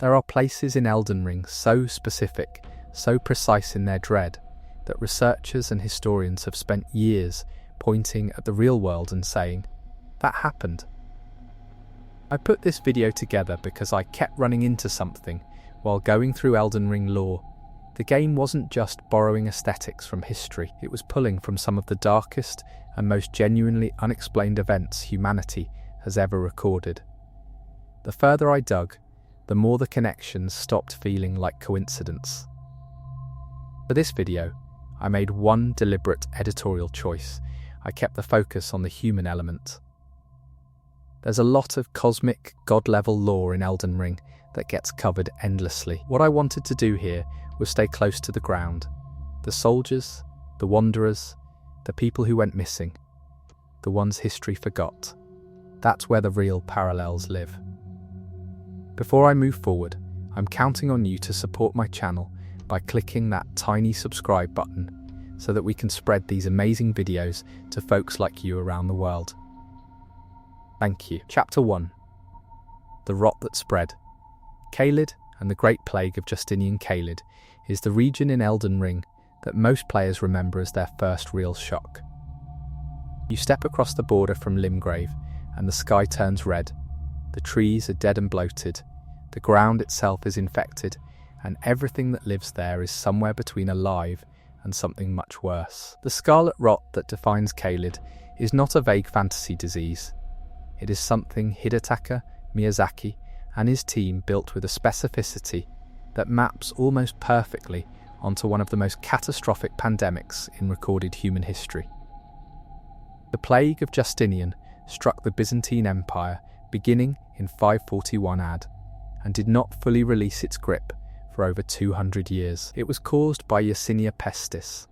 There are places in Elden Ring so specific, so precise in their dread, that researchers and historians have spent years pointing at the real world and saying, that happened. I put this video together because I kept running into something while going through Elden Ring lore. The game wasn't just borrowing aesthetics from history, it was pulling from some of the darkest and most genuinely unexplained events humanity has ever recorded. The further I dug, the more the connections stopped feeling like coincidence. For this video, I made one deliberate editorial choice. I kept the focus on the human element. There's a lot of cosmic, god-level lore in Elden Ring that gets covered endlessly. What I wanted to do here was stay close to the ground. The soldiers, the wanderers, the people who went missing, the ones history forgot. That's where the real parallels live. Before I move forward, I'm counting on you to support my channel by clicking that tiny subscribe button so that we can spread these amazing videos to folks like you around the world. Thank you. Chapter 1. The Rot That Spread. Caelid and the Great Plague of Justinian Caelid is the region in Elden Ring that most players remember as their first real shock. You step across the border from Limgrave and the sky turns red. The trees are dead and bloated, the ground itself is infected, and everything that lives there is somewhere between alive and something much worse. The scarlet rot that defines Caelid is not a vague fantasy disease. It is something Hidetaka Miyazaki and his team built with a specificity that maps almost perfectly onto one of the most catastrophic pandemics in recorded human history. The plague of Justinian struck the Byzantine Empire beginning in 541 AD and did not fully release its grip for over 200 years. It was caused by Yersinia pestis,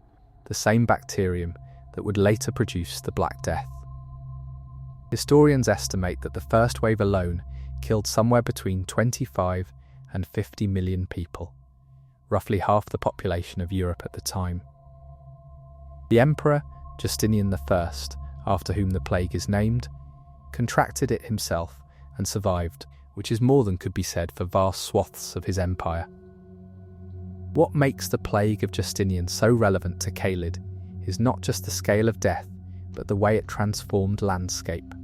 the same bacterium that would later produce the Black Death. Historians estimate that the first wave alone killed somewhere between 25 and 50 million people, roughly half the population of Europe at the time. The Emperor Justinian I, after whom the plague is named, contracted it himself and survived, which is more than could be said for vast swaths of his empire. What makes the plague of Justinian so relevant to Caelid is not just the scale of death, but the way it transformed landscape.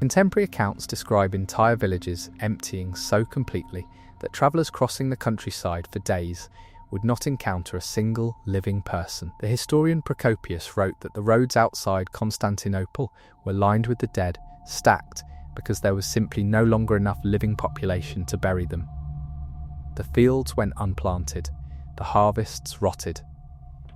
Contemporary accounts describe entire villages emptying so completely that travellers crossing the countryside for days would not encounter a single living person. The historian Procopius wrote that the roads outside Constantinople were lined with the dead, stacked because there was simply no longer enough living population to bury them. The fields went unplanted, the harvests rotted.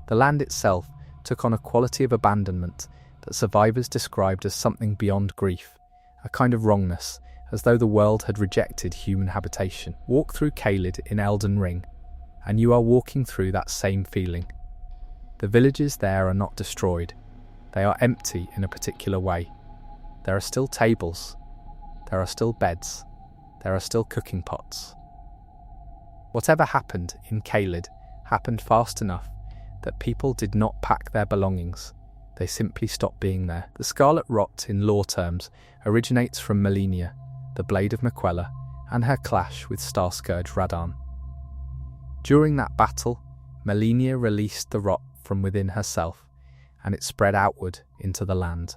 The land itself took on a quality of abandonment that survivors described as something beyond grief, a kind of wrongness, as though the world had rejected human habitation. Walk through Caelid in Elden Ring, and you are walking through that same feeling. The villages there are not destroyed, they are empty in a particular way. There are still tables, there are still beds, there are still cooking pots. Whatever happened in Caelid happened fast enough that people did not pack their belongings, they simply stopped being there. The Scarlet Rot, in lore terms, originates from Melania, the Blade of Miquella, and her clash with Starscourge Radahn. During that battle, Melania released the rot from within herself, and it spread outward into the land.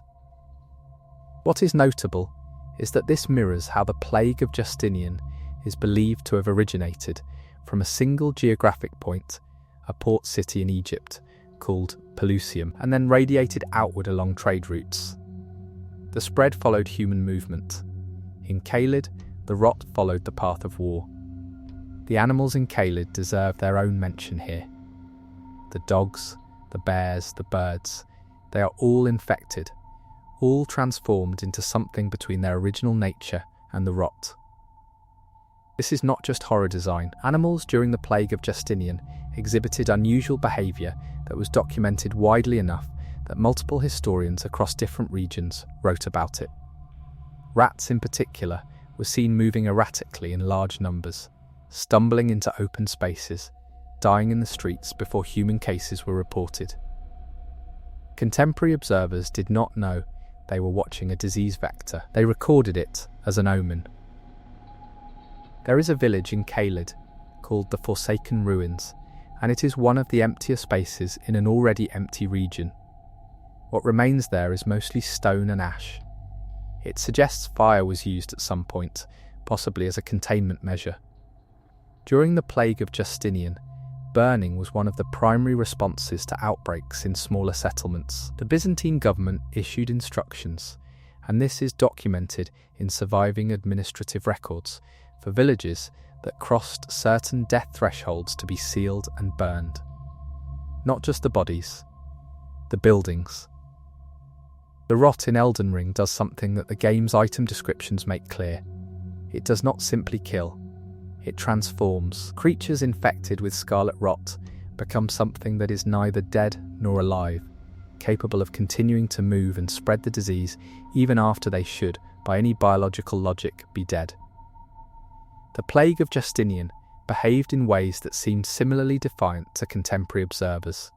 What is notable is that this mirrors how the plague of Justinian is believed to have originated from a single geographic point, a port city in Egypt called Pelusium, and then radiated outward along trade routes. The spread followed human movement. In Caelid, the rot followed the path of war. The animals in Caelid deserve their own mention here. The dogs, the bears, the birds, they are all infected, all transformed into something between their original nature and the rot. This is not just horror design. Animals during the plague of Justinian exhibited unusual behaviour that was documented widely enough that multiple historians across different regions wrote about it. Rats in particular were seen moving erratically in large numbers, stumbling into open spaces, dying in the streets before human cases were reported. Contemporary observers did not know they were watching a disease vector. They recorded it as an omen. There is a village in Caelid called the Forsaken Ruins, and it is one of the emptier spaces in an already empty region. What remains there is mostly stone and ash. It suggests fire was used at some point, possibly as a containment measure. During the plague of Justinian, burning was one of the primary responses to outbreaks in smaller settlements. The Byzantine government issued instructions, and this is documented in surviving administrative records, for villages that crossed certain death thresholds to be sealed and burned. Not just the bodies, the buildings. The rot in Elden Ring does something that the game's item descriptions make clear. It does not simply kill, it transforms. Creatures infected with scarlet rot become something that is neither dead nor alive, capable of continuing to move and spread the disease even after they should, by any biological logic, be dead. The plague of Justinian behaved in ways that seemed similarly defiant to contemporary observers.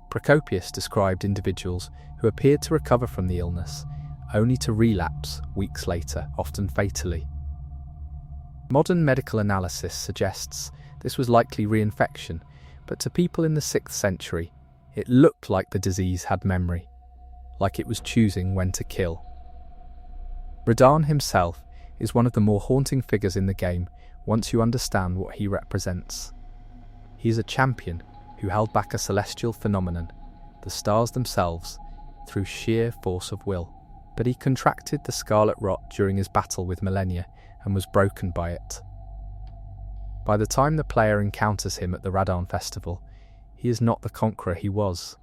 Procopius described individuals who appeared to recover from the illness, only to relapse weeks later, often fatally. Modern medical analysis suggests this was likely reinfection, but to people in the 6th century, it looked like the disease had memory, like it was choosing when to kill. Radahn himself is one of the more haunting figures in the game once you understand what he represents. He is a champion who held back a celestial phenomenon, the stars themselves, through sheer force of will. But he contracted the scarlet rot during his battle with Millennia and was broken by it. By the time the player encounters him at the Radahn festival, he is not the conqueror he was.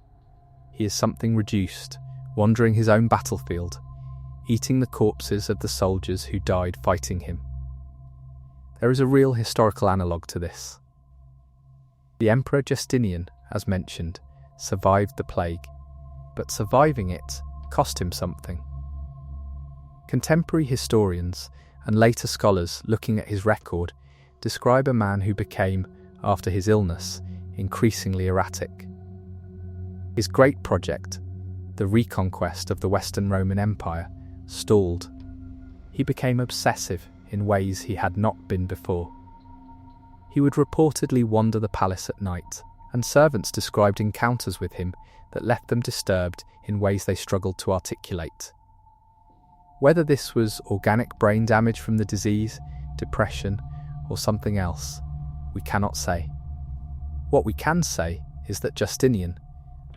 He is something reduced, wandering his own battlefield, eating the corpses of the soldiers who died fighting him. There is a real historical analogue to this. The Emperor Justinian, as mentioned, survived the plague, but surviving it cost him something. Contemporary historians and later scholars looking at his record describe a man who became, after his illness, increasingly erratic. His great project, the reconquest of the Western Roman Empire, stalled. He became obsessive in ways he had not been before. He would reportedly wander the palace at night, and servants described encounters with him that left them disturbed in ways they struggled to articulate. Whether this was organic brain damage from the disease, depression, or something else, we cannot say. What we can say is that Justinian,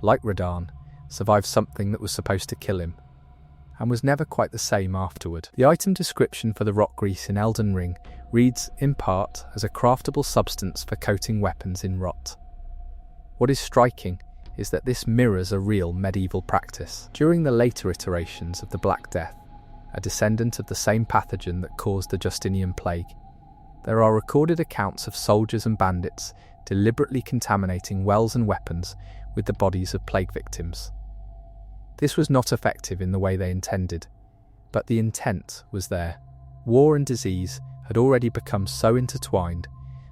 like Radahn, survived something that was supposed to kill him, and was never quite the same afterward. The item description for the rot grease in Elden Ring reads, in part, as a craftable substance for coating weapons in rot. What is striking is that this mirrors a real medieval practice. During the later iterations of the Black Death, a descendant of the same pathogen that caused the Justinian plague, there are recorded accounts of soldiers and bandits deliberately contaminating wells and weapons with the bodies of plague victims. This was not effective in the way they intended, but the intent was there. War and disease had already become so intertwined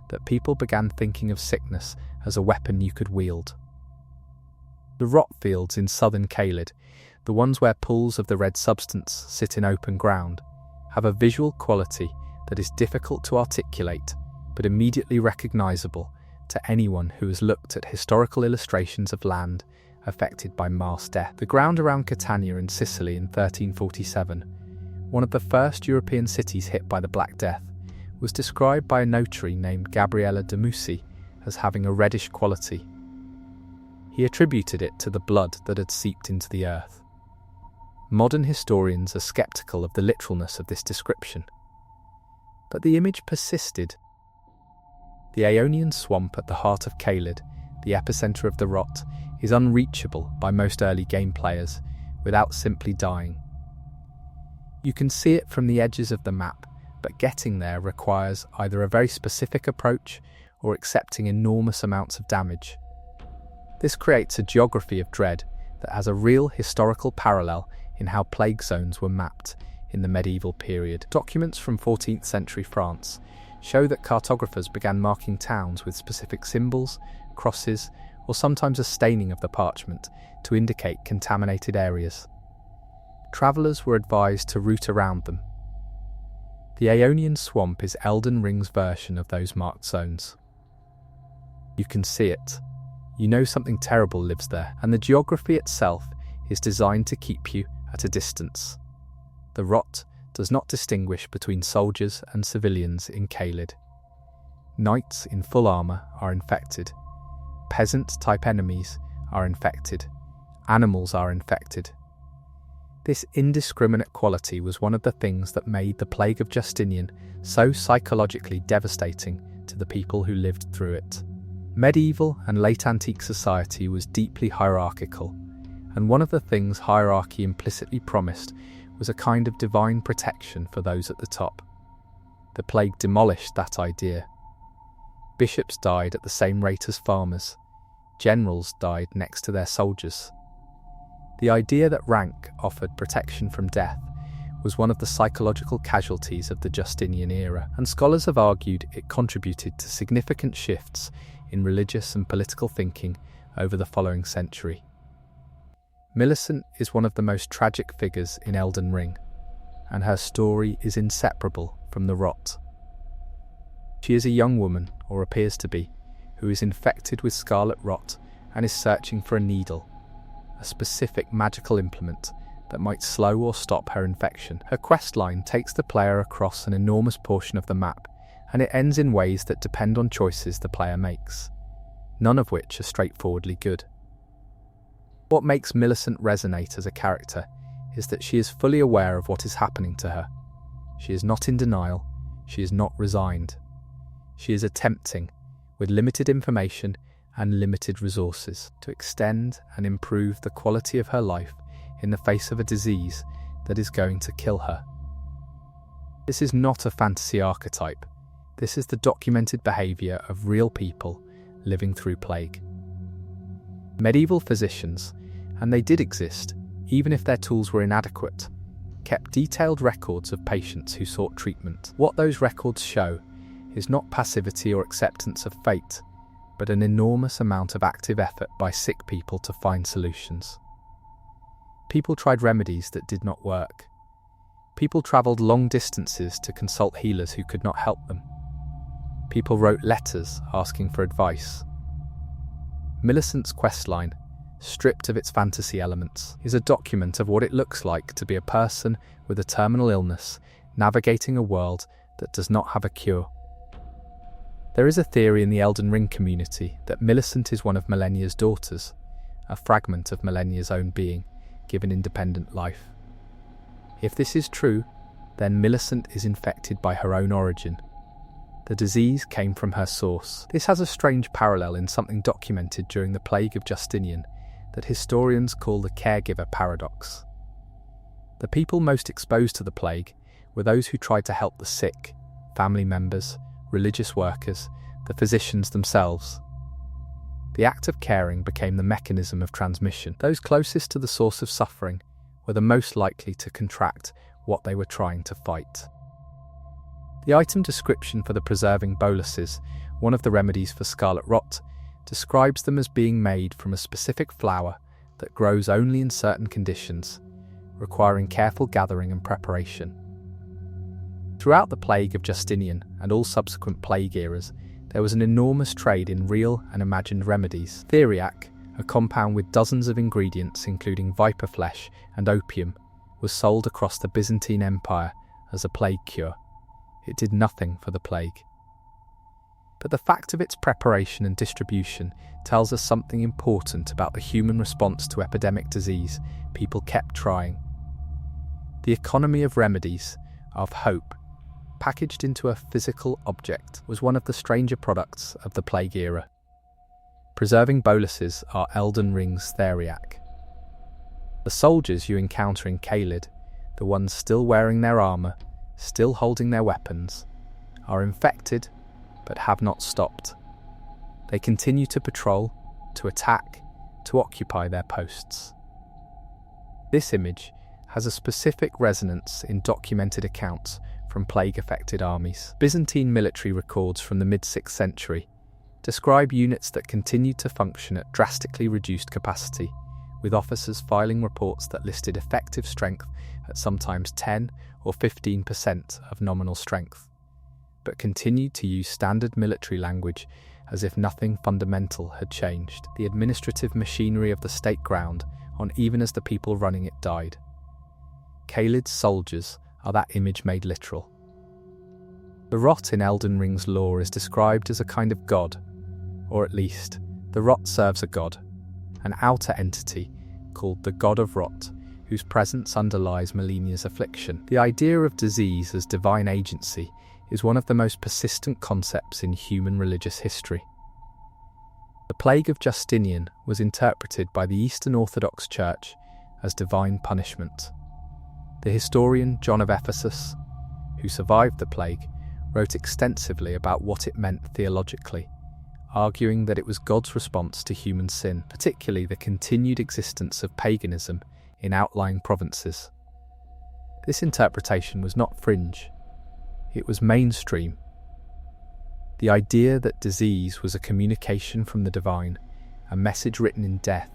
that people began thinking of sickness as a weapon you could wield. The rot fields in southern Caelid, the ones where pools of the red substance sit in open ground, have a visual quality that is difficult to articulate but immediately recognisable to anyone who has looked at historical illustrations of land affected by mass death. The ground around Catania in Sicily in 1347, one of the first European cities hit by the Black Death, was described by a notary named Gabriele de Mussi as having a reddish quality. He attributed it to the blood that had seeped into the earth. Modern historians are sceptical of the literalness of this description, but the image persisted. The Aeonian swamp at the heart of Caelid, the epicentre of the rot, is unreachable by most early game players without simply dying. You can see it from the edges of the map, but getting there requires either a very specific approach or accepting enormous amounts of damage. This creates a geography of dread that has a real historical parallel in how plague zones were mapped in the medieval period. Documents from 14th century France show that cartographers began marking towns with specific symbols, crosses, or sometimes a staining of the parchment to indicate contaminated areas. Travellers were advised to route around them. The Aeonian swamp is Elden Ring's version of those marked zones. You can see it. You know something terrible lives there, and the geography itself is designed to keep you at a distance. The rot does not distinguish between soldiers and civilians in Caelid. Knights in full armour are infected. Peasant-type enemies are infected. Animals are infected. This indiscriminate quality was one of the things that made the Plague of Justinian so psychologically devastating to the people who lived through it. Medieval and late antique society was deeply hierarchical, and one of the things hierarchy implicitly promised was a kind of divine protection for those at the top. The plague demolished that idea. Bishops died at the same rate as farmers. Generals died next to their soldiers. The idea that rank offered protection from death was one of the psychological casualties of the Justinian era, and scholars have argued it contributed to significant shifts in religious and political thinking over the following century. Millicent is one of the most tragic figures in Elden Ring, and her story is inseparable from the rot. She is a young woman, or appears to be, who is infected with scarlet rot and is searching for a needle, a specific magical implement that might slow or stop her infection. Her questline takes the player across an enormous portion of the map, and it ends in ways that depend on choices the player makes, none of which are straightforwardly good. What makes Millicent resonate as a character is that she is fully aware of what is happening to her. She is not in denial, she is not resigned. She is attempting, with limited information and limited resources, to extend and improve the quality of her life in the face of a disease that is going to kill her. This is not a fantasy archetype. This is the documented behaviour of real people living through plague. Medieval physicians, and they did exist, even if their tools were inadequate, kept detailed records of patients who sought treatment. What those records show is not passivity or acceptance of fate, but an enormous amount of active effort by sick people to find solutions. People tried remedies that did not work. People travelled long distances to consult healers who could not help them. People wrote letters asking for advice. Millicent's questline, stripped of its fantasy elements, is a document of what it looks like to be a person with a terminal illness navigating a world that does not have a cure. There is a theory in the Elden Ring community that Millicent is one of Malenia's daughters, a fragment of Malenia's own being, given independent life. If this is true, then Millicent is infected by her own origin. The disease came from her source. This has a strange parallel in something documented during the Plague of Justinian that historians call the caregiver paradox. The people most exposed to the plague were those who tried to help the sick, family members, religious workers, the physicians themselves. The act of caring became the mechanism of transmission. Those closest to the source of suffering were the most likely to contract what they were trying to fight. The item description for the preserving boluses, one of the remedies for scarlet rot, describes them as being made from a specific flower that grows only in certain conditions, requiring careful gathering and preparation. Throughout the Plague of Justinian and all subsequent plague eras, there was an enormous trade in real and imagined remedies. Theriac, a compound with dozens of ingredients including viper flesh and opium, was sold across the Byzantine Empire as a plague cure. It did nothing for the plague. But the fact of its preparation and distribution tells us something important about the human response to epidemic disease. People kept trying. The economy of remedies, of hope, packaged into a physical object, was one of the stranger products of the plague era. Preserving boluses are Elden Ring's Theriac. The soldiers you encounter in Caelid, the ones still wearing their armour, still holding their weapons, are infected but have not stopped. They continue to patrol, to attack, to occupy their posts. This image has a specific resonance in documented accounts from plague-affected armies. Byzantine military records from the mid-6th century describe units that continued to function at drastically reduced capacity, with officers filing reports that listed effective strength at sometimes 10 or 15% of nominal strength, but continued to use standard military language as if nothing fundamental had changed. The administrative machinery of the state ground on even as the people running it died. Caelid's soldiers are that image made literal. The rot in Elden Ring's lore is described as a kind of god, or at least, the rot serves a god, an outer entity called the God of Rot, whose presence underlies millennia's affliction. The idea of disease as divine agency is one of the most persistent concepts in human religious history. The plague of Justinian was interpreted by the Eastern Orthodox Church as divine punishment. The historian John of Ephesus, who survived the plague, wrote extensively about what it meant theologically, arguing that it was God's response to human sin, particularly the continued existence of paganism in outlying provinces. This interpretation was not fringe, it was mainstream. The idea that disease was a communication from the divine, a message written in death,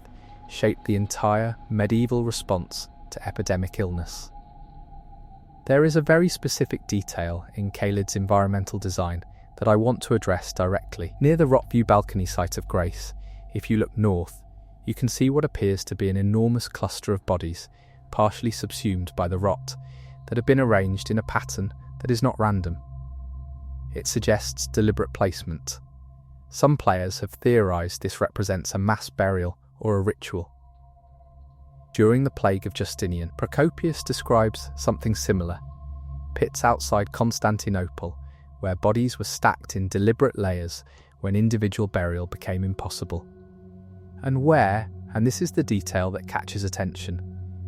shaped the entire medieval response to epidemic illness. There is a very specific detail in Caelid's environmental design that I want to address directly. Near the Rotview balcony site of Grace, if you look north, you can see what appears to be an enormous cluster of bodies, partially subsumed by the rot, that have been arranged in a pattern that is not random. It suggests deliberate placement. Some players have theorized this represents a mass burial or a ritual. During the plague of Justinian, Procopius describes something similar. Pits outside Constantinople, where bodies were stacked in deliberate layers when individual burial became impossible. And where, and this is the detail that catches attention,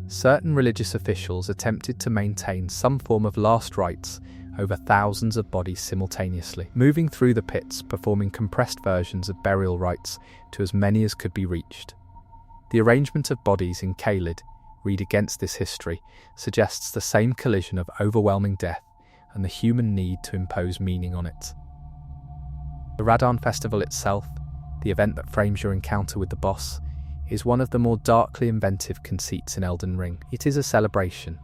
certain religious officials attempted to maintain some form of last rites over thousands of bodies simultaneously, moving through the pits, performing compressed versions of burial rites to as many as could be reached. The arrangement of bodies in Caelid, read against this history, suggests the same collision of overwhelming death and the human need to impose meaning on it. The Radahn Festival itself, the event that frames your encounter with the boss, is one of the more darkly inventive conceits in Elden Ring. It is a celebration.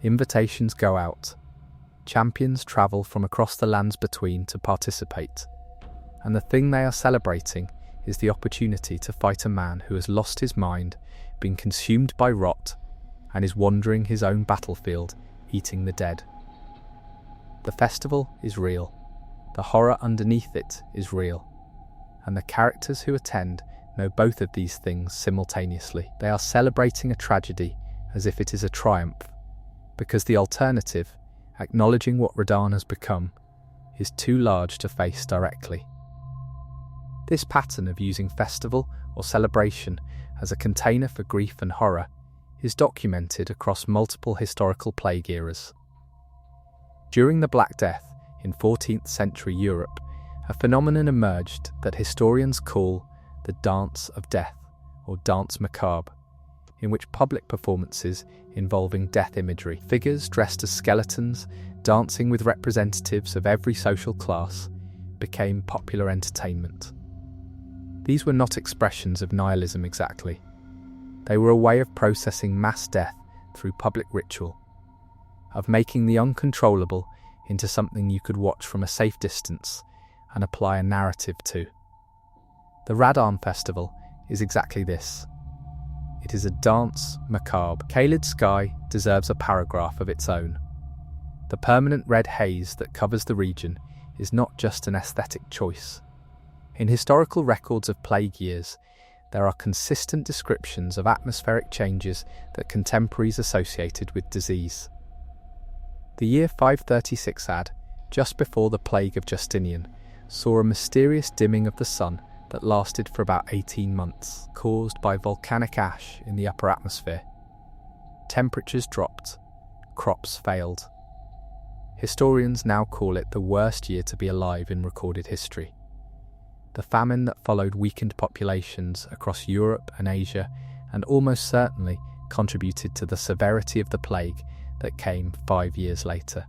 Invitations go out. Champions travel from across the lands between to participate. And the thing they are celebrating is the opportunity to fight a man who has lost his mind, been consumed by rot, and is wandering his own battlefield, eating the dead. The festival is real. The horror underneath it is real. And the characters who attend know both of these things simultaneously. They are celebrating a tragedy as if it is a triumph, because the alternative, acknowledging what Radahn has become, is too large to face directly. This pattern of using festival or celebration as a container for grief and horror is documented across multiple historical plague eras. During the Black Death in 14th century Europe, a phenomenon emerged that historians call the Dance of Death, or Dance Macabre, in which public performances involving death imagery, figures dressed as skeletons, dancing with representatives of every social class, became popular entertainment. These were not expressions of nihilism exactly. They were a way of processing mass death through public ritual, of making the uncontrollable into something you could watch from a safe distance and apply a narrative to. The Radahn Festival is exactly this. It is a dance macabre. Caelid's sky deserves a paragraph of its own. The permanent red haze that covers the region is not just an aesthetic choice. In historical records of plague years, there are consistent descriptions of atmospheric changes that contemporaries associated with disease. The year 536 AD, just before the plague of Justinian, saw a mysterious dimming of the sun that lasted for about 18 months, caused by volcanic ash in the upper atmosphere. Temperatures dropped, crops failed. Historians now call it the worst year to be alive in recorded history. The famine that followed weakened populations across Europe and Asia, and almost certainly contributed to the severity of the plague that came 5 years later.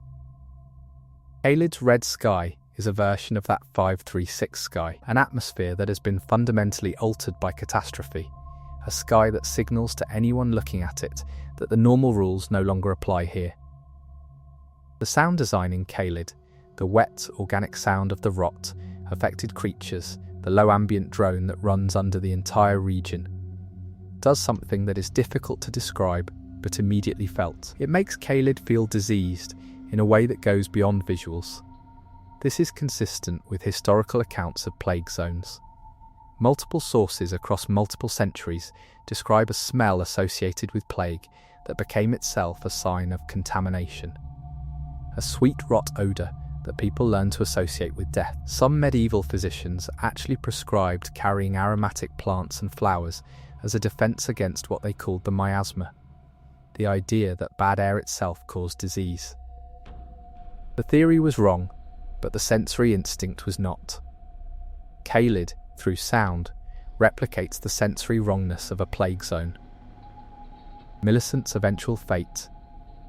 Caelid's red sky is a version of that 536 sky, an atmosphere that has been fundamentally altered by catastrophe, a sky that signals to anyone looking at it that the normal rules no longer apply here. The sound design in Caelid, the wet, organic sound of the rot, affected creatures, the low ambient drone that runs under the entire region, does something that is difficult to describe but immediately felt. It makes Caelid feel diseased in a way that goes beyond visuals. This is consistent with historical accounts of plague zones. Multiple sources across multiple centuries describe a smell associated with plague that became itself a sign of contamination. A sweet rot odour that people learned to associate with death. Some medieval physicians actually prescribed carrying aromatic plants and flowers as a defence against what they called the miasma, the idea that bad air itself caused disease. The theory was wrong, but the sensory instinct was not. Caelid, through sound, replicates the sensory wrongness of a plague zone. Millicent's eventual fate,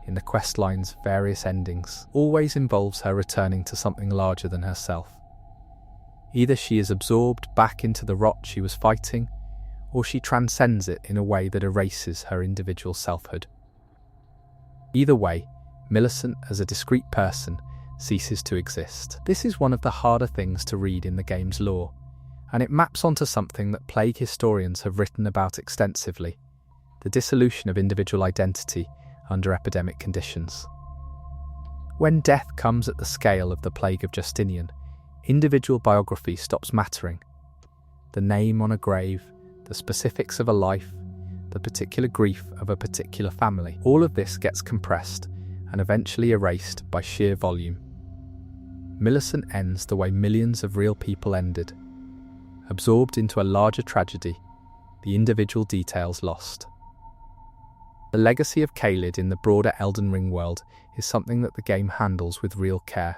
in the questline's various endings, always involves her returning to something larger than herself. Either she is absorbed back into the rot she was fighting, or she transcends it in a way that erases her individual selfhood. Either way, Millicent as a discrete person ceases to exist. This is one of the harder things to read in the game's lore, and it maps onto something that plague historians have written about extensively: the dissolution of individual identity under epidemic conditions. When death comes at the scale of the plague of Justinian, individual biography stops mattering. The name on a grave, the specifics of a life, the particular grief of a particular family, all of this gets compressed and eventually erased by sheer volume. Millicent ends the way millions of real people ended, absorbed into a larger tragedy, the individual details lost. The legacy of Caelid in the broader Elden Ring world is something that the game handles with real care.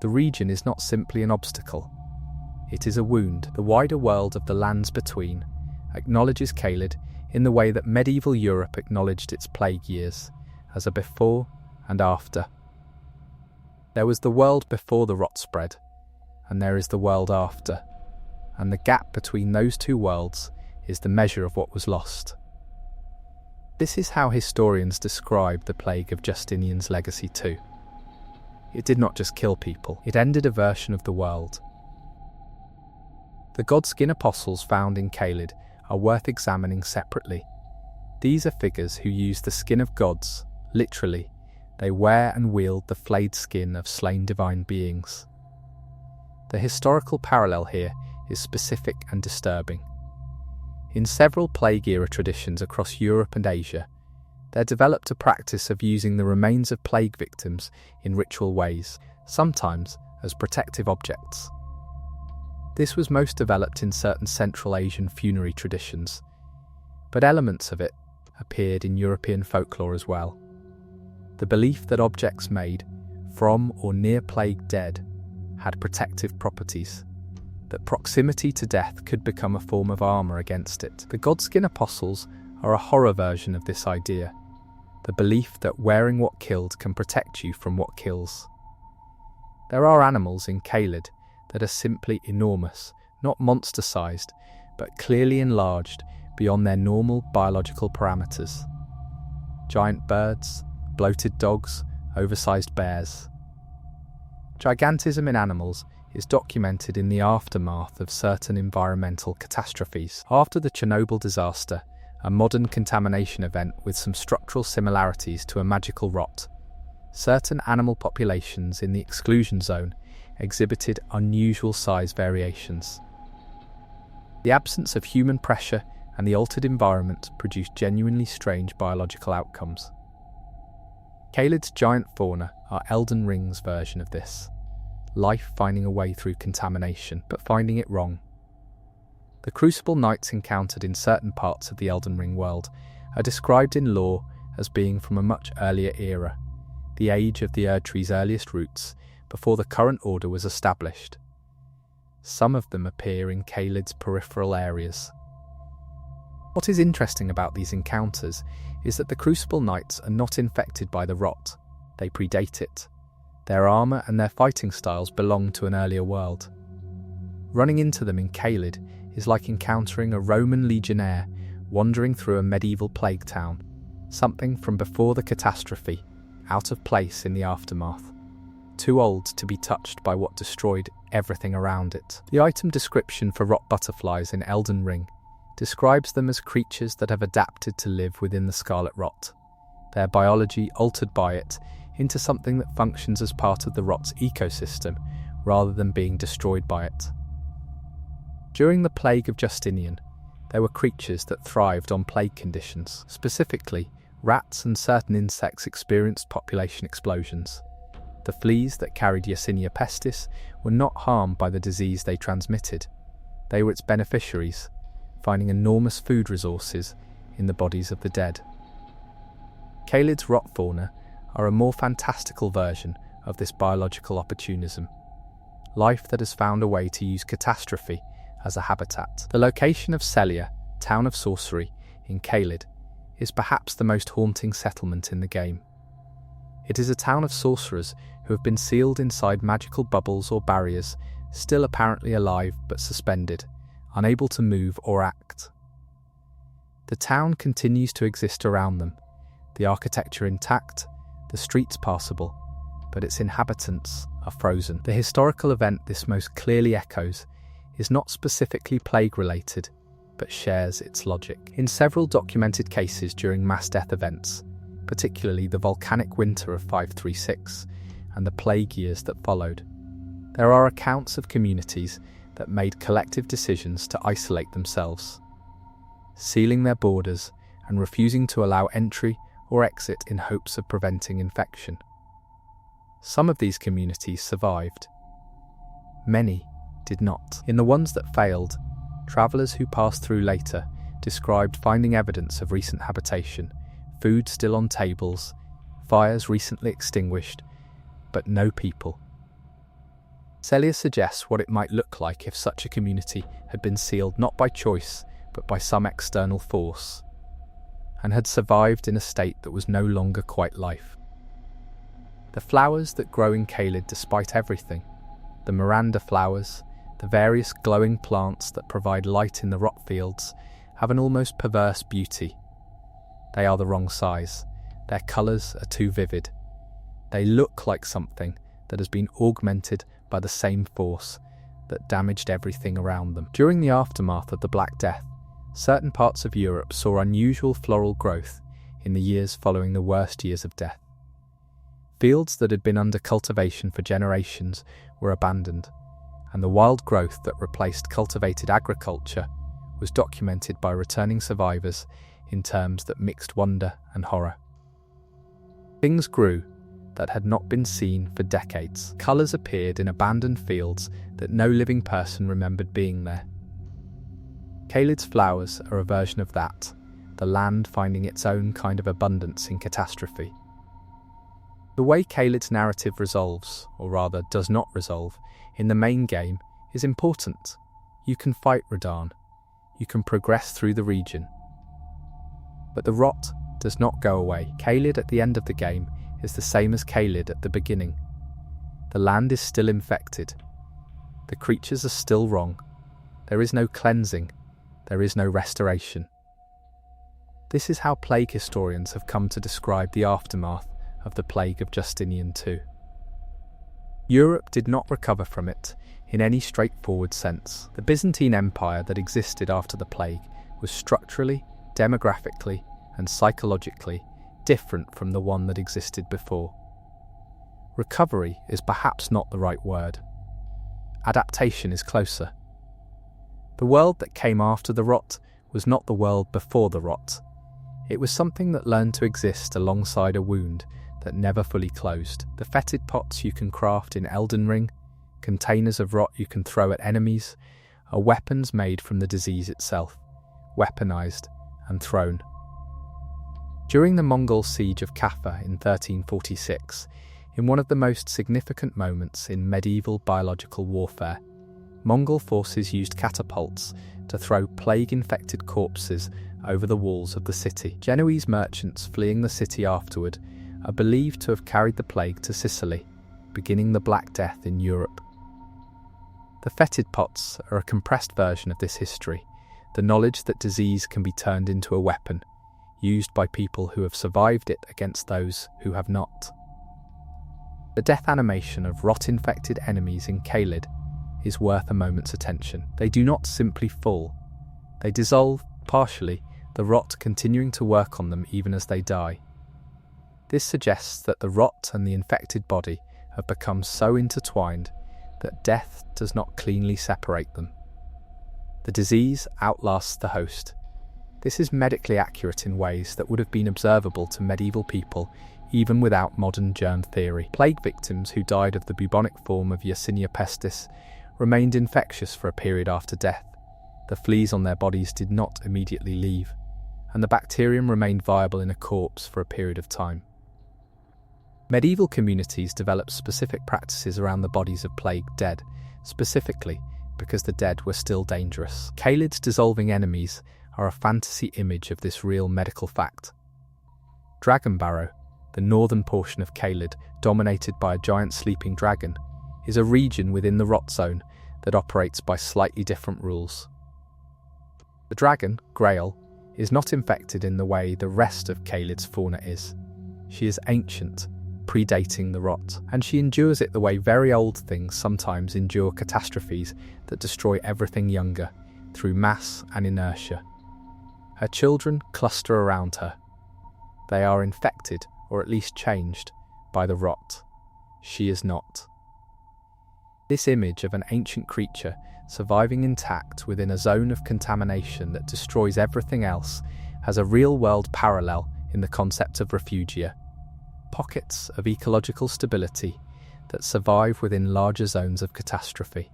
The region is not simply an obstacle. It is a wound. The wider world of the lands between acknowledges Caelid in the way that medieval Europe acknowledged its plague years, as a before and after. There was the world before the rot spread, and there is the world after, and the gap between those two worlds is the measure of what was lost. This is how historians describe the plague of Justinian's legacy too. It did not just kill people, it ended a version of the world. The godskin apostles found in Caelid are worth examining separately. These are figures who use the skin of gods, literally. They wear and wield the flayed skin of slain divine beings. The historical parallel here is specific and disturbing. In several plague-era traditions across Europe and Asia, there developed a practice of using the remains of plague victims in ritual ways, sometimes as protective objects. This was most developed in certain Central Asian funerary traditions, but elements of it appeared in European folklore as well. The belief that objects made from or near plague dead had protective properties, that proximity to death could become a form of armour against it. The godskin apostles are a horror version of this idea, the belief that wearing what killed can protect you from what kills. There are animals in Caelid that are simply enormous, not monster-sized, but clearly enlarged beyond their normal biological parameters. Giant birds, bloated dogs, oversized bears. Gigantism in animals is documented in the aftermath of certain environmental catastrophes. After the Chernobyl disaster, a modern contamination event with some structural similarities to a magical rot, certain animal populations in the exclusion zone exhibited unusual size variations. The absence of human pressure and the altered environment produced genuinely strange biological outcomes. Caelid's giant fauna are Elden Ring's version of this. Life finding a way through contamination, but finding it wrong. The crucible knights encountered in certain parts of the Elden Ring world are described in lore as being from a much earlier era, the age of the Erdtree's earliest roots, before the current order was established. Some of them appear in Caelid's peripheral areas. What is interesting about these encounters is that the crucible knights are not infected by the rot, they predate it. Their armour and their fighting styles belong to an earlier world. Running into them in Caelid is like encountering a Roman legionnaire wandering through a medieval plague town, something from before the catastrophe, out of place in the aftermath, too old to be touched by what destroyed everything around it. The item description for rot butterflies in Elden Ring describes them as creatures that have adapted to live within the scarlet rot, their biology altered by it into something that functions as part of the rot's ecosystem rather than being destroyed by it. During the plague of Justinian, there were creatures that thrived on plague conditions. Specifically, rats and certain insects experienced population explosions. The fleas that carried Yersinia pestis were not harmed by the disease they transmitted. They were its beneficiaries, finding enormous food resources in the bodies of the dead. Caelid's rot fauna are a more fantastical version of this biological opportunism, life that has found a way to use catastrophe as a habitat. The location of Celia, town of sorcery, in Caelid, is perhaps the most haunting settlement in the game. It is a town of sorcerers who have been sealed inside magical bubbles or barriers, still apparently alive but suspended, unable to move or act. The town continues to exist around them, the architecture intact, the streets passable, but its inhabitants are frozen. The historical event this most clearly echoes is not specifically plague-related, but shares its logic. In several documented cases during mass death events, particularly the volcanic winter of 536 and the plague years that followed, there are accounts of communities that made collective decisions to isolate themselves, sealing their borders and refusing to allow entry or exit in hopes of preventing infection. Some of these communities survived. Many did not. In the ones that failed, travellers who passed through later described finding evidence of recent habitation, food still on tables, fires recently extinguished, but no people. Celia suggests what it might look like if such a community had been sealed not by choice, but by some external force, and had survived in a state that was no longer quite life. The flowers that grow in Caelid despite everything, the Miranda flowers, the various glowing plants that provide light in the rot fields, have an almost perverse beauty. They are the wrong size. Their colours are too vivid. They look like something that has been augmented by the same force that damaged everything around them. During the aftermath of the Black Death, certain parts of Europe saw unusual floral growth in the years following the worst years of death. Fields that had been under cultivation for generations were abandoned, and the wild growth that replaced cultivated agriculture was documented by returning survivors in terms that mixed wonder and horror. Things grew that had not been seen for decades. Colours appeared in abandoned fields that no living person remembered being there. Caelid's flowers are a version of that, the land finding its own kind of abundance in catastrophe. The way Caelid's narrative resolves, or rather does not resolve, in the main game is important. You can fight Radahn. You can progress through the region. But the rot does not go away. Caelid at the end of the game is the same as Caelid at the beginning. The land is still infected. The creatures are still wrong. There is no cleansing. There is no restoration. This is how plague historians have come to describe the aftermath of the plague of Justinian II. Europe did not recover from it in any straightforward sense. The Byzantine Empire that existed after the plague was structurally, demographically, and psychologically different from the one that existed before. Recovery is perhaps not the right word. Adaptation is closer. The world that came after the rot was not the world before the rot. It was something that learned to exist alongside a wound that never fully closed. The fetid pots you can craft in Elden Ring, containers of rot you can throw at enemies, are weapons made from the disease itself, weaponized and thrown. During the Mongol siege of Kaffa in 1346, in one of the most significant moments in medieval biological warfare, Mongol forces used catapults to throw plague-infected corpses over the walls of the city. Genoese merchants fleeing the city afterward are believed to have carried the plague to Sicily, beginning the Black Death in Europe. The fetid pots are a compressed version of this history, the knowledge that disease can be turned into a weapon, used by people who have survived it against those who have not. The death animation of rot-infected enemies in Caelid is worth a moment's attention. They do not simply fall. They dissolve, partially, the rot continuing to work on them even as they die. This suggests that the rot and the infected body have become so intertwined that death does not cleanly separate them. The disease outlasts the host. This is medically accurate in ways that would have been observable to medieval people even without modern germ theory. Plague victims who died of the bubonic form of Yersinia pestis remained infectious for a period after death. The fleas on their bodies did not immediately leave, and the bacterium remained viable in a corpse for a period of time. Medieval communities developed specific practices around the bodies of plagued dead, specifically because the dead were still dangerous. Caelid's dissolving enemies are a fantasy image of this real medical fact. Dragonbarrow, the northern portion of Caelid, dominated by a giant sleeping dragon, is a region within the rot zone that operates by slightly different rules. The dragon, Grail, is not infected in the way the rest of Caelid's fauna is. She is ancient, predating the rot, and she endures it the way very old things sometimes endure catastrophes that destroy everything younger, through mass and inertia. Her children cluster around her. They are infected, or at least changed, by the rot. She is not. This image of an ancient creature surviving intact within a zone of contamination that destroys everything else has a real-world parallel in the concept of refugia, pockets of ecological stability that survive within larger zones of catastrophe.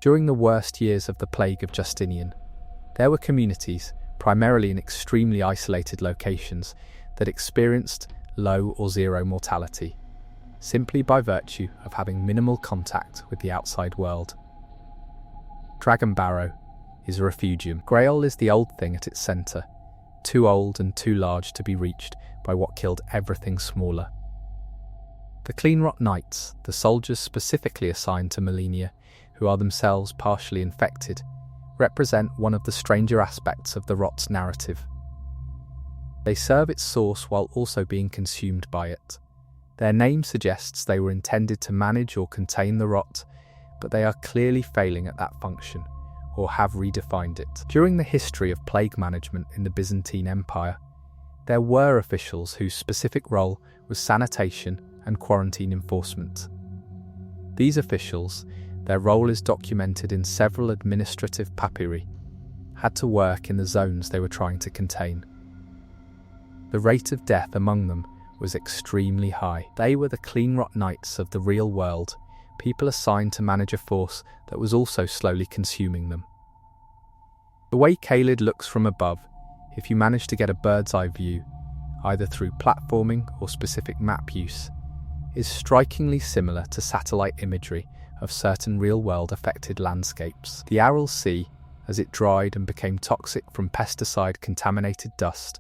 During the worst years of the plague of Justinian, there were communities, primarily in extremely isolated locations, that experienced low or zero mortality, simply by virtue of having minimal contact with the outside world. Dragonbarrow is a refugium. Grail is the old thing at its centre, too old and too large to be reached by what killed everything smaller. The Cleanrot Knights, the soldiers specifically assigned to Melania, who are themselves partially infected, represent one of the stranger aspects of the rot's narrative. They serve its source while also being consumed by it. Their name suggests they were intended to manage or contain the rot, but they are clearly failing at that function, or have redefined it. During the history of plague management in the Byzantine Empire, there were officials whose specific role was sanitation and quarantine enforcement. These officials, their role is documented in several administrative papyri, had to work in the zones they were trying to contain. The rate of death among them was extremely high. They were the Cleanrot Knights of the real world, people assigned to manage a force that was also slowly consuming them. The way Caelid looks from above, if you manage to get a bird's eye view, either through platforming or specific map use, is strikingly similar to satellite imagery of certain real-world affected landscapes. The Aral Sea, as it dried and became toxic from pesticide-contaminated dust,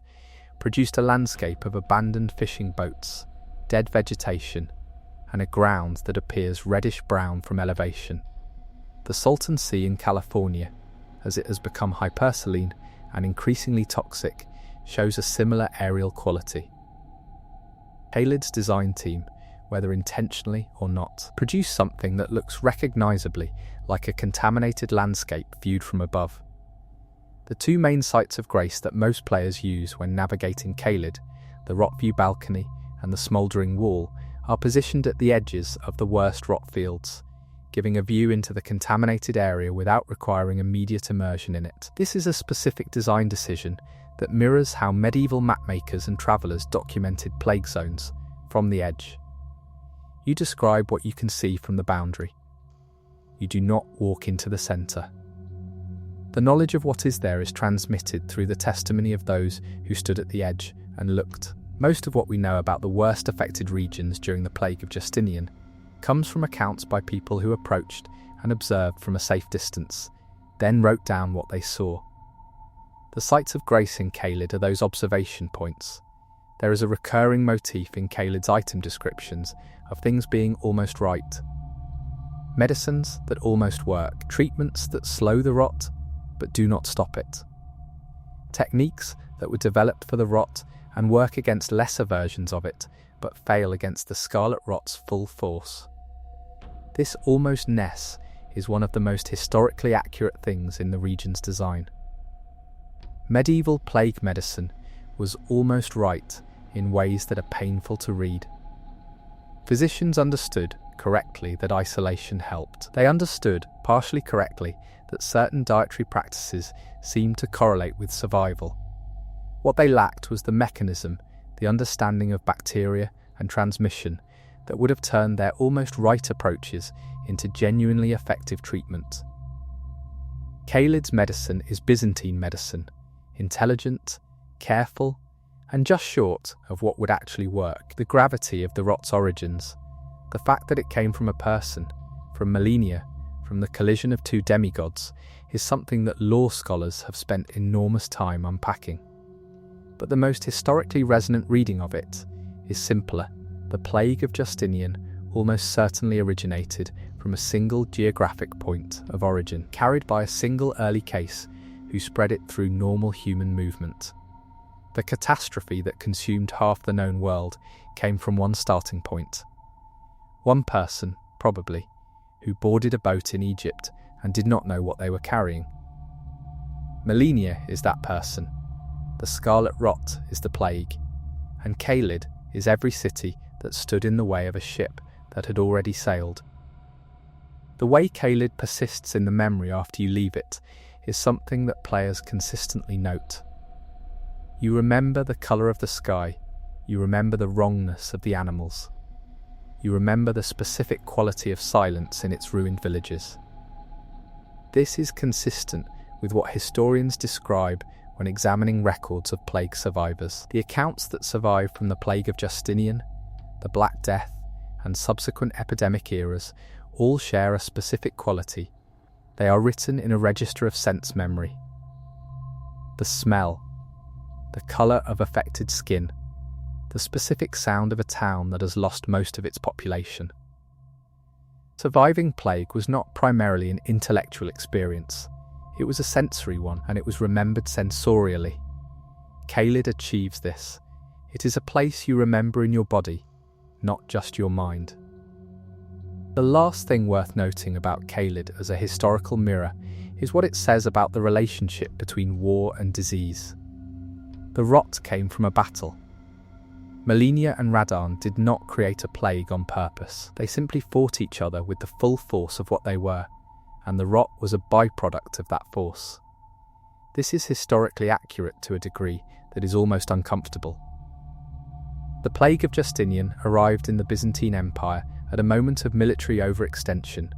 produced a landscape of abandoned fishing boats, dead vegetation, and a ground that appears reddish-brown from elevation. The Salton Sea in California, as it has become hypersaline and increasingly toxic, shows a similar aerial quality. Caelid's design team, whether intentionally or not, produced something that looks recognisably like a contaminated landscape viewed from above. The two main sites of grace that most players use when navigating Caelid, the Rotview Balcony and the Smouldering Wall, are positioned at the edges of the worst rot fields, giving a view into the contaminated area without requiring immediate immersion in it. This is a specific design decision that mirrors how medieval mapmakers and travellers documented plague zones from the edge. You describe what you can see from the boundary. You do not walk into the centre. The knowledge of what is there is transmitted through the testimony of those who stood at the edge and looked. Most of what we know about the worst affected regions during the plague of Justinian comes from accounts by people who approached and observed from a safe distance, then wrote down what they saw. The sites of grace in Caelid are those observation points. There is a recurring motif in Caelid's item descriptions of things being almost right. Medicines that almost work, treatments that slow the rot but do not stop it. Techniques that were developed for the rot and work against lesser versions of it, but fail against the scarlet rot's full force. This almost-ness is one of the most historically accurate things in the region's design. Medieval plague medicine was almost right in ways that are painful to read. Physicians understood correctly that isolation helped. They understood, partially correctly, that certain dietary practices seemed to correlate with survival. What they lacked was the mechanism, the understanding of bacteria and transmission that would have turned their almost right approaches into genuinely effective treatment. Khalid's medicine is Byzantine medicine, intelligent, careful, and just short of what would actually work. The gravity of the rot's origins, the fact that it came from a person, from millennia, from the collision of two demigods, is something that law scholars have spent enormous time unpacking. But the most historically resonant reading of it is simpler. The plague of Justinian almost certainly originated from a single geographic point of origin, carried by a single early case who spread it through normal human movement. The catastrophe that consumed half the known world came from one starting point. One person, probably, who boarded a boat in Egypt and did not know what they were carrying. Millennia is that person. The scarlet rot is the plague, and Khalid is every city that stood in the way of a ship that had already sailed. The way Khalid persists in the memory after you leave it is something that players consistently note. You remember the colour of the sky, you remember the wrongness of the animals, you remember the specific quality of silence in its ruined villages. This is consistent with what historians describe when examining records of plague survivors. The accounts that survive from the plague of Justinian, the Black Death, and subsequent epidemic eras all share a specific quality. They are written in a register of sense memory. The smell, the colour of affected skin, the specific sound of a town that has lost most of its population. Surviving plague was not primarily an intellectual experience. It was a sensory one, and it was remembered sensorially. Khalid achieves this. It is a place you remember in your body, not just your mind. The last thing worth noting about Khalid as a historical mirror is what it says about the relationship between war and disease. The rot came from a battle. Millennia and Radan did not create a plague on purpose. They simply fought each other with the full force of what they were, and the rot was a byproduct of that force. This is historically accurate to a degree that is almost uncomfortable. The plague of Justinian arrived in the Byzantine Empire at a moment of military overextension.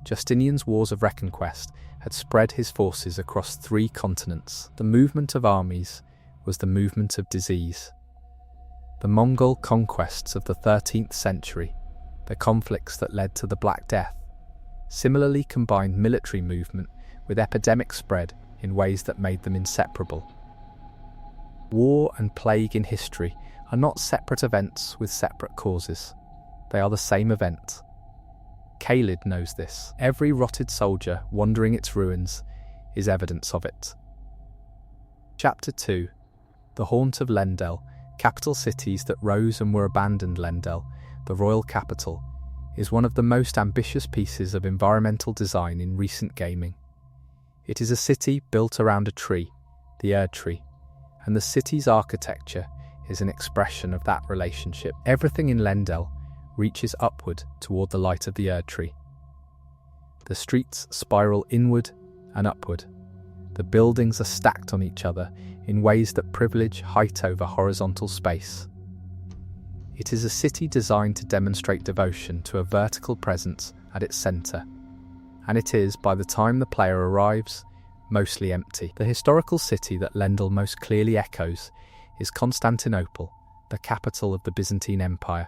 Justinian's wars of reconquest had spread his forces across 3 continents. The movement of armies was the movement of disease. The Mongol conquests of the 13th century, the conflicts that led to the Black Death, similarly combined military movement with epidemic spread in ways that made them inseparable. War and plague in history are not separate events with separate causes. They are the same event. Khalid knows this. Every rotted soldier wandering its ruins is evidence of it. Chapter 2. The Haunt of Lendel, capital cities that rose and were abandoned. Lendel, the royal capital, is one of the most ambitious pieces of environmental design in recent gaming. It is a city built around a tree, the Erd Tree, and the city's architecture is an expression of that relationship. Everything in Lendel reaches upward toward the light of the Erd Tree. The streets spiral inward and upward. The buildings are stacked on each other in ways that privilege height over horizontal space. It is a city designed to demonstrate devotion to a vertical presence at its centre, and it is, by the time the player arrives, mostly empty. The historical city that Lendel most clearly echoes is Constantinople, the capital of the Byzantine Empire,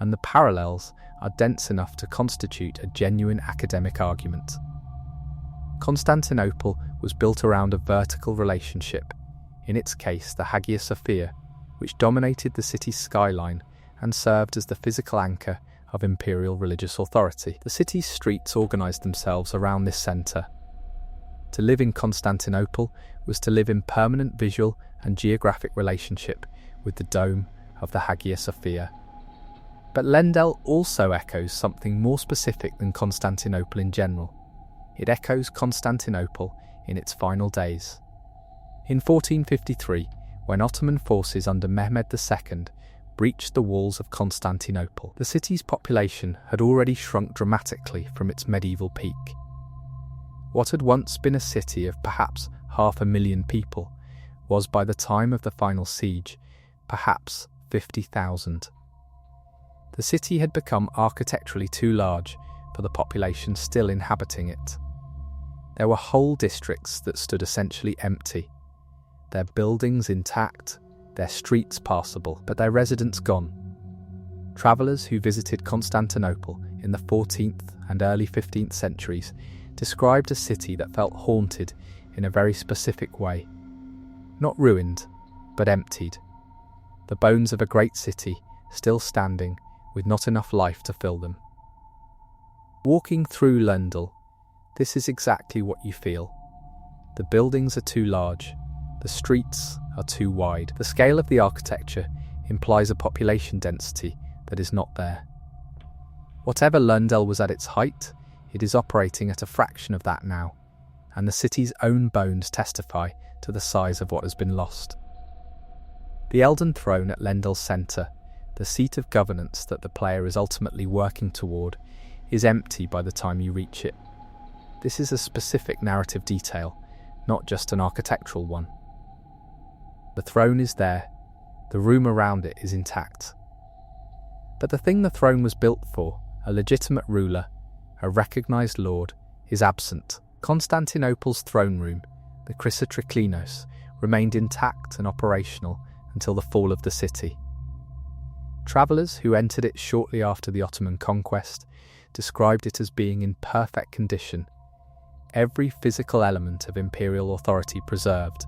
and the parallels are dense enough to constitute a genuine academic argument. Constantinople was built around a vertical relationship, in its case the Hagia Sophia, which dominated the city's skyline and served as the physical anchor of imperial religious authority. The city's streets organised themselves around this centre. To live in Constantinople was to live in permanent visual and geographic relationship with the dome of the Hagia Sophia. But Lendel also echoes something more specific than Constantinople in general. It echoes Constantinople in its final days. In 1453, when Ottoman forces under Mehmed II breached the walls of Constantinople, the city's population had already shrunk dramatically from its medieval peak. What had once been a city of perhaps 500,000 people was, by the time of the final siege, perhaps 50,000. The city had become architecturally too large for the population still inhabiting it. There were whole districts that stood essentially empty, their buildings intact, their streets passable, but their residents gone. Travellers who visited Constantinople in the 14th and early 15th centuries described a city that felt haunted in a very specific way. Not ruined, but emptied. The bones of a great city still standing, with not enough life to fill them. Walking through Lendel, this is exactly what you feel. The buildings are too large, the streets are too wide. The scale of the architecture implies a population density that is not there. Whatever Lendel was at its height, it is operating at a fraction of that now, and the city's own bones testify to the size of what has been lost. The Elden Throne at Lendel's centre, the seat of governance that the player is ultimately working toward, is empty by the time you reach it. This is a specific narrative detail, not just an architectural one. The throne is there, the room around it is intact. But the thing the throne was built for, a legitimate ruler, a recognised lord, is absent. Constantinople's throne room, the Chrysotriklinos, remained intact and operational until the fall of the city. Travellers who entered it shortly after the Ottoman conquest described it as being in perfect condition, every physical element of imperial authority preserved,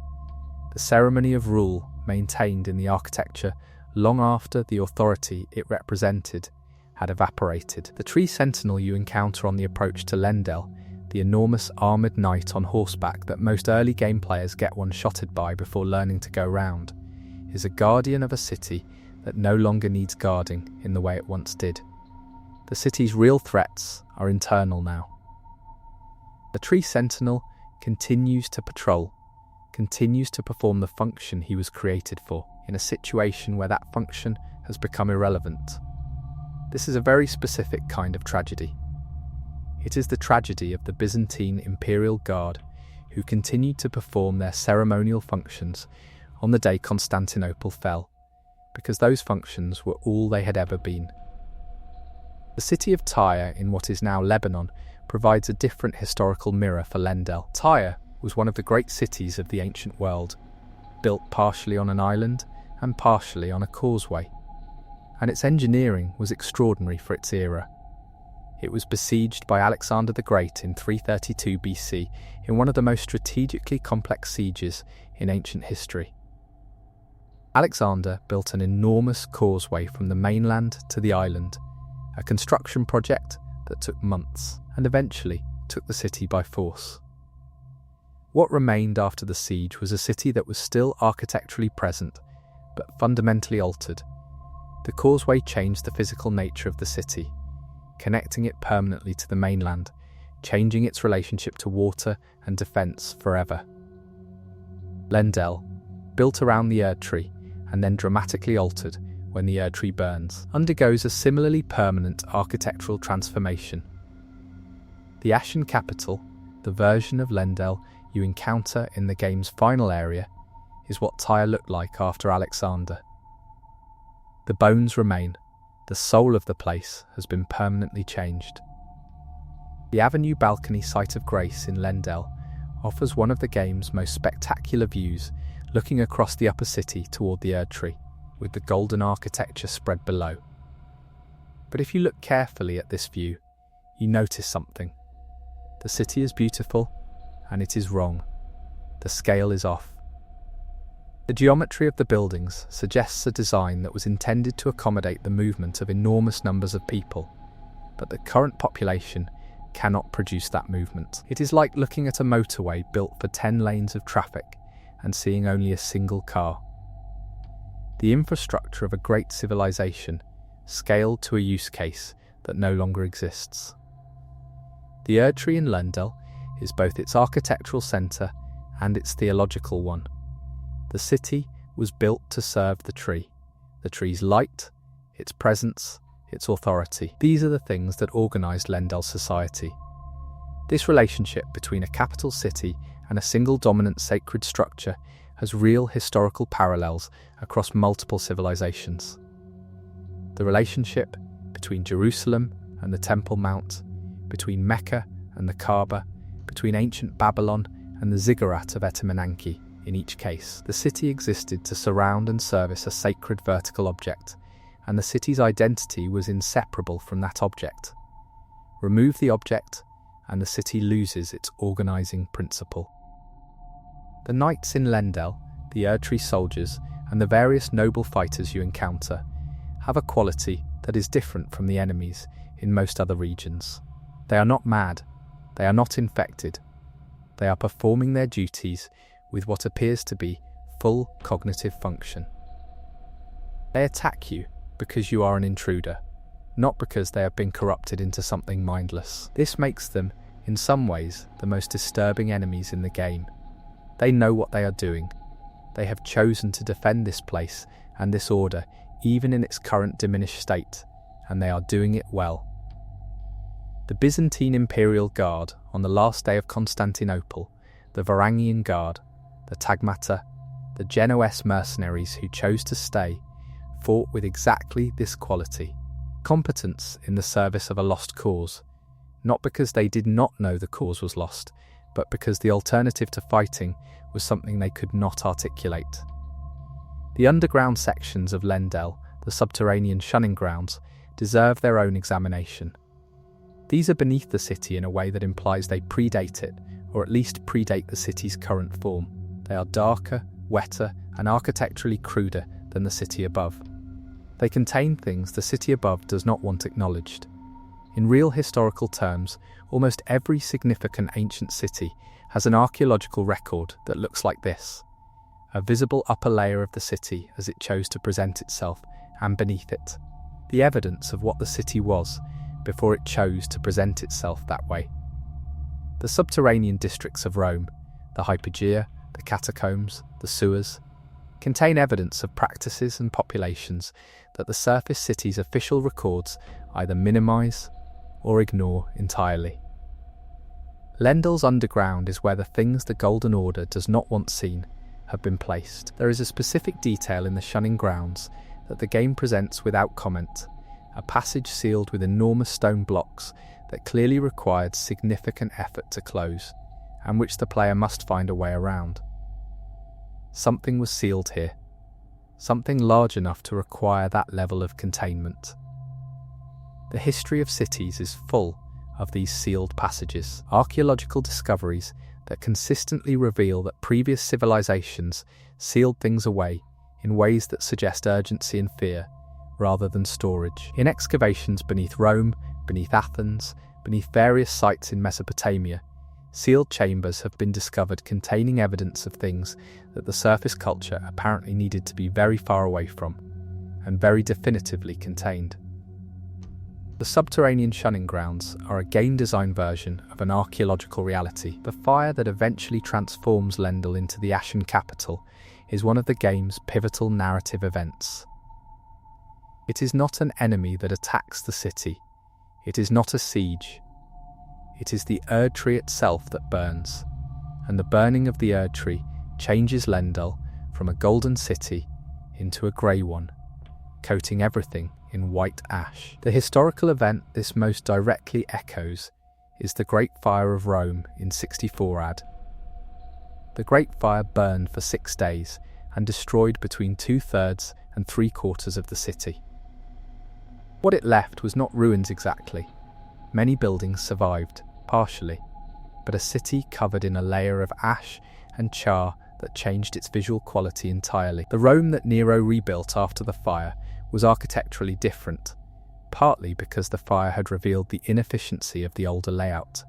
the ceremony of rule maintained in the architecture long after the authority it represented had evaporated. The tree sentinel you encounter on the approach to Lendel, the enormous armoured knight on horseback that most early game players get one-shotted by before learning to go round, is a guardian of a city that no longer needs guarding in the way it once did. The city's real threats are internal now. The tree sentinel continues to patrol, continues to perform the function he was created for, in a situation where that function has become irrelevant. This is a very specific kind of tragedy. It is the tragedy of the Byzantine Imperial Guard, who continued to perform their ceremonial functions on the day Constantinople fell, because those functions were all they had ever been. The city of Tyre in what is now Lebanon provides a different historical mirror for Lendel. Tyre was one of the great cities of the ancient world, built partially on an island and partially on a causeway, and its engineering was extraordinary for its era. It was besieged by Alexander the Great in 332 BC in one of the most strategically complex sieges in ancient history. Alexander built an enormous causeway from the mainland to the island, a construction project that took months and eventually took the city by force. What remained after the siege was a city that was still architecturally present, but fundamentally altered. The causeway changed the physical nature of the city, connecting it permanently to the mainland, changing its relationship to water and defence forever. Lendel, built around the Erd tree and then dramatically altered when the Erd tree burns, undergoes a similarly permanent architectural transformation. The Ashen Capital, the version of Lendel you encounter in the game's final area, is what Tyre looked like after Alexander. The bones remain, the soul of the place has been permanently changed. The Avenue Balcony Site of Grace in Lendel offers one of the game's most spectacular views, looking across the upper city toward the Erd tree, with the golden architecture spread below. But if you look carefully at this view, you notice something. The city is beautiful, and it is wrong. The scale is off. The geometry of the buildings suggests a design that was intended to accommodate the movement of enormous numbers of people, but the current population cannot produce that movement. It is like looking at a motorway built for 10 lanes of traffic and seeing only a single car. The infrastructure of a great civilization scaled to a use case that no longer exists. The Erd Tree in Lendel is both its architectural centre and its theological one. The city was built to serve the tree's light, its presence, its authority. These are the things that organised Lendel's society. This relationship between a capital city and a single dominant sacred structure has real historical parallels across multiple civilizations. The relationship between Jerusalem and the Temple Mount, between Mecca and the Kaaba, between ancient Babylon and the ziggurat of Etemenanke. In each case, the city existed to surround and service a sacred vertical object, and the city's identity was inseparable from that object. Remove the object, and the city loses its organising principle. The knights in Lendel, the Erd Tree soldiers, and the various noble fighters you encounter have a quality that is different from the enemies in most other regions. They are not mad, they are not infected, they are performing their duties with what appears to be full cognitive function. They attack you because you are an intruder, not because they have been corrupted into something mindless. This makes them, in some ways, the most disturbing enemies in the game. They know what they are doing. They have chosen to defend this place and this order, even in its current diminished state, and they are doing it well. The Byzantine Imperial Guard on the last day of Constantinople, the Varangian Guard, the Tagmata, the Genoese mercenaries who chose to stay, fought with exactly this quality: competence in the service of a lost cause, not because they did not know the cause was lost, but because the alternative to fighting was something they could not articulate. The underground sections of Lendel, the subterranean shunning grounds, deserve their own examination. These are beneath the city in a way that implies they predate it, or at least predate the city's current form. They are darker, wetter, and architecturally cruder than the city above. They contain things the city above does not want acknowledged. In real historical terms, almost every significant ancient city has an archaeological record that looks like this: a visible upper layer of the city as it chose to present itself, and beneath it, the evidence of what the city was before it chose to present itself that way. The subterranean districts of Rome, the Hypogea, the catacombs, the sewers, contain evidence of practices and populations that the surface city's official records either minimise or ignore entirely. Lendel's underground is where the things the Golden Order does not want seen have been placed. There is a specific detail in the shunning grounds that the game presents without comment: a passage sealed with enormous stone blocks that clearly required significant effort to close, and which the player must find a way around. Something was sealed here, something large enough to require that level of containment. The history of cities is full of these sealed passages, archaeological discoveries that consistently reveal that previous civilizations sealed things away in ways that suggest urgency and fear, rather than storage. In excavations beneath Rome, beneath Athens, beneath various sites in Mesopotamia, sealed chambers have been discovered containing evidence of things that the surface culture apparently needed to be very far away from, and very definitively contained. The subterranean shunning grounds are a game design version of an archaeological reality. The fire that eventually transforms Lendel into the Ashen Capital is one of the game's pivotal narrative events. It is not an enemy that attacks the city. It is not a siege. It is the Erd Tree itself that burns, and the burning of the Erd Tree changes Lendel from a golden city into a grey one, coating everything in white ash. The historical event this most directly echoes is the Great Fire of Rome in 64 AD. The Great Fire burned for 6 days and destroyed between 2/3 and 3/4 of the city. What it left was not ruins exactly. Many buildings survived, partially, but a city covered in a layer of ash and char that changed its visual quality entirely. The Rome that Nero rebuilt after the fire was architecturally different, partly because the fire had revealed the inefficiency of the older layout.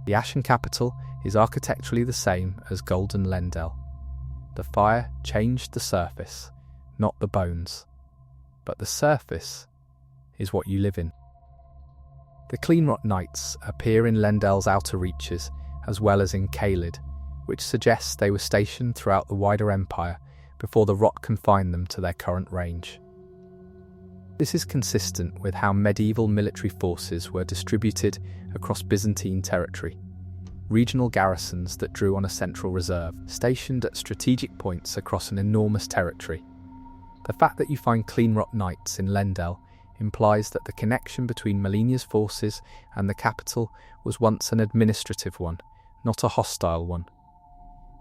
The Ashen Capital is architecturally the same as Golden Lendel. The fire changed the surface, not the bones. But the surface is what you live in. The Cleanrot Knights appear in Lendel's outer reaches as well as in Caelid, which suggests they were stationed throughout the wider empire before the rot confined them to their current range. This is consistent with how medieval military forces were distributed across Byzantine territory, regional garrisons that drew on a central reserve, stationed at strategic points across an enormous territory. The fact that you find Cleanrot Knights in Lendel implies that the connection between Malenia's forces and the capital was once an administrative one, not a hostile one.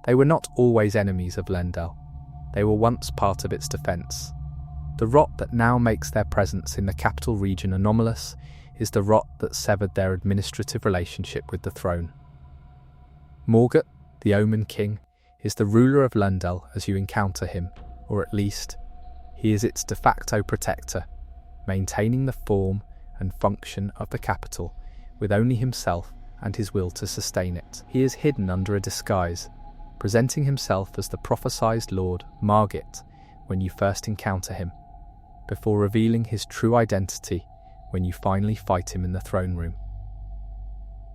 They were not always enemies of Lendel. They were once part of its defence. The rot that now makes their presence in the capital region anomalous is the rot that severed their administrative relationship with the throne. Morgoth, the Omen King, is the ruler of Lendel as you encounter him, or at least, he is its de facto protector, maintaining the form and function of the capital with only himself and his will to sustain it. He is hidden under a disguise, presenting himself as the prophesied Lord Margit when you first encounter him, before revealing his true identity when you finally fight him in the throne room.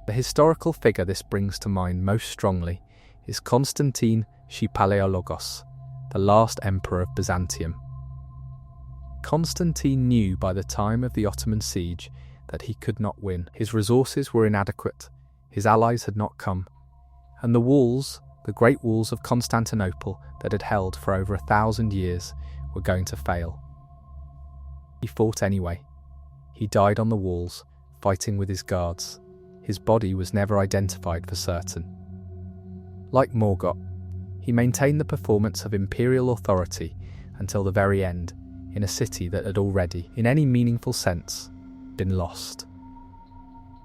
The historical figure this brings to mind most strongly is Constantine Palaiologos, the last emperor of Byzantium. Constantine knew by the time of the Ottoman siege that he could not win. His resources were inadequate, his allies had not come, and the walls, the great walls of Constantinople that had held for over 1,000 years, were going to fail. He fought anyway. He died on the walls, fighting with his guards. His body was never identified for certain. Like Morgoth, he maintained the performance of imperial authority until the very end, in a city that had already, in any meaningful sense, been lost.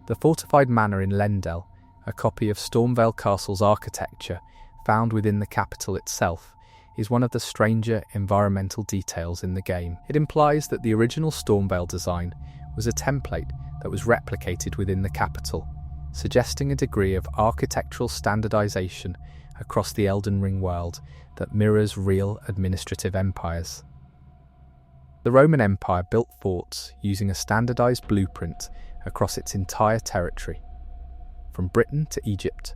The fortified manor in Lendel, a copy of Stormvale Castle's architecture found within the capital itself, is one of the stranger environmental details in the game. It implies that the original Stormvale design was a template that was replicated within the capital, suggesting a degree of architectural standardization across the Elden Ring world that mirrors real administrative empires. The Roman Empire built forts using a standardized blueprint across its entire territory. From Britain to Egypt,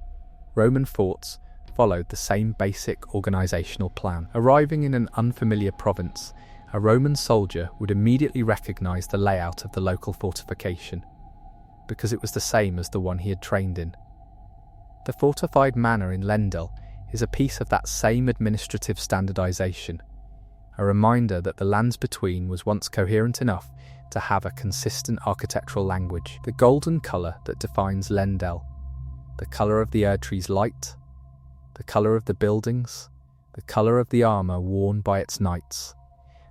Roman forts followed the same basic organizational plan. Arriving in an unfamiliar province, a Roman soldier would immediately recognize the layout of the local fortification, because it was the same as the one he had trained in. The fortified manor in Lendel is a piece of that same administrative standardization, a reminder that the lands between was once coherent enough to have a consistent architectural language. The golden colour that defines Lendel, the colour of the Erdtree's light, the colour of the buildings, the colour of the armour worn by its knights,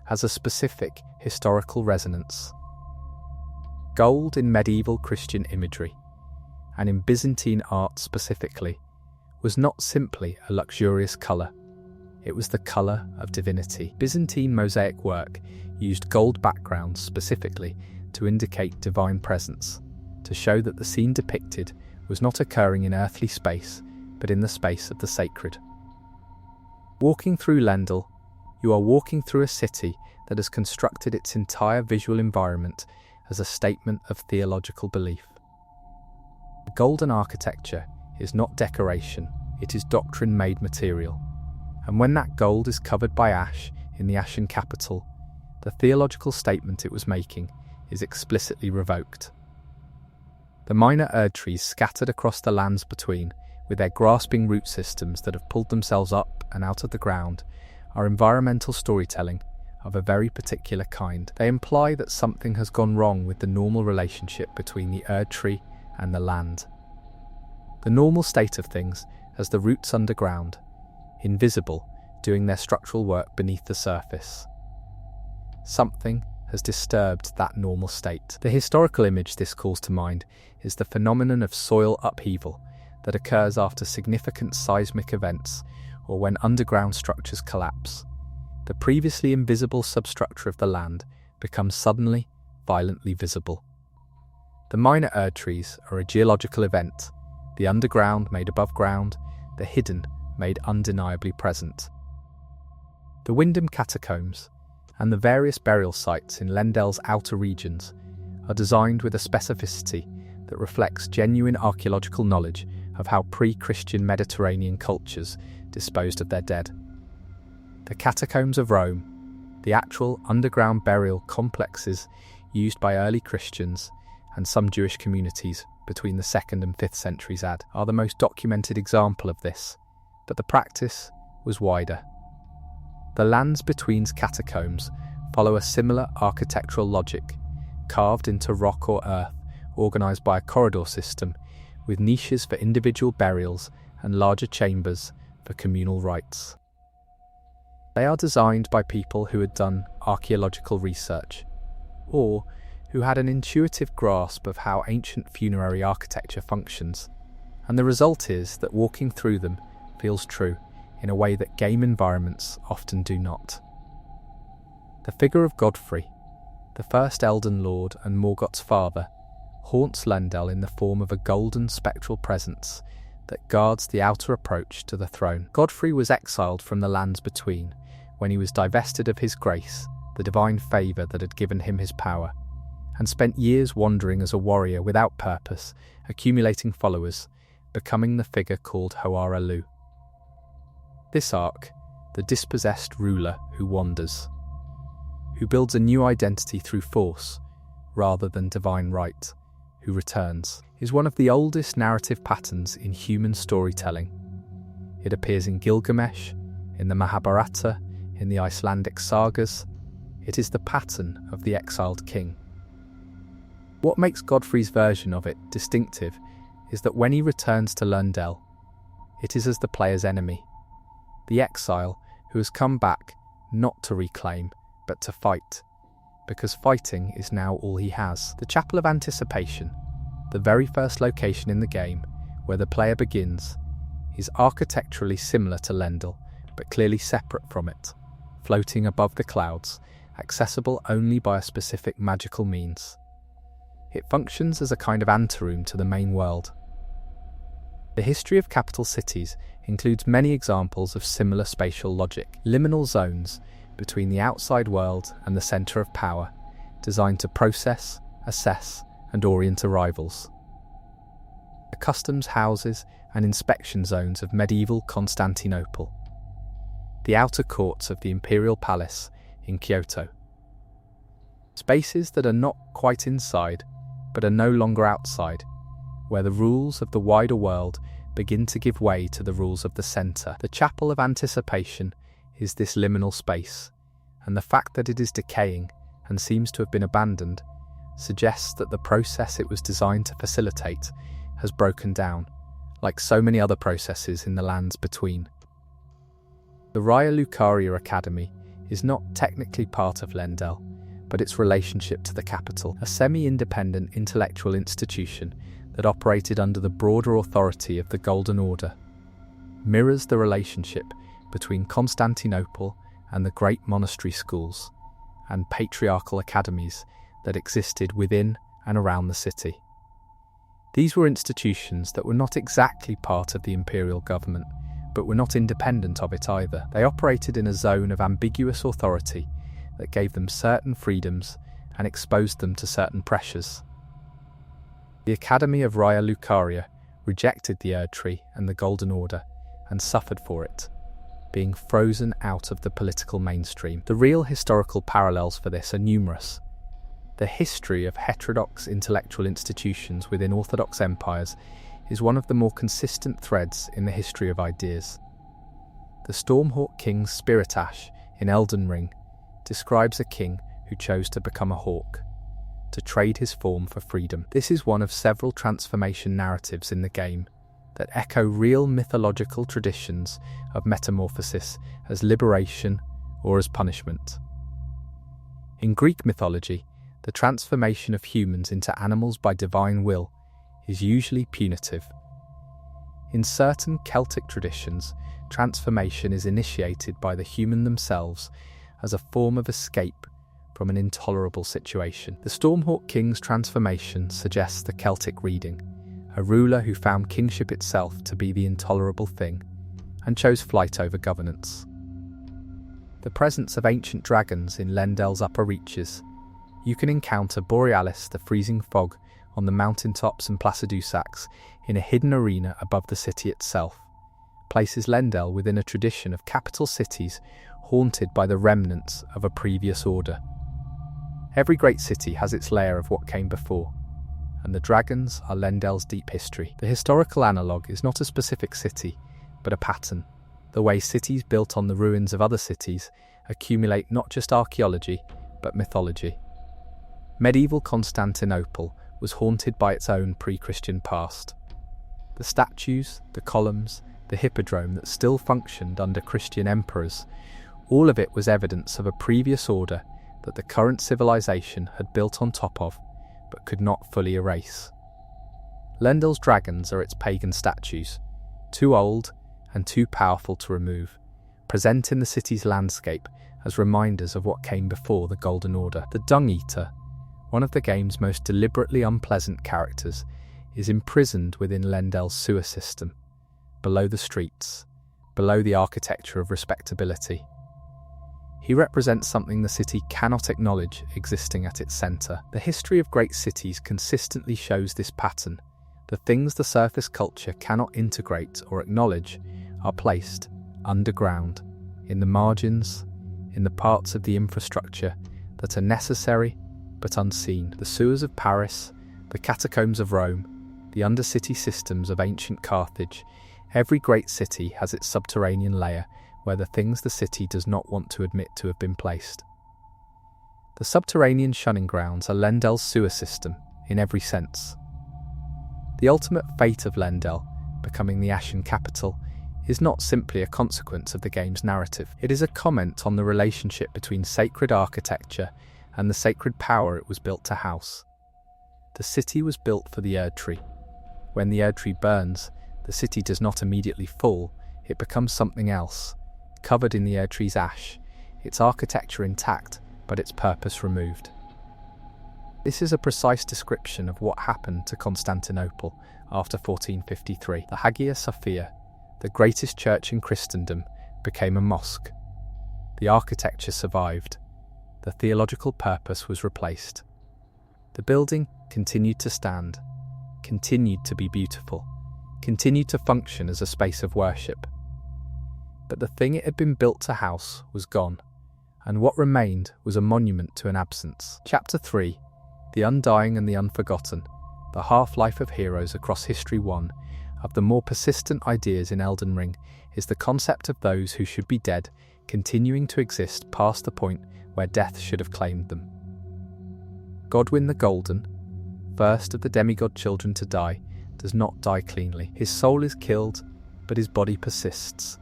has a specific historical resonance. Gold in medieval Christian imagery, and in Byzantine art specifically, was not simply a luxurious colour. It was the colour of divinity. Byzantine mosaic work used gold backgrounds specifically to indicate divine presence, to show that the scene depicted was not occurring in earthly space, but in the space of the sacred. Walking through Lendel, you are walking through a city that has constructed its entire visual environment as a statement of theological belief. The golden architecture is not decoration, it is doctrine-made material. And when that gold is covered by ash in the Ashen Capital, the theological statement it was making is explicitly revoked. The minor Erdtrees scattered across the lands between, with their grasping root systems that have pulled themselves up and out of the ground, are environmental storytelling of a very particular kind. They imply that something has gone wrong with the normal relationship between the Erdtree and the land. The normal state of things has the roots underground, invisible, doing their structural work beneath the surface. Something has disturbed that normal state. The historical image this calls to mind is the phenomenon of soil upheaval that occurs after significant seismic events or when underground structures collapse. The previously invisible substructure of the land becomes suddenly violently visible. The minor Erdtrees are a geological event, the underground made above ground, the hidden made undeniably present. The Wyndham Catacombs and the various burial sites in Lendel's outer regions are designed with a specificity that reflects genuine archaeological knowledge of how pre-Christian Mediterranean cultures disposed of their dead. The catacombs of Rome, the actual underground burial complexes used by early Christians and some Jewish communities between the 2nd and 5th centuries AD, are the most documented example of this, but the practice was wider. The lands between catacombs follow a similar architectural logic, carved into rock or earth, organised by a corridor system, with niches for individual burials and larger chambers for communal rites. They are designed by people who had done archaeological research, or who had an intuitive grasp of how ancient funerary architecture functions, and the result is that walking through them feels true in a way that game environments often do not. The figure of Godfrey, the first Elden Lord and Morgoth's father, haunts Lendel in the form of a golden spectral presence that guards the outer approach to the throne. Godfrey was exiled from the lands between when he was divested of his grace, the divine favour that had given him his power, and spent years wandering as a warrior without purpose, accumulating followers, becoming the figure called Hoara Lu. This arc, the dispossessed ruler who wanders, who builds a new identity through force rather than divine right, who returns, is one of the oldest narrative patterns in human storytelling. It appears in Gilgamesh, in the Mahabharata, in the Icelandic sagas. It is the pattern of the exiled king. What makes Godfrey's version of it distinctive is that when he returns to Lendel, it is as the player's enemy, the exile who has come back not to reclaim, but to fight, because fighting is now all he has. The Chapel of Anticipation, the very first location in the game where the player begins, is architecturally similar to Lendel, but clearly separate from it, floating above the clouds, accessible only by a specific magical means. It functions as a kind of anteroom to the main world. The history of capital cities includes many examples of similar spatial logic, liminal zones between the outside world and the centre of power, designed to process, assess, and orient arrivals. The customs houses and inspection zones of medieval Constantinople. The outer courts of the Imperial Palace in Kyoto. Spaces that are not quite inside, but are no longer outside, where the rules of the wider world begin to give way to the rules of the centre. The Chapel of Anticipation is this liminal space, and the fact that it is decaying and seems to have been abandoned suggests that the process it was designed to facilitate has broken down, like so many other processes in the lands between. The Raya Lucaria Academy is not technically part of Lendel, but its relationship to the capital, a semi-independent intellectual institution that operated under the broader authority of the Golden Order, mirrors the relationship between Constantinople and the great monastery schools and patriarchal academies that existed within and around the city. These were institutions that were not exactly part of the imperial government, but were not independent of it either. They operated in a zone of ambiguous authority that gave them certain freedoms and exposed them to certain pressures. The Academy of Raya Lucaria rejected the Erdtree and the Golden Order and suffered for it, being frozen out of the political mainstream. The real historical parallels for this are numerous. The history of heterodox intellectual institutions within orthodox empires is one of the more consistent threads in the history of ideas. The Stormhawk King's Spirit Ash in Elden Ring describes a king who chose to become a hawk, to trade his form for freedom. This is one of several transformation narratives in the game that echo real mythological traditions of metamorphosis as liberation or as punishment. In Greek mythology, the transformation of humans into animals by divine will is usually punitive. In certain Celtic traditions, transformation is initiated by the human themselves as a form of escape from an intolerable situation. The Stormhawk King's transformation suggests the Celtic reading, a ruler who found kingship itself to be the intolerable thing and chose flight over governance. The presence of ancient dragons in Lendel's upper reaches. You can encounter Borealis, the freezing fog, on the mountaintops and Placidusax in a hidden arena above the city itself, places Lendel within a tradition of capital cities haunted by the remnants of a previous order. Every great city has its layer of what came before, and the dragons are Lendel's deep history. The historical analogue is not a specific city, but a pattern, the way cities built on the ruins of other cities accumulate not just archaeology, but mythology. Medieval Constantinople was haunted by its own pre-Christian past. The statues, the columns, the hippodrome that still functioned under Christian emperors, all of it was evidence of a previous order that the current civilization had built on top of, but could not fully erase. Lendel's dragons are its pagan statues, too old and too powerful to remove, present in the city's landscape as reminders of what came before the Golden Order. The Dung Eater, one of the game's most deliberately unpleasant characters, is imprisoned within Lendel's sewer system, below the streets, below the architecture of respectability. He represents something the city cannot acknowledge existing at its centre. The history of great cities consistently shows this pattern. The things the surface culture cannot integrate or acknowledge are placed underground, in the margins, in the parts of the infrastructure that are necessary but unseen. The sewers of Paris, the catacombs of Rome, the undercity systems of ancient Carthage. Every great city has its subterranean layer where the things the city does not want to admit to have been placed. The subterranean shunning grounds are Lendel's sewer system in every sense. The ultimate fate of Lendel, becoming the Ashen capital, is not simply a consequence of the game's narrative. It is a comment on the relationship between sacred architecture and the sacred power it was built to house. The city was built for the Erd Tree. When the Erd Tree burns, the city does not immediately fall, it becomes something else, covered in the Erd Tree's ash, its architecture intact, but its purpose removed. This is a precise description of what happened to Constantinople after 1453. The Hagia Sophia, the greatest church in Christendom, became a mosque. The architecture survived. The theological purpose was replaced. The building continued to stand, continued to be beautiful, continued to function as a space of worship. But the thing it had been built to house was gone, and what remained was a monument to an absence. Chapter 3, The Undying and the Unforgotten, the half-life of heroes across history. One of the more persistent ideas in Elden Ring is the concept of those who should be dead, continuing to exist past the point where death should have claimed them. Godwyn the Golden, first of the demigod children to die, does not die cleanly. His soul is killed, but his body persists,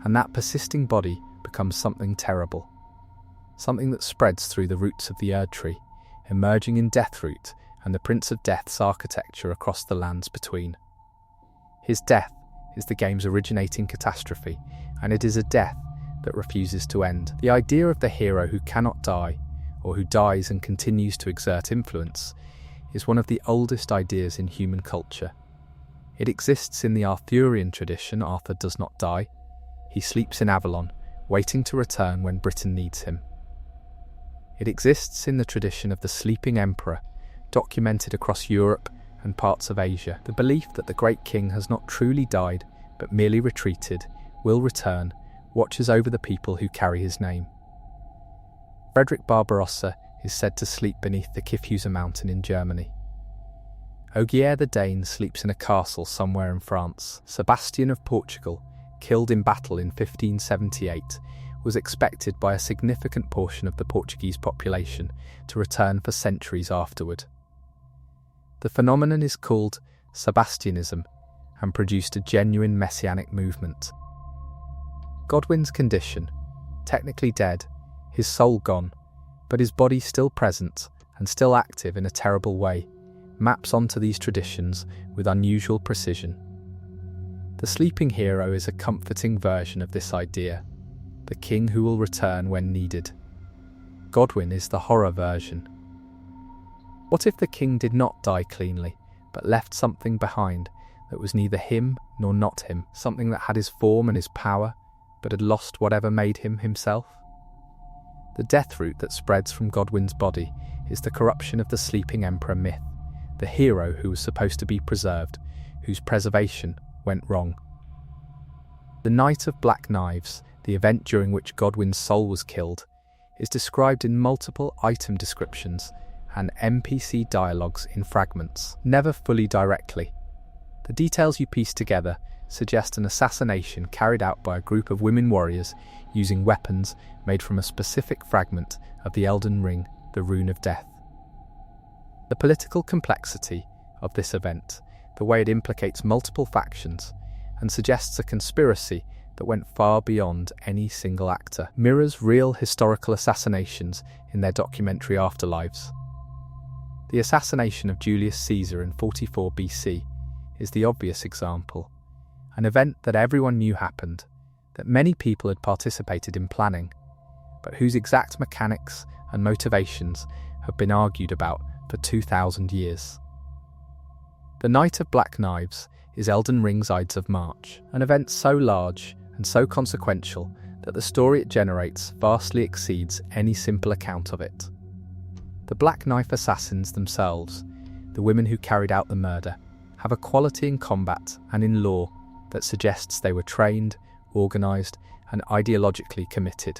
and that persisting body becomes something terrible, something that spreads through the roots of the Erd Tree, emerging in Deathroot and the Prince of Death's architecture across the lands between. His death is the game's originating catastrophe, and it is a death that refuses to end. The idea of the hero who cannot die, or who dies and continues to exert influence, is one of the oldest ideas in human culture. It exists in the Arthurian tradition. Arthur does not die. He sleeps in Avalon, waiting to return when Britain needs him. It exists in the tradition of the sleeping emperor, documented across Europe and parts of Asia. The belief that the great king has not truly died, but merely retreated, will return, watches over the people who carry his name. Frederick Barbarossa is said to sleep beneath the Kyffhäuser mountain in Germany. Ogier the Dane sleeps in a castle somewhere in France. Sebastian of Portugal, killed in battle in 1578, was expected by a significant portion of the Portuguese population to return for centuries afterward. The phenomenon is called Sebastianism and produced a genuine messianic movement. Godwyn's condition, technically dead, his soul gone, but his body still present and still active in a terrible way, maps onto these traditions with unusual precision. The sleeping hero is a comforting version of this idea, the king who will return when needed. Godwin is the horror version. What if the king did not die cleanly, but left something behind that was neither him nor not him, something that had his form and his power, but had lost whatever made him himself? The death route that spreads from Godwin's body is the corruption of the sleeping emperor myth, the hero who was supposed to be preserved, whose preservation went wrong. The Night of Black Knives, the event during which Godwin's soul was killed, is described in multiple item descriptions and NPC dialogues in fragments, never fully directly. The details you piece together suggest an assassination carried out by a group of women warriors using weapons made from a specific fragment of the Elden Ring, the Rune of Death. The political complexity of this event, the way it implicates multiple factions, and suggests a conspiracy that went far beyond any single actor, mirrors real historical assassinations in their documentary afterlives. The assassination of Julius Caesar in 44 BC is the obvious example, an event that everyone knew happened, that many people had participated in planning, but whose exact mechanics and motivations have been argued about for 2,000 years. The Night of Black Knives is Elden Ring's Ides of March, an event so large and so consequential that the story it generates vastly exceeds any simple account of it. The Black Knife assassins themselves, the women who carried out the murder, have a quality in combat and in law that suggests they were trained, organised, and ideologically committed.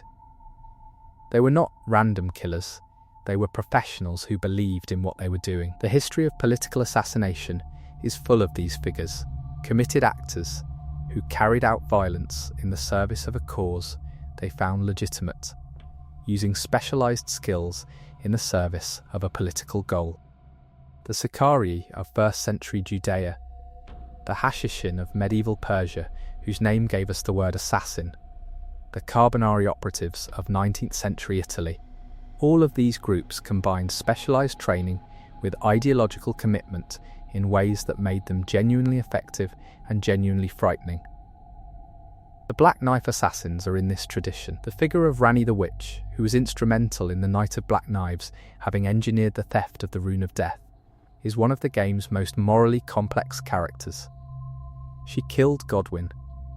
They were not random killers, they were professionals who believed in what they were doing. The history of political assassination is full of these figures, committed actors who carried out violence in the service of a cause they found legitimate, using specialised skills in the service of a political goal. The Sicarii of 1st century Judea, the Hashishin of medieval Persia, whose name gave us the word assassin, the Carbonari operatives of 19th century Italy. All of these groups combined specialised training with ideological commitment in ways that made them genuinely effective and genuinely frightening. The Black Knife assassins are in this tradition. The figure of Rani the Witch, who was instrumental in the Night of Black Knives having engineered the theft of the Rune of Death, is one of the game's most morally complex characters. She killed Godwin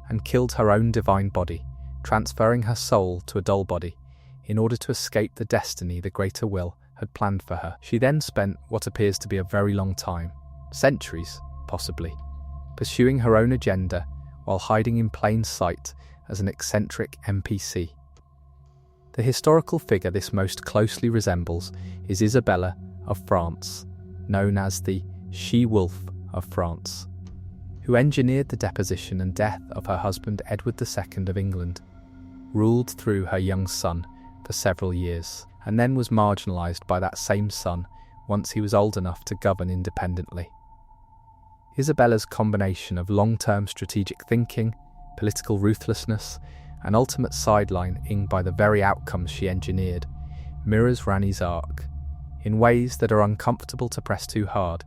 and killed her own divine body, transferring her soul to a dull body in order to escape the destiny the Greater Will had planned for her. She then spent what appears to be a very long time, centuries possibly, pursuing her own agenda while hiding in plain sight as an eccentric NPC. The historical figure this most closely resembles is Isabella of France, known as the She-Wolf of France, who engineered the deposition and death of her husband Edward II of England, ruled through her young son for several years, and then was marginalised by that same son once he was old enough to govern independently. Isabella's combination of long-term strategic thinking, political ruthlessness, and ultimate sidelining by the very outcomes she engineered mirrors Rani's arc in ways that are uncomfortable to press too hard,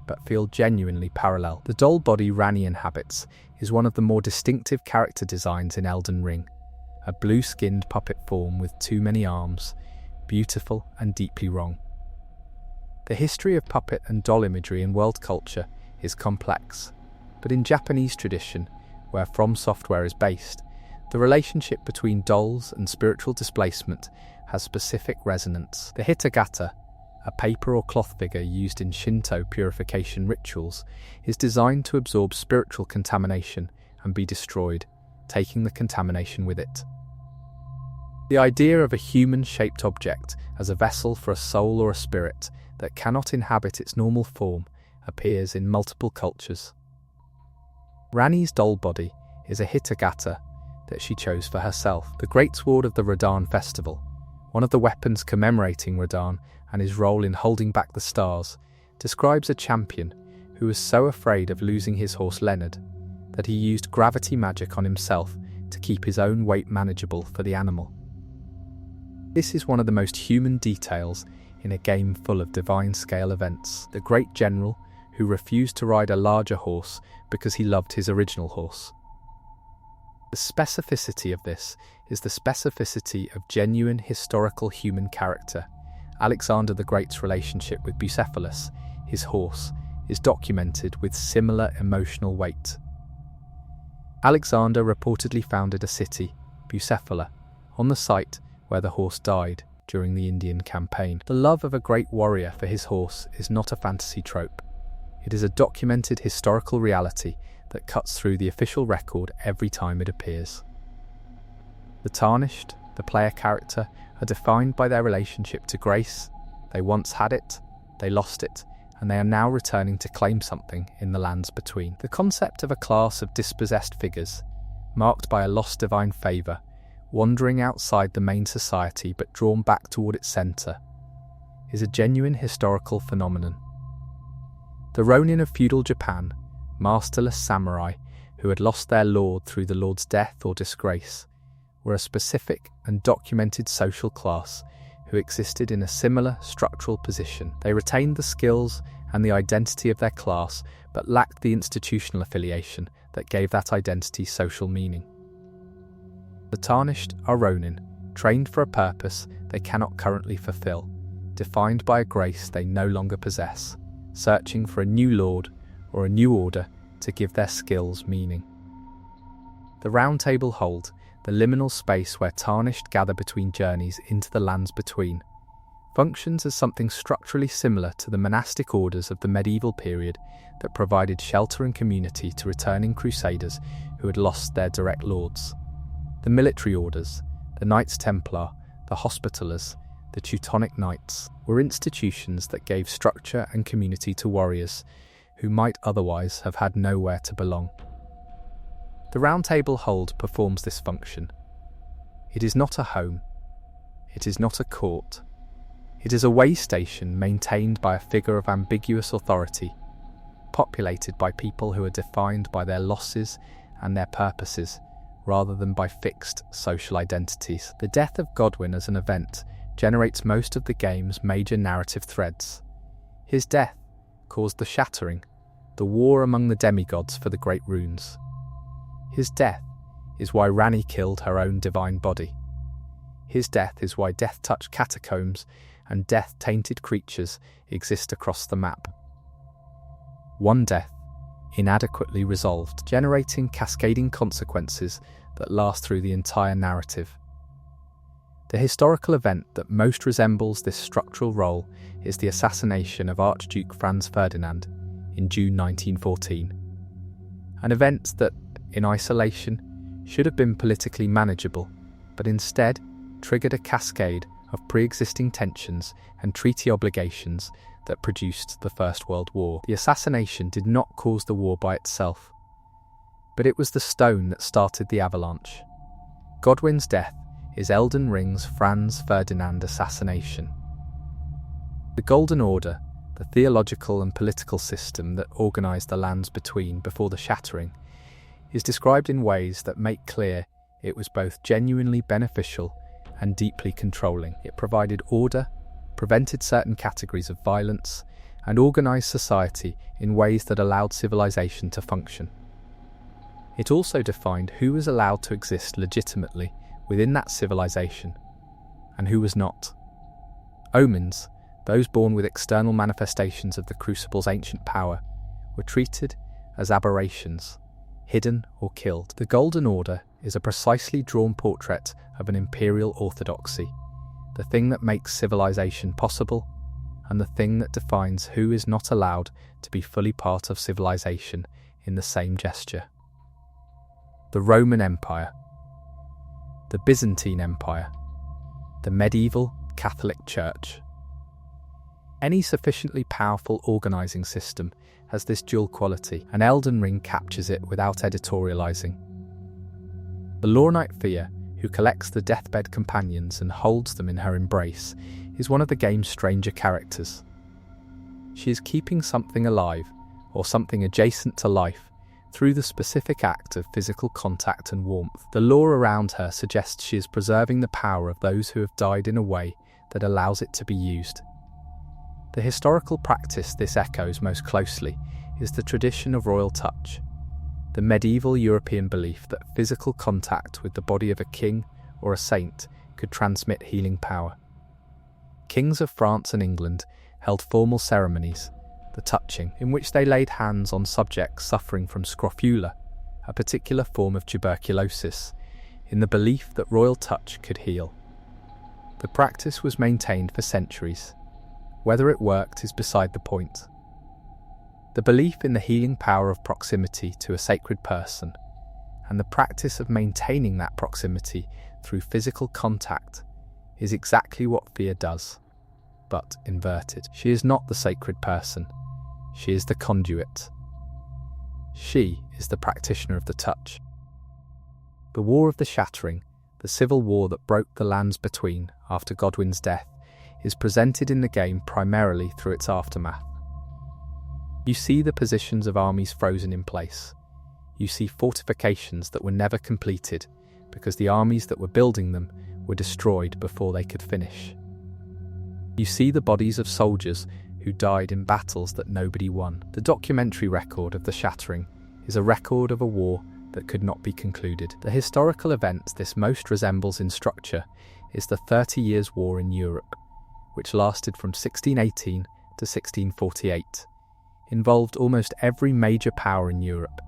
but feel genuinely parallel. The doll body Rani inhabits is one of the more distinctive character designs in Elden Ring, a blue-skinned puppet form with too many arms, beautiful and deeply wrong. The history of puppet and doll imagery in world culture is complex, but in Japanese tradition, where From Software is based, the relationship between dolls and spiritual displacement has specific resonance. The hitagata, a paper or cloth figure used in Shinto purification rituals, is designed to absorb spiritual contamination and be destroyed, taking the contamination with it. The idea of a human-shaped object as a vessel for a soul or a spirit that cannot inhabit its normal form appears in multiple cultures. Rani's doll body is a hitagata that she chose for herself. The Great Sword of the Radahn Festival, one of the weapons commemorating Radahn and his role in holding back the stars, describes a champion who was so afraid of losing his horse Leonard that he used gravity magic on himself to keep his own weight manageable for the animal. This is one of the most human details in a game full of divine-scale events. The great general who refused to ride a larger horse because he loved his original horse. The specificity of this is the specificity of genuine historical human character. Alexander the Great's relationship with Bucephalus, his horse, is documented with similar emotional weight. Alexander reportedly founded a city, Bucephala, on the site where the horse died during the Indian campaign. The love of a great warrior for his horse is not a fantasy trope. It is a documented historical reality that cuts through the official record every time it appears. The tarnished, the player character, are defined by their relationship to grace. They once had it, they lost it, and they are now returning to claim something in the lands between. The concept of a class of dispossessed figures, marked by a lost divine favour, wandering outside the main society but drawn back toward its centre, is a genuine historical phenomenon. The Ronin of feudal Japan, masterless samurai who had lost their lord through the lord's death or disgrace, were a specific and documented social class who existed in a similar structural position. They retained the skills and the identity of their class, but lacked the institutional affiliation that gave that identity social meaning. The tarnished are Ronin, trained for a purpose they cannot currently fulfill, defined by a grace they no longer possess, searching for a new lord or a new order to give their skills meaning. The Round Table hold the liminal space where tarnished gather between journeys into the lands between, functions as something structurally similar to the monastic orders of the medieval period that provided shelter and community to returning crusaders who had lost their direct lords. The military orders, the Knights Templar, the Hospitallers, the Teutonic Knights, were institutions that gave structure and community to warriors who might otherwise have had nowhere to belong. The Round Table hold performs this function. It is not a home. It is not a court. It is a way station maintained by a figure of ambiguous authority, populated by people who are defined by their losses and their purposes, rather than by fixed social identities. The death of Godwin as an event generates most of the game's major narrative threads. His death caused the shattering, the war among the demigods for the great runes. His death is why Rani killed her own divine body. His death is why death-touched catacombs and death-tainted creatures exist across the map. One death, inadequately resolved, generating cascading consequences that last through the entire narrative. The historical event that most resembles this structural role is the assassination of Archduke Franz Ferdinand in June 1914. An event that, in isolation, should have been politically manageable, but instead triggered a cascade of pre-existing tensions and treaty obligations that produced the First World War. The assassination did not cause the war by itself, but it was the stone that started the avalanche. Godwin's death is Elden Ring's Franz Ferdinand assassination. The Golden Order, the theological and political system that organised the lands between before the shattering, is described in ways that make clear it was both genuinely beneficial and deeply controlling. It provided order, prevented certain categories of violence, and organised society in ways that allowed civilization to function. It also defined who was allowed to exist legitimately within that civilization, and who was not. Omens, those born with external manifestations of the Crucible's ancient power, were treated as aberrations, hidden or killed. The Golden Order is a precisely drawn portrait of an imperial orthodoxy, the thing that makes civilization possible, and the thing that defines who is not allowed to be fully part of civilization in the same gesture. The Roman Empire, the Byzantine Empire, the medieval Catholic Church. Any sufficiently powerful organising system has this dual quality, and Elden Ring captures it without editorialising. The Lore Knight Fia, who collects the deathbed companions and holds them in her embrace, is one of the game's stranger characters. She is keeping something alive, or something adjacent to life, through the specific act of physical contact and warmth. The lore around her suggests she is preserving the power of those who have died in a way that allows it to be used. The historical practice this echoes most closely is the tradition of royal touch, the medieval European belief that physical contact with the body of a king or a saint could transmit healing power. Kings of France and England held formal ceremonies, the touching, in which they laid hands on subjects suffering from scrofula, a particular form of tuberculosis, in the belief that royal touch could heal. The practice was maintained for centuries. Whether it worked is beside the point. The belief in the healing power of proximity to a sacred person, and the practice of maintaining that proximity through physical contact, is exactly what fear does, but inverted. She is not the sacred person. She is the conduit. She is the practitioner of the touch. The War of the Shattering, the civil war that broke the lands between after Godwin's death, is presented in the game primarily through its aftermath. You see the positions of armies frozen in place. You see fortifications that were never completed because the armies that were building them were destroyed before they could finish. You see the bodies of soldiers who died in battles that nobody won. The documentary record of the Shattering is a record of a war that could not be concluded. The historical event this most resembles in structure is the 30 Years' War in Europe, which lasted from 1618 to 1648, involved almost every major power in Europe,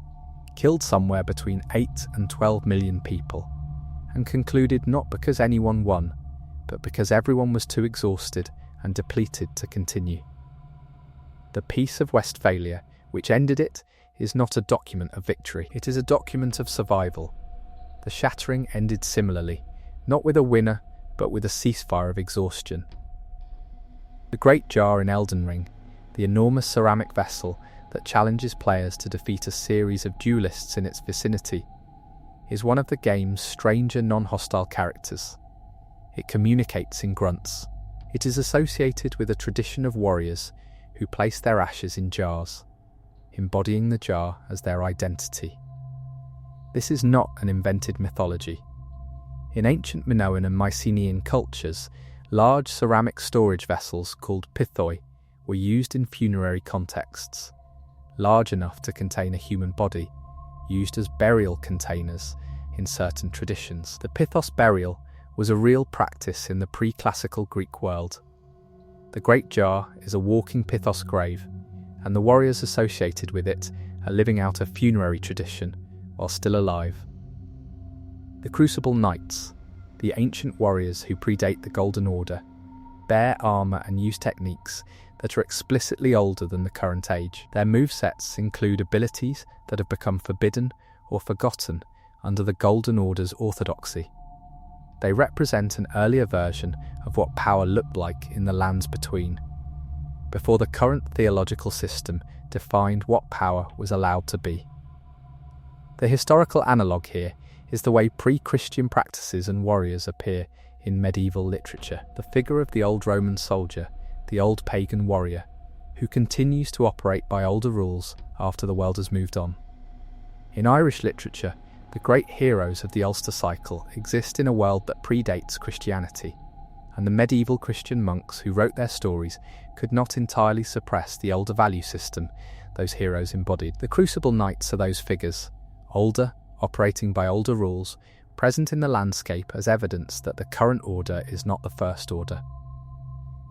killed somewhere between 8 and 12 million people, and concluded not because anyone won, but because everyone was too exhausted and depleted to continue. The Peace of Westphalia, which ended it, is not a document of victory. It is a document of survival. The Shattering ended similarly, not with a winner, but with a ceasefire of exhaustion. The Great Jar in Elden Ring, the enormous ceramic vessel that challenges players to defeat a series of duelists in its vicinity, is one of the game's stranger non-hostile characters. It communicates in grunts. It is associated with a tradition of warriors who place their ashes in jars, embodying the jar as their identity. This is not an invented mythology. In ancient Minoan and Mycenaean cultures, large ceramic storage vessels called pithoi were used in funerary contexts, large enough to contain a human body, used as burial containers in certain traditions. The pithos burial was a real practice in the pre-classical Greek world. The Great Jar is a walking pithos grave, and the warriors associated with it are living out a funerary tradition while still alive. The Crucible Knights, the ancient warriors who predate the Golden Order, bear armour and use techniques that are explicitly older than the current age. Their movesets include abilities that have become forbidden or forgotten under the Golden Order's orthodoxy. They represent an earlier version of what power looked like in the lands between, before the current theological system defined what power was allowed to be. The historical analogue here is the way pre-Christian practices and warriors appear in medieval literature. The figure of the old Roman soldier, the old pagan warrior, who continues to operate by older rules after the world has moved on. In Irish literature, the great heroes of the Ulster cycle exist in a world that predates Christianity, and the medieval Christian monks who wrote their stories could not entirely suppress the older value system those heroes embodied. The Crucible Knights are those figures, older, operating by older rules, present in the landscape as evidence that the current order is not the first order.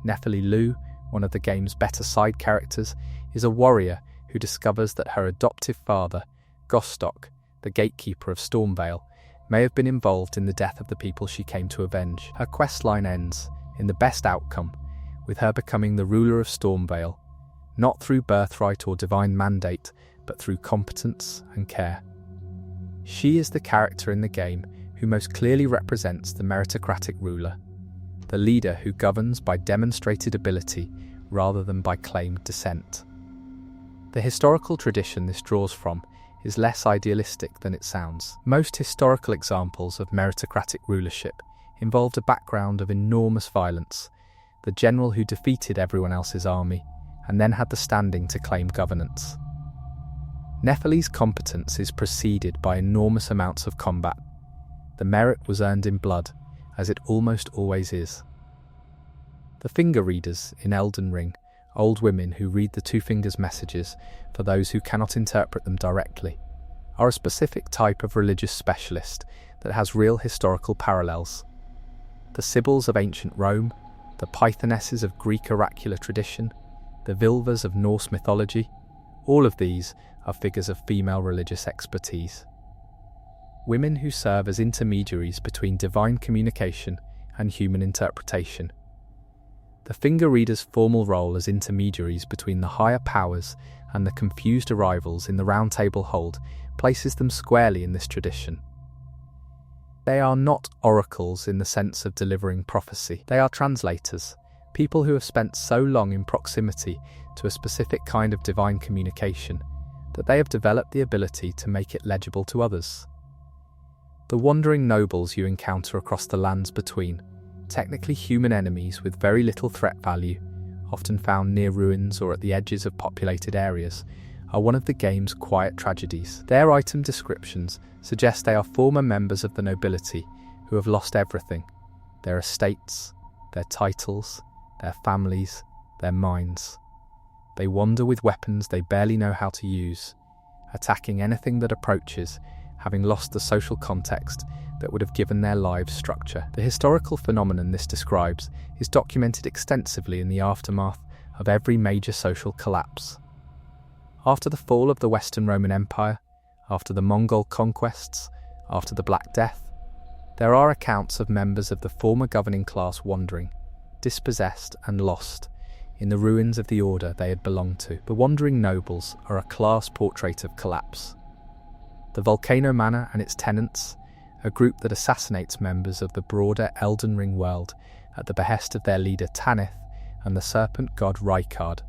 Nephili Lu, one of the game's better side characters, is a warrior who discovers that her adoptive father, Gostock, the gatekeeper of Stormvale, may have been involved in the death of the people she came to avenge. Her questline ends, in the best outcome, with her becoming the ruler of Stormvale, not through birthright or divine mandate, but through competence and care. She is the character in the game who most clearly represents the meritocratic ruler, the leader who governs by demonstrated ability rather than by claimed descent. The historical tradition this draws from is less idealistic than it sounds. Most historical examples of meritocratic rulership involved a background of enormous violence, the general who defeated everyone else's army, and then had the standing to claim governance. Nephili's competence is preceded by enormous amounts of combat. The merit was earned in blood, as it almost always is. The finger readers in Elden Ring, old women who read the Two Fingers messages for those who cannot interpret them directly, are a specific type of religious specialist that has real historical parallels. The Sibyls of ancient Rome, the Pythonesses of Greek oracular tradition, the Vilvas of Norse mythology, all of these are figures of female religious expertise. Women who serve as intermediaries between divine communication and human interpretation. The finger readers' formal role as intermediaries between the higher powers and the confused arrivals in the Round Table hold places them squarely in this tradition. They are not oracles in the sense of delivering prophecy. They are translators, people who have spent so long in proximity to a specific kind of divine communication that they have developed the ability to make it legible to others. The wandering nobles you encounter across the lands between, technically human enemies with very little threat value, often found near ruins or at the edges of populated areas, are one of the game's quiet tragedies. Their item descriptions suggest they are former members of the nobility who have lost everything: their estates, their titles, their families, their minds. They wander with weapons they barely know how to use, attacking anything that approaches, having lost the social context that would have given their lives structure. The historical phenomenon this describes is documented extensively in the aftermath of every major social collapse. After the fall of the Western Roman Empire, after the Mongol conquests, after the Black Death, there are accounts of members of the former governing class wandering, dispossessed and lost, in the ruins of the order they had belonged to. The wandering nobles are a class portrait of collapse. The Volcano Manor and its tenants, a group that assassinates members of the broader Elden Ring world at the behest of their leader Tanith and the serpent god Rykard,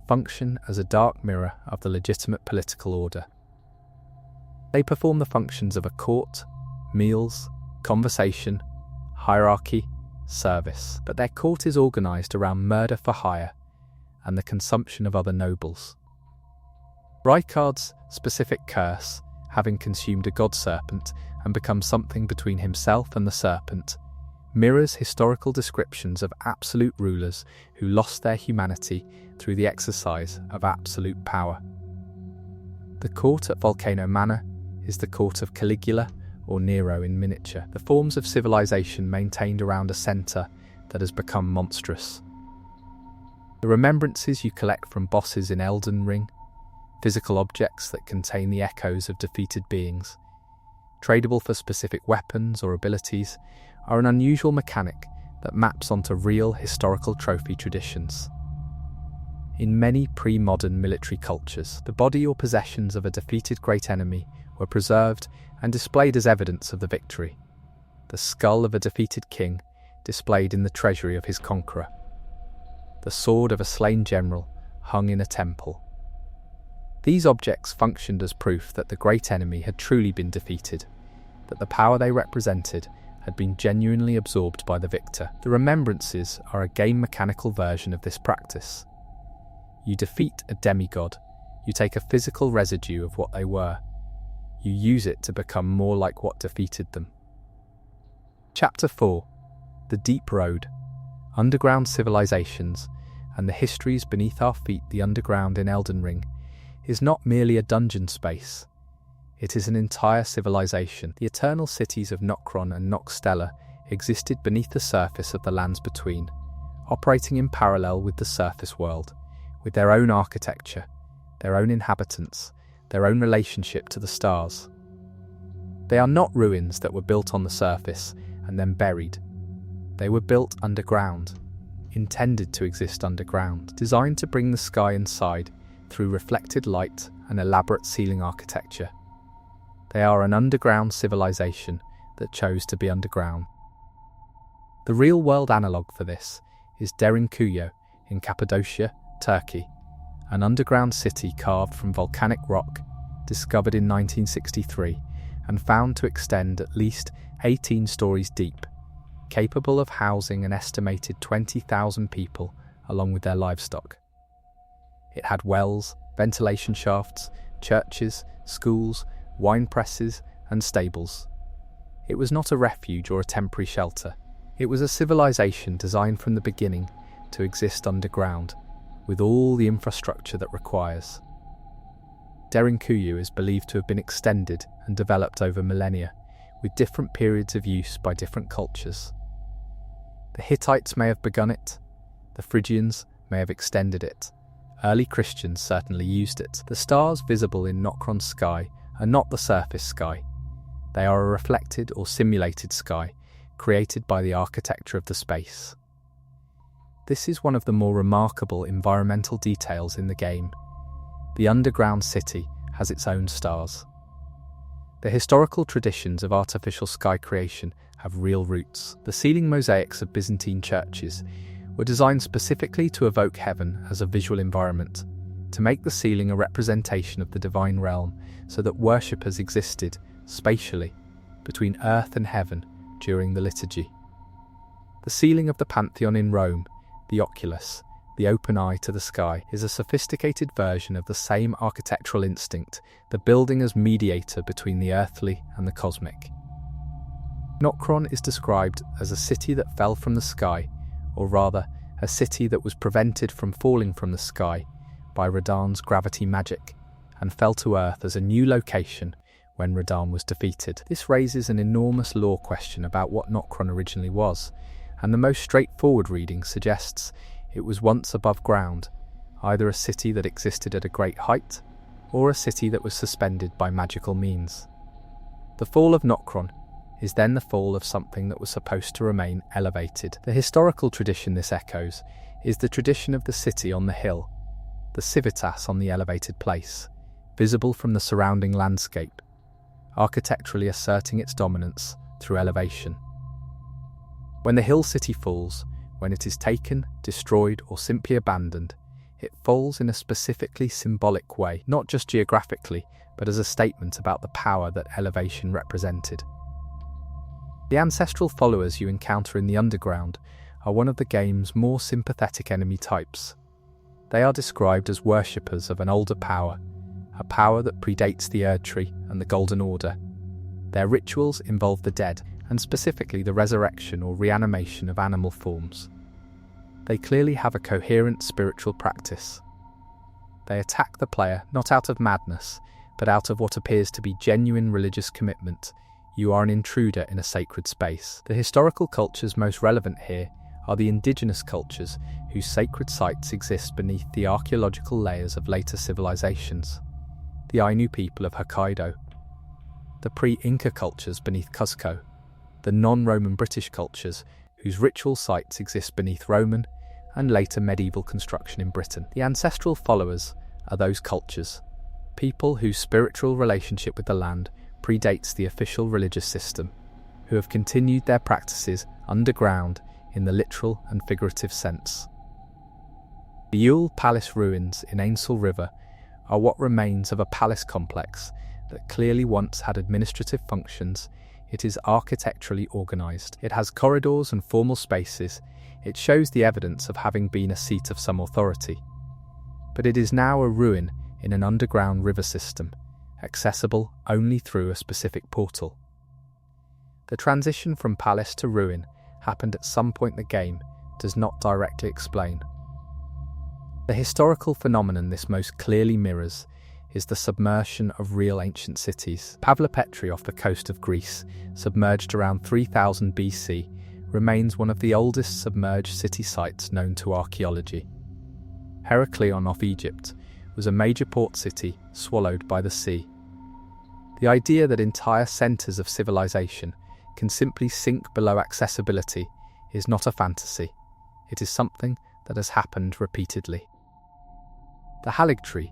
function as a dark mirror of the legitimate political order. They perform the functions of a court, meals, conversation, hierarchy, service, but their court is organised around murder for hire and the consumption of other nobles. Rykard's specific curse, having consumed a god serpent and become something between himself and the serpent, mirrors historical descriptions of absolute rulers who lost their humanity through the exercise of absolute power. The court at Volcano Manor is the court of Caligula or Nero in miniature, the forms of civilization maintained around a centre that has become monstrous. The remembrances you collect from bosses in Elden Ring, physical objects that contain the echoes of defeated beings, tradable for specific weapons or abilities, are an unusual mechanic that maps onto real historical trophy traditions. In many pre-modern military cultures, the body or possessions of a defeated great enemy were preserved and displayed as evidence of the victory. The skull of a defeated king displayed in the treasury of his conqueror. The sword of a slain general hung in a temple. These objects functioned as proof that the great enemy had truly been defeated, that the power they represented had been genuinely absorbed by the victor. The remembrances are a game-mechanical version of this practice. You defeat a demigod, you take a physical residue of what they were. You use it to become more like what defeated them. Chapter 4. The Deep Road, Underground Civilizations, and the Histories Beneath Our Feet. The underground in Elden Ring is not merely a dungeon space. It is an entire civilization. The eternal cities of Nokron and Nokstella existed beneath the surface of the lands between, operating in parallel with the surface world, with their own architecture, their own inhabitants, their own relationship to the stars. They are not ruins that were built on the surface and then buried. They were built underground, intended to exist underground, designed to bring the sky inside through reflected light and elaborate ceiling architecture. They are an underground civilization that chose to be underground. The real-world analogue for this is Derinkuyu in Cappadocia, Turkey, an underground city carved from volcanic rock, discovered in 1963 and found to extend at least 18 stories deep, capable of housing an estimated 20,000 people along with their livestock. It had wells, ventilation shafts, churches, schools, wine presses, and stables. It was not a refuge or a temporary shelter. It was a civilization designed from the beginning to exist underground, with all the infrastructure that requires. Derinkuyu is believed to have been extended and developed over millennia, with different periods of use by different cultures. The Hittites may have begun it, the Phrygians may have extended it, early Christians certainly used it. The stars visible in Nokron's sky are not the surface sky. They are a reflected or simulated sky, created by the architecture of the space. This is one of the more remarkable environmental details in the game. The underground city has its own stars. The historical traditions of artificial sky creation have real roots. The ceiling mosaics of Byzantine churches were designed specifically to evoke heaven as a visual environment, to make the ceiling a representation of the divine realm so that worshippers existed spatially between earth and heaven during the liturgy. The ceiling of the Pantheon in Rome, the oculus, the open eye to the sky, is a sophisticated version of the same architectural instinct, the building as mediator between the earthly and the cosmic. Nokron is described as a city that fell from the sky, or rather, a city that was prevented from falling from the sky by Radahn's gravity magic, and fell to Earth as a new location when Radahn was defeated. This raises an enormous lore question about what Nokron originally was, and the most straightforward reading suggests it was once above ground, either a city that existed at a great height, or a city that was suspended by magical means. The fall of Nokron is then the fall of something that was supposed to remain elevated. The historical tradition this echoes is the tradition of the city on the hill, the civitas on the elevated place, visible from the surrounding landscape, architecturally asserting its dominance through elevation. When the hill city falls, when it is taken, destroyed, or simply abandoned, it falls in a specifically symbolic way, not just geographically, but as a statement about the power that elevation represented. The ancestral followers you encounter in the underground are one of the game's more sympathetic enemy types. They are described as worshippers of an older power, a power that predates the Erdtree and the Golden Order. Their rituals involve the dead, and specifically the resurrection or reanimation of animal forms. They clearly have a coherent spiritual practice. They attack the player not out of madness, but out of what appears to be genuine religious commitment. You are an intruder in a sacred space. The historical cultures most relevant here are the indigenous cultures whose sacred sites exist beneath the archaeological layers of later civilizations. The Ainu people of Hokkaido, the pre-Inca cultures beneath Cuzco, the non-Roman British cultures whose ritual sites exist beneath Roman and later medieval construction in Britain. The ancestral followers are those cultures, people whose spiritual relationship with the land predates the official religious system, who have continued their practices underground in the literal and figurative sense. The Yule Palace ruins in Ainsel River are what remains of a palace complex that clearly once had administrative functions. It is architecturally organised. It has corridors and formal spaces. It shows the evidence of having been a seat of some authority. But it is now a ruin in an underground river system, accessible only through a specific portal. The transition from palace to ruin happened at some point the game does not directly explain. The historical phenomenon this most clearly mirrors is the submersion of real ancient cities. Pavlopetri off the coast of Greece, submerged around 3000 BC, remains one of the oldest submerged city sites known to archaeology. Heraklion off Egypt was a major port city swallowed by the sea. The idea that entire centres of civilization can simply sink below accessibility is not a fantasy. It is something that has happened repeatedly. The Haligtree,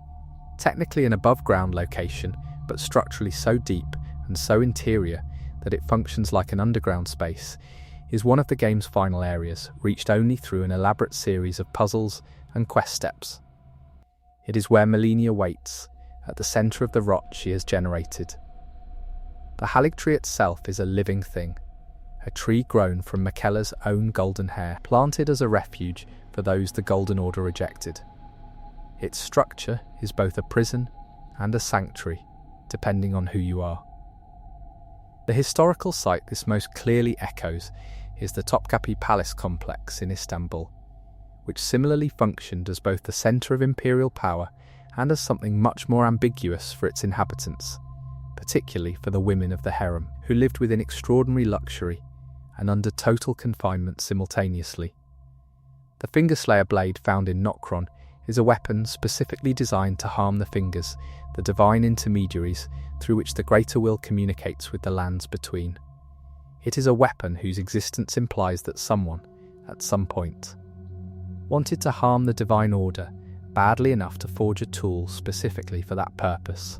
technically an above-ground location, but structurally so deep and so interior that it functions like an underground space, is one of the game's final areas, reached only through an elaborate series of puzzles and quest steps. It is where Melania waits, at the centre of the rot she has generated. The Haligtree itself is a living thing, a tree grown from Miquella's own golden hair, planted as a refuge for those the Golden Order rejected. Its structure is both a prison and a sanctuary, depending on who you are. The historical site this most clearly echoes is the Topkapi Palace complex in Istanbul, which similarly functioned as both the centre of imperial power and as something much more ambiguous for its inhabitants, particularly for the women of the harem, who lived within extraordinary luxury and under total confinement simultaneously. The fingerslayer blade found in Nokron is a weapon specifically designed to harm the fingers, the divine intermediaries through which the greater will communicates with the lands between. It is a weapon whose existence implies that someone, at some point, wanted to harm the divine order badly enough to forge a tool specifically for that purpose.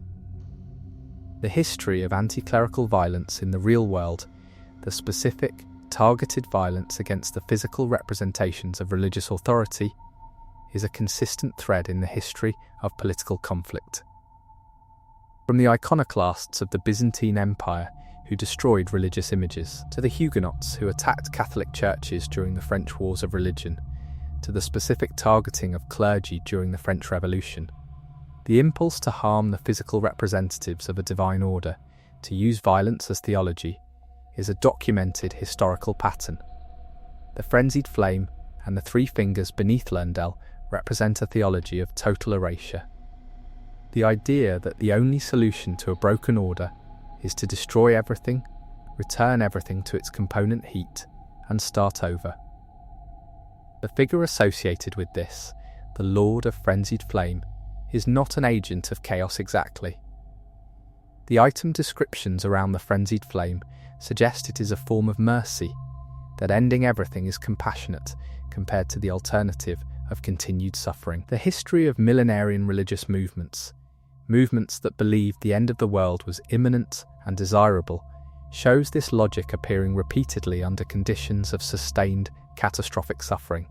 The history of anti-clerical violence in the real world, the specific, targeted violence against the physical representations of religious authority, is a consistent thread in the history of political conflict. From the iconoclasts of the Byzantine Empire who destroyed religious images, to the Huguenots who attacked Catholic churches during the French Wars of Religion, to the specific targeting of clergy during the French Revolution, the impulse to harm the physical representatives of a divine order, to use violence as theology, is a documented historical pattern. The frenzied flame and the three fingers beneath Lerndell represent a theology of total erasure. The idea that the only solution to a broken order is to destroy everything, return everything to its component heat, and start over. The figure associated with this, the Lord of Frenzied Flame, is not an agent of chaos exactly. The item descriptions around the frenzied flame suggest it is a form of mercy, that ending everything is compassionate compared to the alternative of continued suffering. The history of millenarian religious movements that believed the end of the world was imminent and desirable, shows this logic appearing repeatedly under conditions of sustained, catastrophic suffering.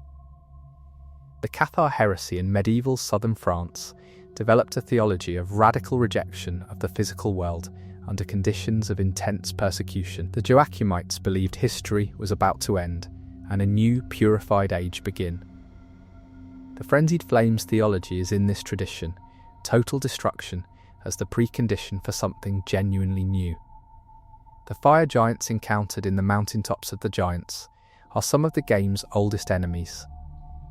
The Cathar heresy in medieval southern France developed a theology of radical rejection of the physical world under conditions of intense persecution. The Joachimites believed history was about to end and a new, purified age begin. The Frenzied Flames theology is in this tradition, total destruction as the precondition for something genuinely new. The fire giants encountered in the mountaintops of the Giants are some of the game's oldest enemies.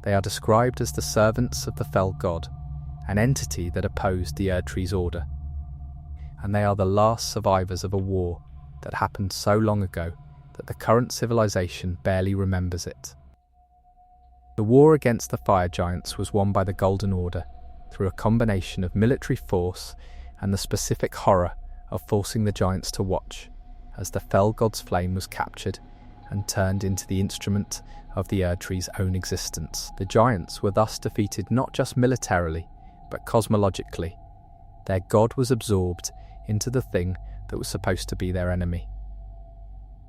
They are described as the servants of the fell god, an entity that opposed the Erdtree's order. And they are the last survivors of a war that happened so long ago that the current civilization barely remembers it. The war against the fire giants was won by the Golden Order through a combination of military force and the specific horror of forcing the giants to watch as the fell god's flame was captured and turned into the instrument of the Erdtree's own existence. The giants were thus defeated not just militarily, but cosmologically. Their god was absorbed into the thing that was supposed to be their enemy.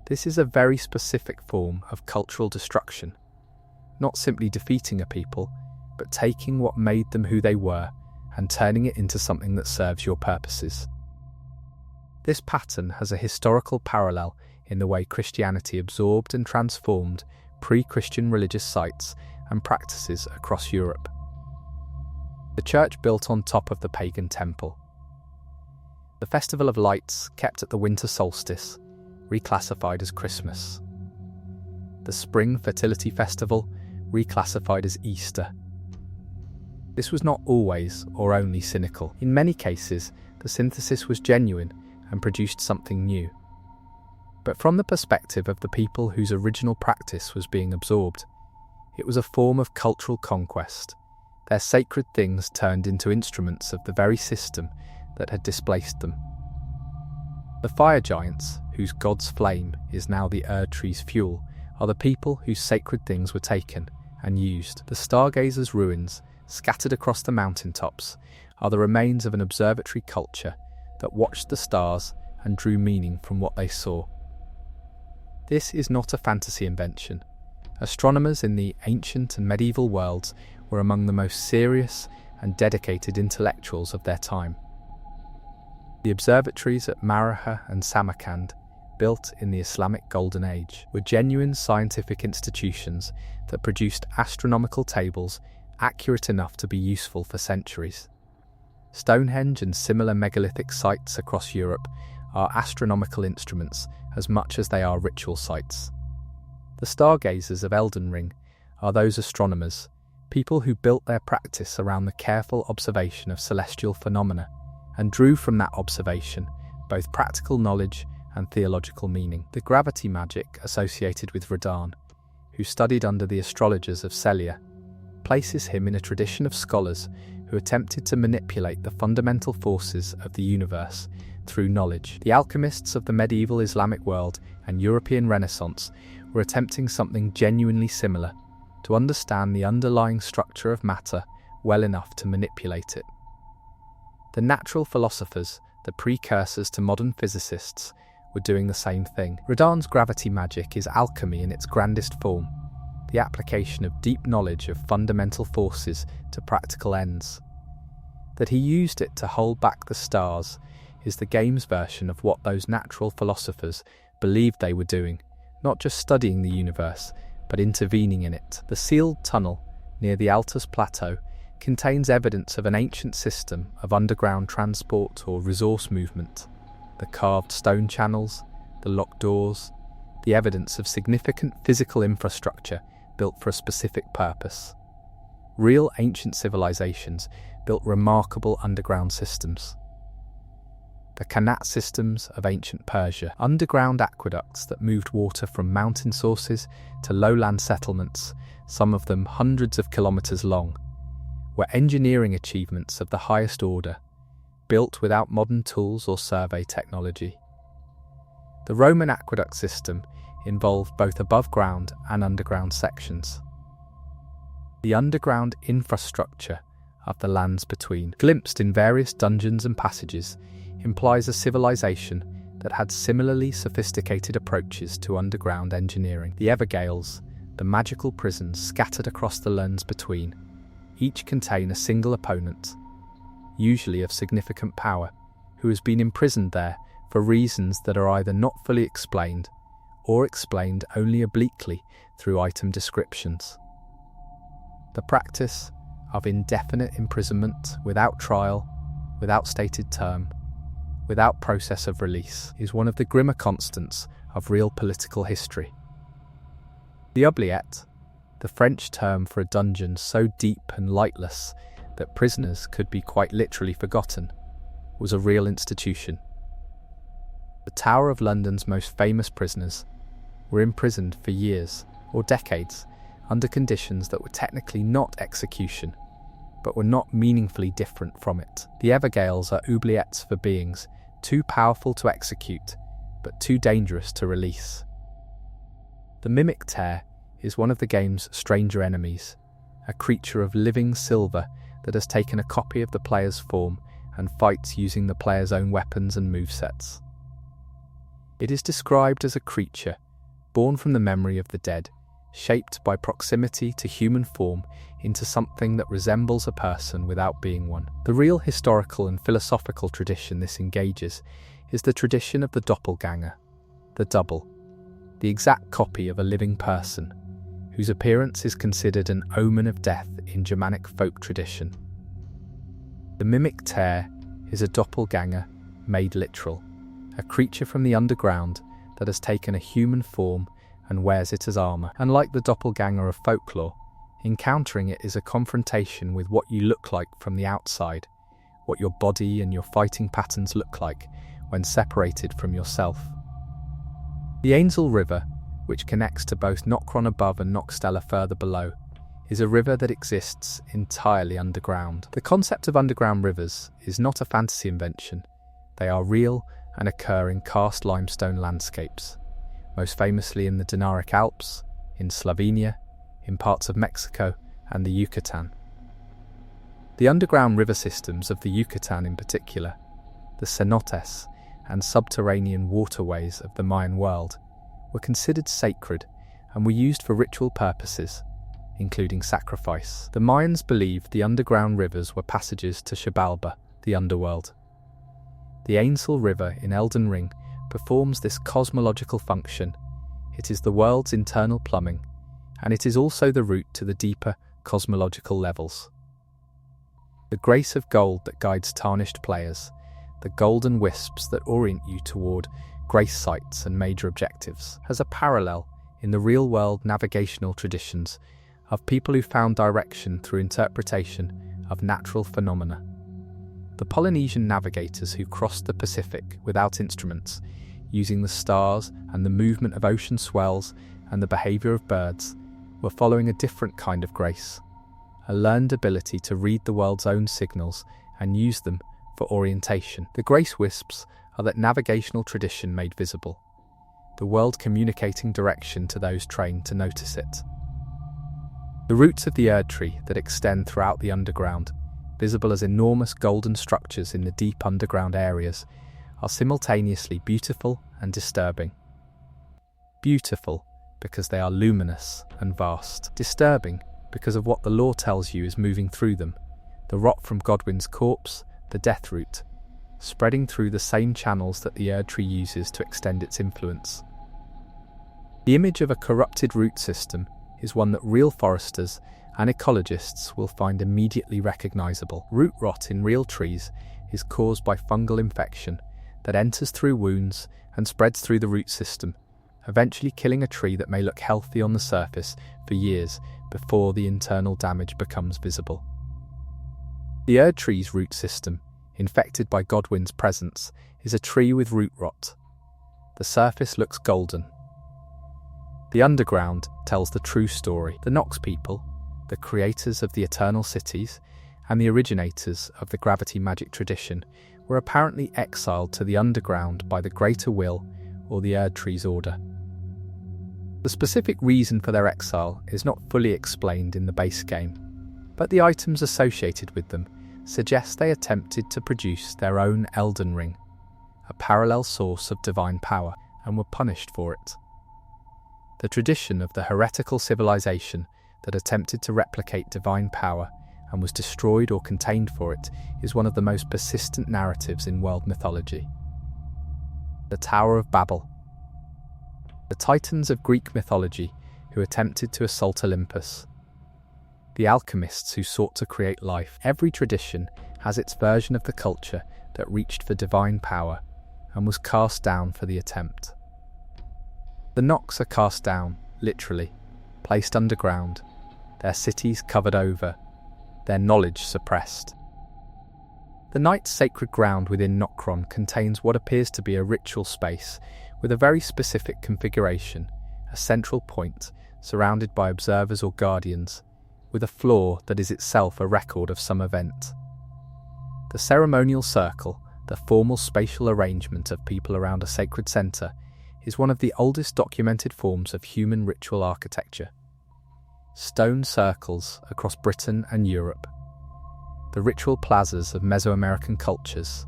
This is a very specific form of cultural destruction, not simply defeating a people, but taking what made them who they were and turning it into something that serves your purposes. This pattern has a historical parallel in the way Christianity absorbed and transformed pre-Christian religious sites and practices across Europe. The church built on top of the pagan temple. The Festival of Lights kept at the winter solstice, reclassified as Christmas. The Spring Fertility Festival, reclassified as Easter. This was not always or only cynical. In many cases, the synthesis was genuine and produced something new. But from the perspective of the people whose original practice was being absorbed, it was a form of cultural conquest. Their sacred things turned into instruments of the very system that had displaced them. The fire giants, whose god's flame is now the Erdtree's fuel, are the people whose sacred things were taken and used. The stargazers' ruins, scattered across the mountaintops, are the remains of an observatory culture that watched the stars and drew meaning from what they saw. This is not a fantasy invention. Astronomers in the ancient and medieval worlds were among the most serious and dedicated intellectuals of their time. The observatories at Maraha and Samarkand, built in the Islamic Golden Age, were genuine scientific institutions that produced astronomical tables accurate enough to be useful for centuries. Stonehenge and similar megalithic sites across Europe are astronomical instruments as much as they are ritual sites. The stargazers of Elden Ring are those astronomers, people who built their practice around the careful observation of celestial phenomena and drew from that observation both practical knowledge and theological meaning. The gravity magic associated with Radan, who studied under the astrologers of Celia, places him in a tradition of scholars who attempted to manipulate the fundamental forces of the universe through knowledge. The alchemists of the medieval Islamic world and European Renaissance were attempting something genuinely similar, to understand the underlying structure of matter well enough to manipulate it. The natural philosophers, the precursors to modern physicists, were doing the same thing. Radan's gravity magic is alchemy in its grandest form, the application of deep knowledge of fundamental forces to practical ends. That he used it to hold back the stars is the game's version of what those natural philosophers believed they were doing, not just studying the universe, but intervening in it. The sealed tunnel near the Altus Plateau contains evidence of an ancient system of underground transport or resource movement. The carved stone channels, the locked doors, the evidence of significant physical infrastructure built for a specific purpose. Real ancient civilizations built remarkable underground systems. The Qanat systems of ancient Persia, underground aqueducts that moved water from mountain sources to lowland settlements, some of them hundreds of kilometers long, were engineering achievements of the highest order, built without modern tools or survey technology. The Roman aqueduct system involved both above-ground and underground sections. The underground infrastructure of the lands between, glimpsed in various dungeons and passages, implies a civilization that had similarly sophisticated approaches to underground engineering. The Evergales, the magical prisons scattered across the lands between, each contain a single opponent, usually of significant power, who has been imprisoned there for reasons that are either not fully explained or explained only obliquely through item descriptions. The practice of indefinite imprisonment without trial, without stated term, without process of release, is one of the grimmer constants of real political history. The oubliette, the French term for a dungeon so deep and lightless that prisoners could be quite literally forgotten, was a real institution. The Tower of London's most famous prisoners were imprisoned for years or decades under conditions that were technically not execution, but were not meaningfully different from it. The Evergales are oubliettes for beings too powerful to execute, but too dangerous to release. The Mimic Tear is one of the game's stranger enemies, a creature of living silver that has taken a copy of the player's form and fights using the player's own weapons and movesets. It is described as a creature born from the memory of the dead, shaped by proximity to human form into something that resembles a person without being one. The real historical and philosophical tradition this engages is the tradition of the doppelganger, the double, the exact copy of a living person, whose appearance is considered an omen of death in Germanic folk tradition. The Mimic Tear is a doppelganger made literal, a creature from the underground that has taken a human form and wears it as armour. Unlike the doppelganger of folklore, encountering it is a confrontation with what you look like from the outside, what your body and your fighting patterns look like when separated from yourself. The Ainsel River, which connects to both Nokron above and Nokstella further below, is a river that exists entirely underground. The concept of underground rivers is not a fantasy invention. They are real and occur in karst limestone landscapes, most famously in the Dinaric Alps, in Slovenia, in parts of Mexico and the Yucatan. The underground river systems of the Yucatan in particular, the cenotes and subterranean waterways of the Mayan world, were considered sacred and were used for ritual purposes, including sacrifice. The Mayans believed the underground rivers were passages to Xibalba, the underworld. The Ainsel River in Elden Ring performs this cosmological function. It is the world's internal plumbing, and it is also the route to the deeper cosmological levels. The grace of gold that guides tarnished players, the golden wisps that orient you toward grace sites and major objectives, has a parallel in the real-world navigational traditions of people who found direction through interpretation of natural phenomena. The Polynesian navigators who crossed the Pacific without instruments, using the stars and the movement of ocean swells and the behaviour of birds, were following a different kind of grace, a learned ability to read the world's own signals and use them for orientation. The grace wisps are that navigational tradition made visible, the world communicating direction to those trained to notice it. The roots of the Erd tree that extend throughout the underground, visible as enormous golden structures in the deep underground areas, are simultaneously beautiful and disturbing. Beautiful because they are luminous and vast. Disturbing because of what the lore tells you is moving through them, the rot from Godwin's corpse, the death root, spreading through the same channels that the Erd tree uses to extend its influence. The image of a corrupted root system is one that real foresters and ecologists will find immediately recognisable. Root rot in real trees is caused by fungal infection that enters through wounds and spreads through the root system, eventually killing a tree that may look healthy on the surface for years before the internal damage becomes visible. The Erd tree's root system, infected by Godwin's presence, is a tree with root rot. The surface looks golden. The underground tells the true story. The Nox people, the creators of the eternal cities and the originators of the gravity magic tradition, were apparently exiled to the underground by the Greater Will or the Erd tree's order. The specific reason for their exile is not fully explained in the base game, but the items associated with them suggest they attempted to produce their own Elden Ring, a parallel source of divine power, and were punished for it. The tradition of the heretical civilization that attempted to replicate divine power and was destroyed or contained for it is one of the most persistent narratives in world mythology. The Tower of Babel. The Titans of Greek mythology who attempted to assault Olympus. The alchemists who sought to create life. Every tradition has its version of the culture that reached for divine power and was cast down for the attempt. The Nox are cast down, literally, placed underground, their cities covered over, their knowledge suppressed. The night's sacred ground within Nokron contains what appears to be a ritual space with a very specific configuration, a central point surrounded by observers or guardians, with a floor that is itself a record of some event. The ceremonial circle, the formal spatial arrangement of people around a sacred centre, is one of the oldest documented forms of human ritual architecture. Stone circles across Britain and Europe, the ritual plazas of Mesoamerican cultures,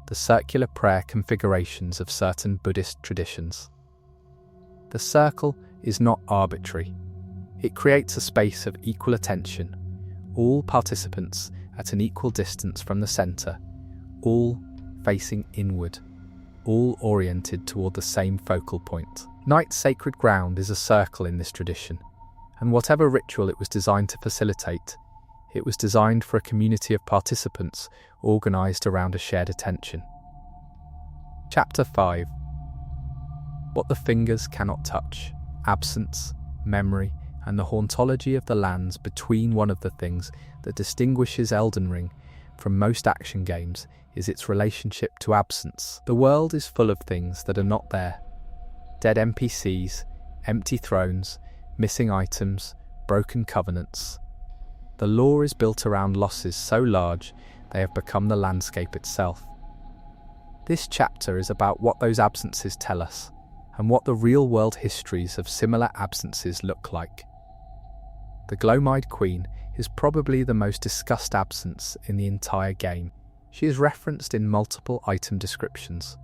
the circular prayer configurations of certain Buddhist traditions. The circle is not arbitrary. It creates a space of equal attention, all participants at an equal distance from the centre, all facing inward, all oriented toward the same focal point. Night's sacred ground is a circle in this tradition, and whatever ritual it was designed to facilitate, it was designed for a community of participants organised around a shared attention. Chapter 5. What the fingers cannot touch. Absence, memory, and the hauntology of the lands between. One of the things that distinguishes Elden Ring from most action games is its relationship to absence. The world is full of things that are not there. Dead NPCs, empty thrones, missing items, broken covenants. The lore is built around losses so large they have become the landscape itself. This chapter is about what those absences tell us, and what the real-world histories of similar absences look like. The Glomide Queen is probably the most discussed absence in the entire game. She is referenced in multiple item descriptions.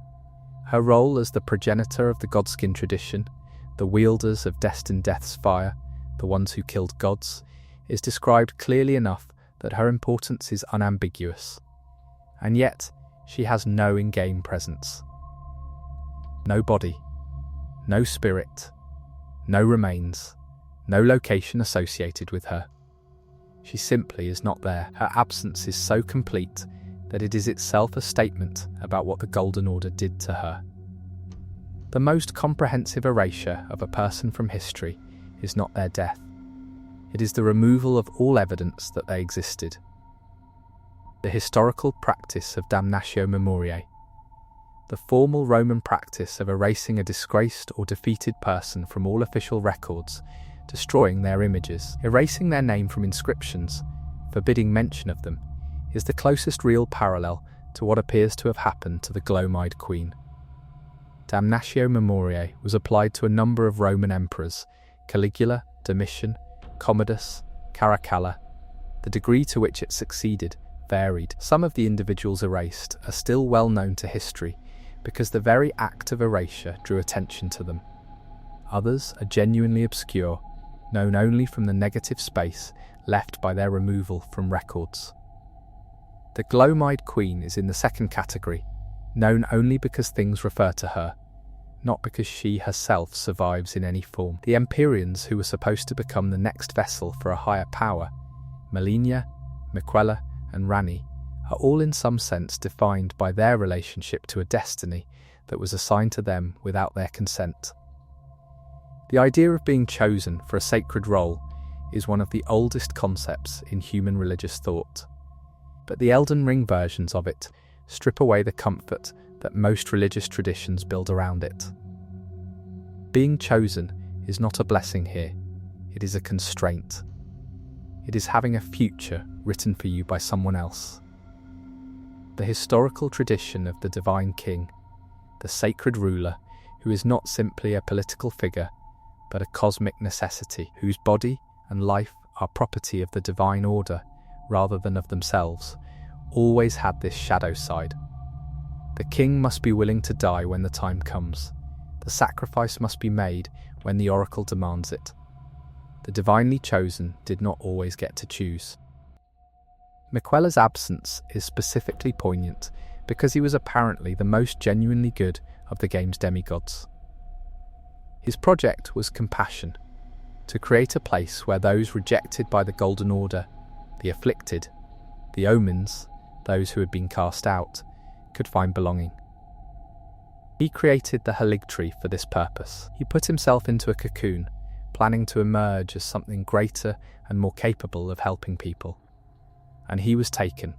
Her role as the progenitor of the Godskin tradition, the wielders of destined death's fire, the ones who killed gods, is described clearly enough that her importance is unambiguous. And yet, she has no in-game presence. No body, no spirit, no remains, no location associated with her. She simply is not there. Her absence is so complete that it is itself a statement about what the Golden Order did to her. The most comprehensive erasure of a person from history is not their death, It is the removal of all evidence that they existed. The historical practice of damnatio memoriae, the formal Roman practice of erasing a disgraced or defeated person from all official records, destroying their images, erasing their name from inscriptions, forbidding mention of them, is the closest real parallel to what appears to have happened to the gloam-eyed queen. Damnatio memoriae was applied to a number of Roman emperors: Caligula, Domitian, Commodus, Caracalla. The degree to which it succeeded varied. Some of the individuals erased are still well known to history because the very act of erasure drew attention to them. Others are genuinely obscure, known only from the negative space left by their removal from records. The gloam-eyed queen is in the second category, known only because things refer to her, not because she herself survives in any form. The Empyreans, who were supposed to become the next vessel for a higher power, Melinia, Miquella, and Rani, are all in some sense defined by their relationship to a destiny that was assigned to them without their consent. The idea of being chosen for a sacred role is one of the oldest concepts in human religious thought, but the Elden Ring versions of it strip away the comfort that most religious traditions build around it. Being chosen is not a blessing here, it is a constraint. It is having a future written for you by someone else. The historical tradition of the divine king, the sacred ruler, who is not simply a political figure, but a cosmic necessity, whose body and life are property of the divine order rather than of themselves, always had this shadow side. The king must be willing to die when the time comes. The sacrifice must be made when the oracle demands it. The divinely chosen did not always get to choose. Miquella's absence is specifically poignant because he was apparently the most genuinely good of the game's demigods. His project was compassion, to create a place where those rejected by the Golden Order, the afflicted, the omens, those who had been cast out, could find belonging. He created the Haligtree for this purpose. He put himself into a cocoon, planning to emerge as something greater and more capable of helping people. And he was taken.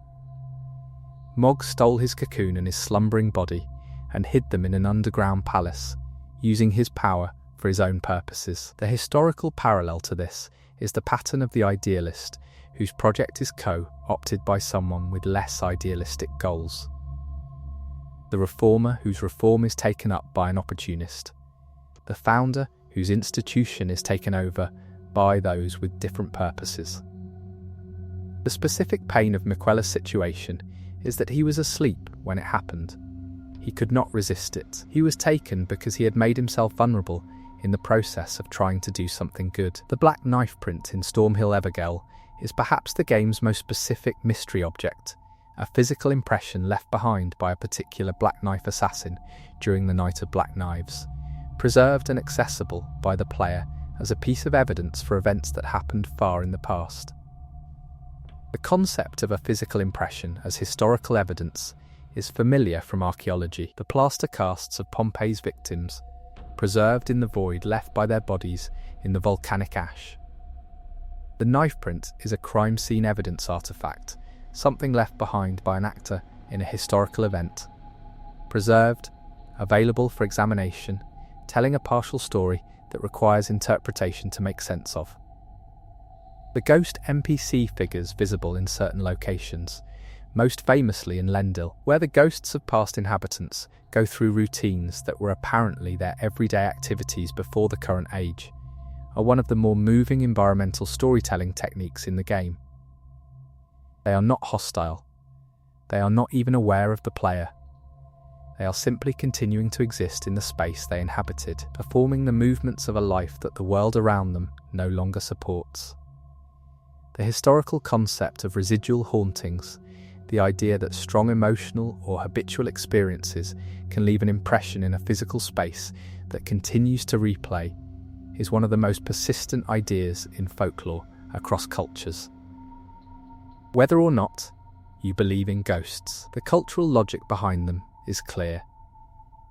Mog stole his cocoon and his slumbering body and hid them in an underground palace, using his power for his own purposes. The parallel to this is the pattern of the idealist, whose project is co-opted by someone with less idealistic goals. The reformer whose reform is taken up by an opportunist. The founder whose institution is taken over by those with different purposes. The specific pain of Miquella's situation is that he was asleep when it happened. He could not resist it. He was taken because he had made himself vulnerable in the process of trying to do something good. The black knife print in Stormhill Evergale is perhaps the game's most specific mystery object, a physical impression left behind by a particular black knife assassin during the Night of Black Knives, preserved and accessible by the player as a piece of evidence for events that happened far in the past. The concept of a physical impression as historical evidence is familiar from archaeology. The plaster casts of Pompeii's victims, preserved in the void left by their bodies in the volcanic ash. The knife print is a crime scene evidence artifact, something left behind by an actor in a historical event. Preserved, available for examination, telling a partial story that requires interpretation to make sense of. The ghost NPC figures visible in certain locations, most famously in Lendil, where the ghosts of past inhabitants go through routines that were apparently their everyday activities before the current age, are one of the more moving environmental storytelling techniques in the game. They are not hostile. They are not even aware of the player. They are simply continuing to exist in the space they inhabited, performing the movements of a life that the world around them no longer supports. The historical concept of residual hauntings, the idea that strong emotional or habitual experiences can leave an impression in a physical space that continues to replay, is one of the most persistent ideas in folklore across cultures. Whether or not you believe in ghosts, the cultural logic behind them is clear.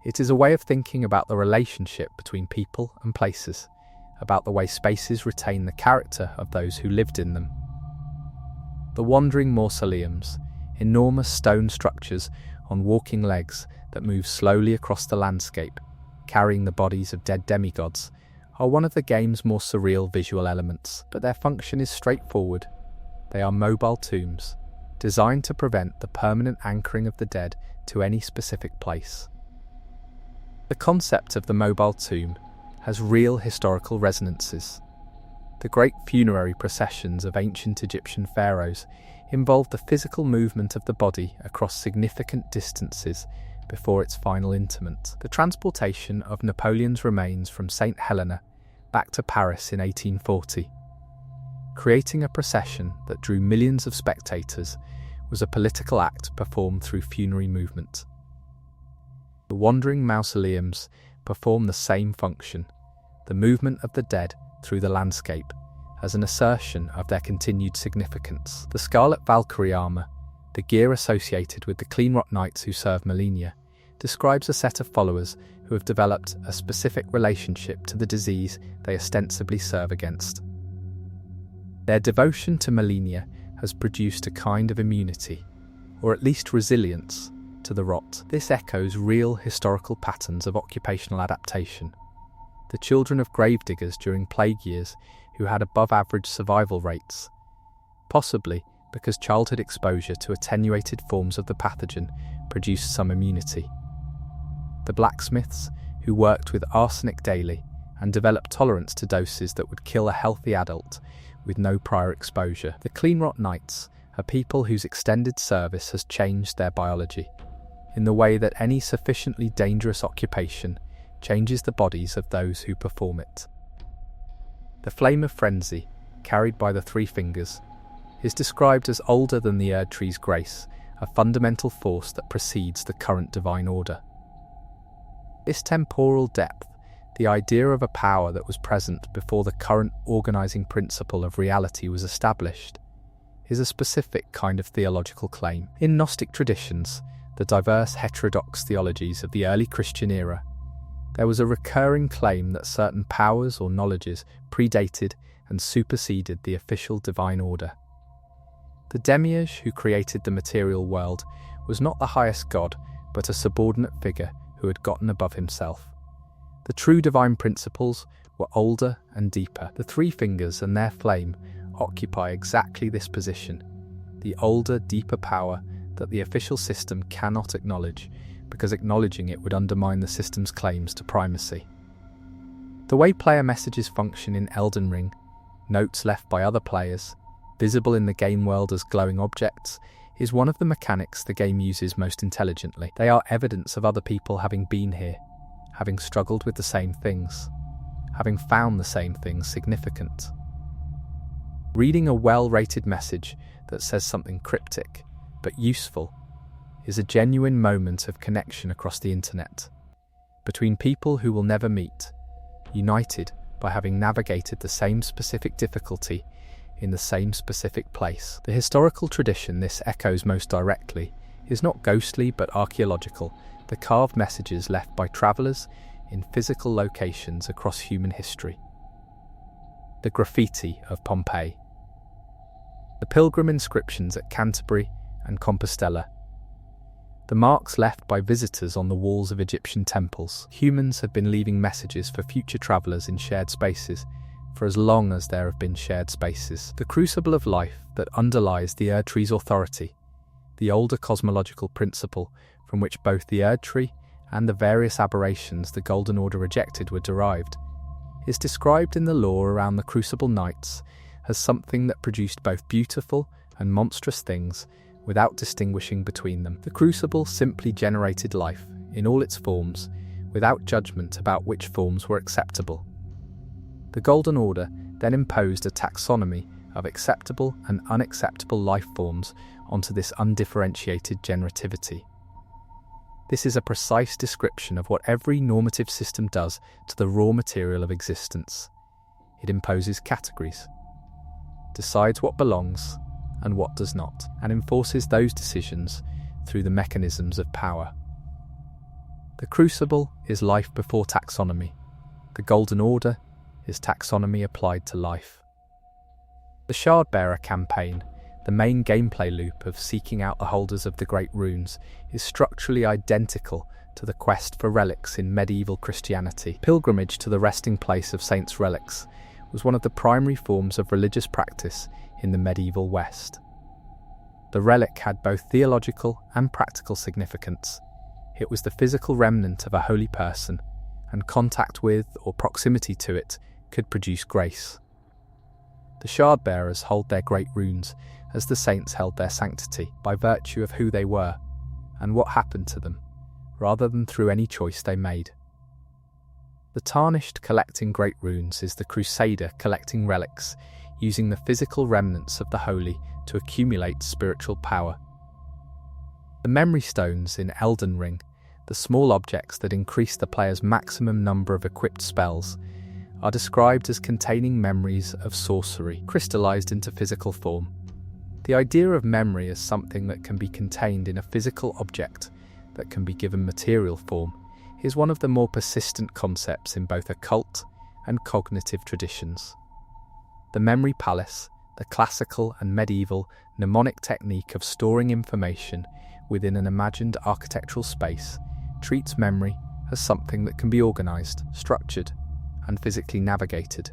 It is a way of thinking about the relationship between people and places, about the way spaces retain the character of those who lived in them. The wandering mausoleums, enormous stone structures on walking legs that move slowly across the landscape, carrying the bodies of dead demigods, are one of the game's more surreal visual elements, but their function is straightforward. They are mobile tombs, designed to prevent the permanent anchoring of the dead to any specific place. The concept of the mobile tomb has real historical resonances. The great funerary processions of ancient Egyptian pharaohs involved the physical movement of the body across significant distances before its final interment. The transportation of Napoleon's remains from St. Helena back to Paris in 1840, creating a procession that drew millions of spectators, was a political act performed through funerary movement. The wandering mausoleums perform the same function, the movement of the dead through the landscape, as an assertion of their continued significance. The Scarlet Valkyrie armour, the gear associated with the Cleanrot Knights who serve Melania, describes a set of followers who have developed a specific relationship to the disease they ostensibly serve against. Their devotion to Melania has produced a kind of immunity, or at least resilience, to the rot. This echoes real historical patterns of occupational adaptation. The children of gravediggers during plague years who had above-average survival rates, possibly because childhood exposure to attenuated forms of the pathogen produced some immunity. The blacksmiths who worked with arsenic daily and developed tolerance to doses that would kill a healthy adult with no prior exposure. The Cleanrot Knights are people whose extended service has changed their biology, in the way that any sufficiently dangerous occupation changes the bodies of those who perform it. The flame of frenzy, carried by the Three Fingers, is described as older than the Erd Tree's grace, a fundamental force that precedes the current divine order. This temporal depth, the idea of a power that was present before the current organising principle of reality was established, is a specific kind of theological claim. In Gnostic traditions, the diverse heterodox theologies of the early Christian era, there was a recurring claim that certain powers or knowledges predated and superseded the official divine order. The demiurge who created the material world was not the highest god, but a subordinate figure who had gotten above himself. The true divine principles were older and deeper. The Three Fingers and their flame occupy exactly this position, the older, deeper power that the official system cannot acknowledge, because acknowledging it would undermine the system's claims to primacy. The way player messages function in Elden Ring, notes left by other players, visible in the game world as glowing objects, is one of the mechanics the game uses most intelligently. They are evidence of other people having been here, having struggled with the same things, having found the same things significant. Reading a well-rated message that says something cryptic, but useful, is a genuine moment of connection across the internet, between people who will never meet, united by having navigated the same specific difficulty in the same specific place. The historical tradition this echoes most directly is not ghostly but archaeological, the carved messages left by travellers in physical locations across human history. The graffiti of Pompeii. The pilgrim inscriptions at Canterbury and Compostela. The marks left by visitors on the walls of Egyptian temples. Humans have been leaving messages for future travellers in shared spaces for as long as there have been shared spaces. The crucible of life that underlies the Erd Tree's authority, the older cosmological principle from which both the Erd Tree and the various aberrations the Golden Order rejected were derived, is described in the lore around the Crucible Knights as something that produced both beautiful and monstrous things without distinguishing between them. The Crucible simply generated life in all its forms, without judgment about which forms were acceptable. The Golden Order then imposed a taxonomy of acceptable and unacceptable life forms onto this undifferentiated generativity. This is a precise description of what every normative system does to the raw material of existence. It imposes categories, decides what belongs and what does not, and enforces those decisions through the mechanisms of power. The Crucible is life before taxonomy. The Golden Order his taxonomy applied to life. The Shardbearer campaign, the main gameplay loop of seeking out the holders of the Great Runes, is structurally identical to the quest for relics in medieval Christianity. Pilgrimage to the resting place of saints' relics was one of the primary forms of religious practice in the medieval West. The relic had both theological and practical significance. It was the physical remnant of a holy person, and contact with or proximity to it could produce grace. The Shardbearers hold their great runes as the saints held their sanctity by virtue of who they were and what happened to them, rather than through any choice they made. The Tarnished collecting great runes is the Crusader collecting relics, using the physical remnants of the holy to accumulate spiritual power. The Memory Stones in Elden Ring, the small objects that increase the player's maximum number of equipped spells, are described as containing memories of sorcery, crystallized into physical form. The idea of memory as something that can be contained in a physical object that can be given material form is one of the more persistent concepts in both occult and cognitive traditions. The Memory Palace, the classical and medieval mnemonic technique of storing information within an imagined architectural space, treats memory as something that can be organized, structured, and physically navigated.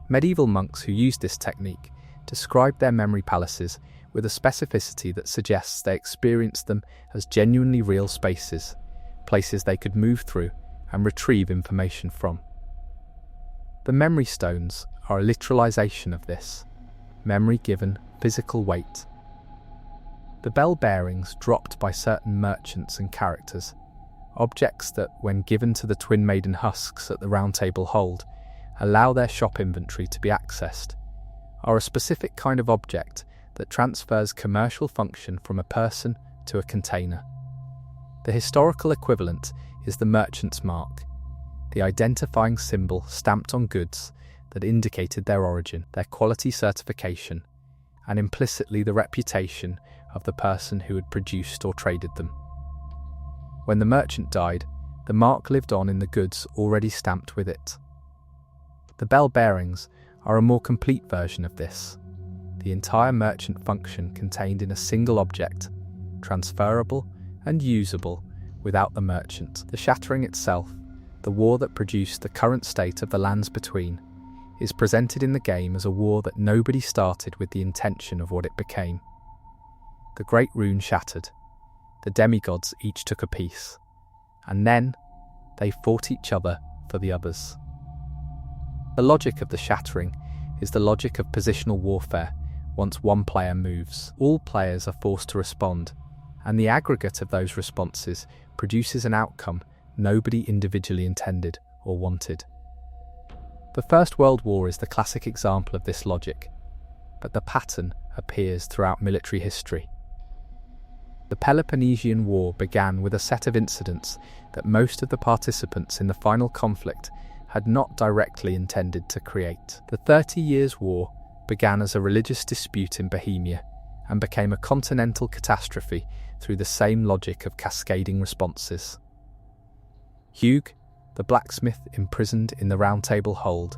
Medieval monks who used this technique described their memory palaces with a specificity that suggests they experienced them as genuinely real spaces, places they could move through and retrieve information from. The Memory Stones are a literalization of this, memory given physical weight. The bell bearings dropped by certain merchants and characters, objects that, when given to the Twin Maiden husks at the Round Table hold, allow their shop inventory to be accessed, are a specific kind of object that transfers commercial function from a person to a container. The historical equivalent is the merchant's mark, the identifying symbol stamped on goods that indicated their origin, their quality certification, and implicitly the reputation of the person who had produced or traded them. When the merchant died, the mark lived on in the goods already stamped with it. The bell bearings are a more complete version of this, the entire merchant function contained in a single object, transferable and usable without the merchant. The shattering itself, the war that produced the current state of the lands between, is presented in the game as a war that nobody started with the intention of what it became. The great rune shattered, the demigods each took a piece, and then they fought each other for the others. The logic of the shattering is the logic of positional warfare. Once one player moves, all players are forced to respond, and the aggregate of those responses produces an outcome nobody individually intended or wanted. The First World War is the classic example of this logic, but the pattern appears throughout military history. The Peloponnesian War began with a set of incidents that most of the participants in the final conflict had not directly intended to create. The 30 Years' War began as a religious dispute in Bohemia and became a continental catastrophe through the same logic of cascading responses. Hugh, the blacksmith imprisoned in the Round Table hold,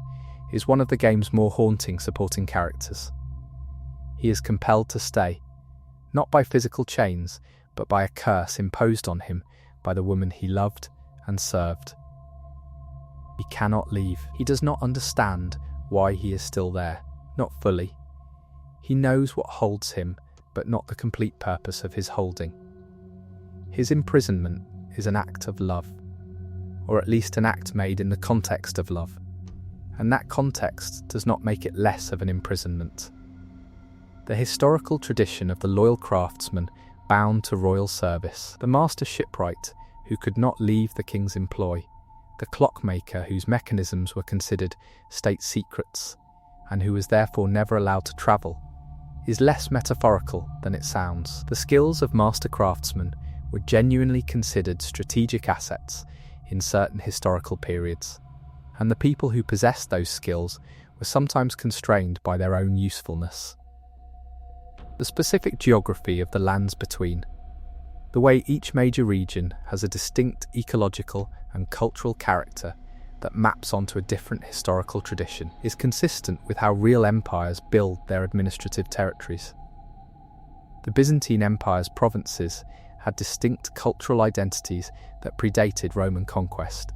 is one of the game's more haunting supporting characters. He is compelled to stay, not by physical chains, but by a curse imposed on him by the woman he loved and served. He cannot leave. He does not understand why he is still there, not fully. He knows what holds him, but not the complete purpose of his holding. His imprisonment is an act of love, or at least an act made in the context of love, and that context does not make it less of an imprisonment. The historical tradition of the loyal craftsman bound to royal service, the master shipwright who could not leave the king's employ, the clockmaker whose mechanisms were considered state secrets, and who was therefore never allowed to travel, is less metaphorical than it sounds. The skills of master craftsmen were genuinely considered strategic assets in certain historical periods, and the people who possessed those skills were sometimes constrained by their own usefulness. The specific geography of the lands between, the way each major region has a distinct ecological and cultural character, that maps onto a different historical tradition, is consistent with how real empires build their administrative territories. The Byzantine Empire's provinces had distinct cultural identities that predated Roman conquest,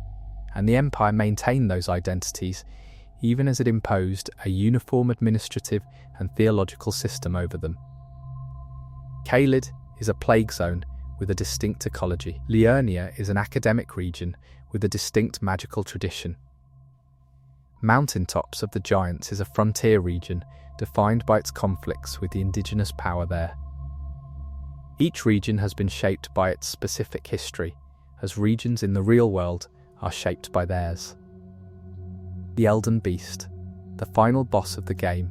and the empire maintained those identities even as it imposed a uniform administrative and theological system over them. Khalid is a plague zone with a distinct ecology. Liurnia is an academic region with a distinct magical tradition. Mountaintops of the Giants is a frontier region defined by its conflicts with the indigenous power there. Each region has been shaped by its specific history, as regions in the real world are shaped by theirs. The Elden Beast, the final boss of the game,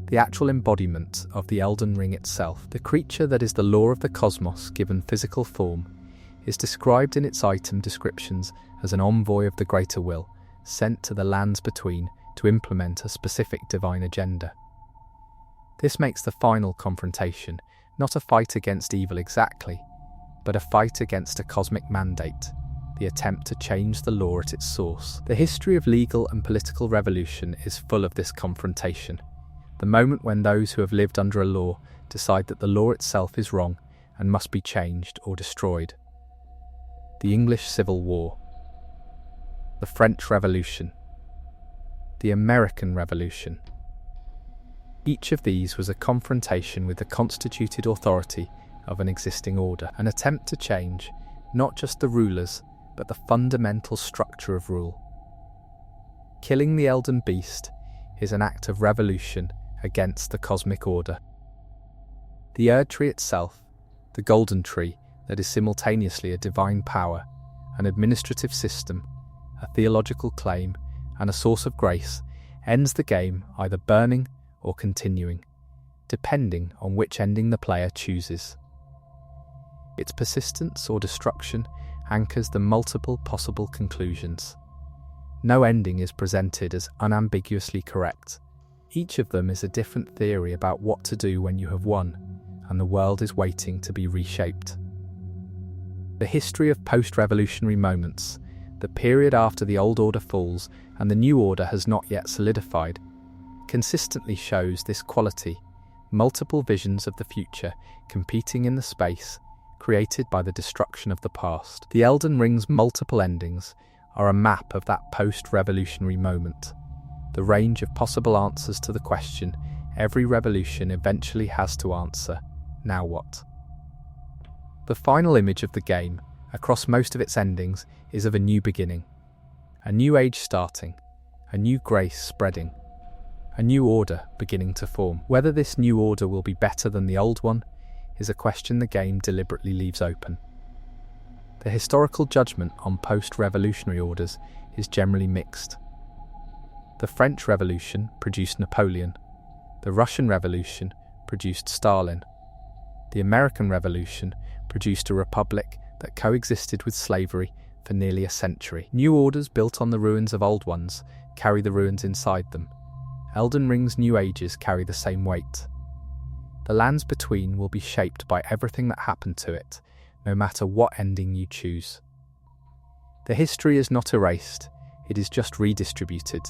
the actual embodiment of the Elden Ring itself, the creature that is the law of the cosmos given physical form, is described in its item descriptions as an envoy of the greater will, sent to the lands between to implement a specific divine agenda. This makes the final confrontation not a fight against evil exactly, but a fight against a cosmic mandate, the attempt to change the law at its source. The history of legal and political revolution is full of this confrontation, the moment when those who have lived under a law decide that the law itself is wrong and must be changed or destroyed. The English Civil War, the French Revolution, the American Revolution. Each of these was a confrontation with the constituted authority of an existing order, an attempt to change not just the rulers, but the fundamental structure of rule. Killing the Elden Beast is an act of revolution against the cosmic order. The Erd Tree itself, the Golden Tree that is simultaneously a divine power, an administrative system, a theological claim, and a source of grace, ends the game either burning or continuing, depending on which ending the player chooses. Its persistence or destruction anchors the multiple possible conclusions. No ending is presented as unambiguously correct. Each of them is a different theory about what to do when you have won, and the world is waiting to be reshaped. The history of post-revolutionary moments, the period after the old order falls and the new order has not yet solidified, consistently shows this quality, multiple visions of the future competing in the space created by the destruction of the past. The Elden Ring's multiple endings are a map of that post-revolutionary moment, the range of possible answers to the question every revolution eventually has to answer, now what? The final image of the game, across most of its endings, is of a new beginning, a new age starting, a new grace spreading, a new order beginning to form. Whether this new order will be better than the old one is a question the game deliberately leaves open. The historical judgment on post-revolutionary orders is generally mixed. The French Revolution produced Napoleon. The Russian Revolution produced Stalin. The American Revolution produced a republic that coexisted with slavery for nearly a century. New orders built on the ruins of old ones carry the ruins inside them. Elden Ring's new ages carry the same weight. The lands between will be shaped by everything that happened to it, no matter what ending you choose. The history is not erased, it is just redistributed.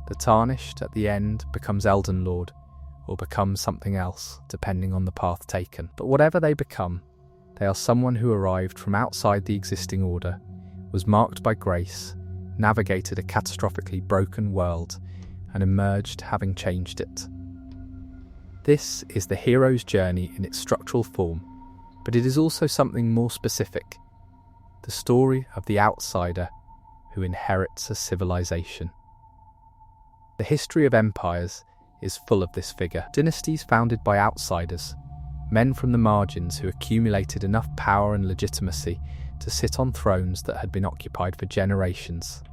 The tarnished at the end becomes Elden Lord, or becomes something else, depending on the path taken. But whatever they become, they are someone who arrived from outside the existing order, was marked by grace, navigated a catastrophically broken world, and emerged having changed it. This is the hero's journey in its structural form, but it is also something more specific, the story of the outsider who inherits a civilization. The history of empires is full of this figure. Dynasties founded by outsiders, men from the margins who accumulated enough power and legitimacy to sit on thrones that had been occupied for generations.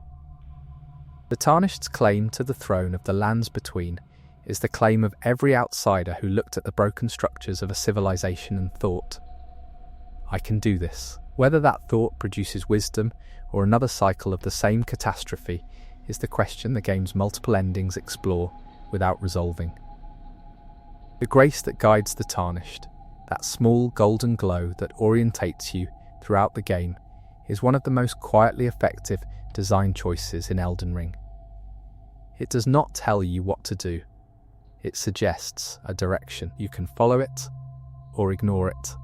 The Tarnished's claim to the throne of the lands between is the claim of every outsider who looked at the broken structures of a civilization and thought, I can do this. Whether that thought produces wisdom or another cycle of the same catastrophe is the question the game's multiple endings explore without resolving. The grace that guides the Tarnished, that small golden glow that orientates you throughout the game, is one of the most quietly effective design choices in Elden Ring. It does not tell you what to do. It suggests a direction. You can follow it or ignore it.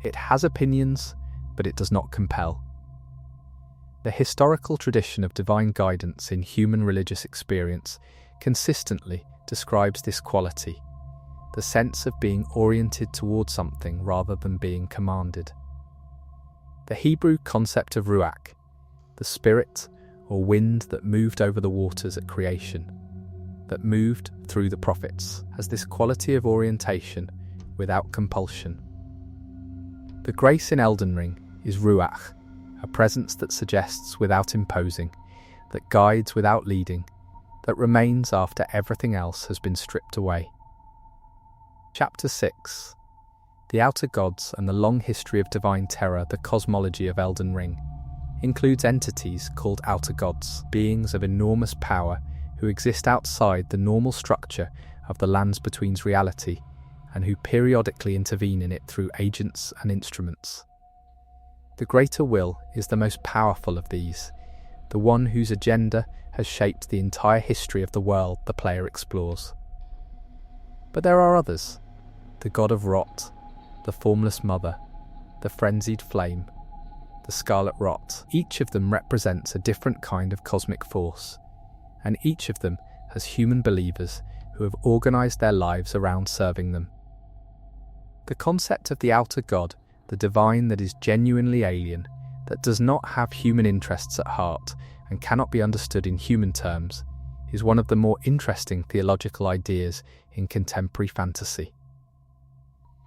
It has opinions, but it does not compel. The historical tradition of divine guidance in human religious experience consistently describes this quality, the sense of being oriented towards something rather than being commanded. The Hebrew concept of ruach, the spirit or wind that moved over the waters at creation, that moved through the prophets, has this quality of orientation without compulsion. The grace in Elden Ring is ruach, a presence that suggests without imposing, that guides without leading, that remains after everything else has been stripped away. Chapter 6. The Outer Gods and the Long History of Divine Terror, the Cosmology of Elden Ring, includes entities called Outer Gods, beings of enormous power who exist outside the normal structure of the Lands Between's reality and who periodically intervene in it through agents and instruments. The Greater Will is the most powerful of these, the one whose agenda has shaped the entire history of the world the player explores. But there are others: the God of Rot, the Formless Mother, the Frenzied Flame, the Scarlet Rot. Each of them represents a different kind of cosmic force, and each of them has human believers who have organised their lives around serving them. The concept of the Outer God, the divine that is genuinely alien, that does not have human interests at heart and cannot be understood in human terms, is one of the more interesting theological ideas in contemporary fantasy.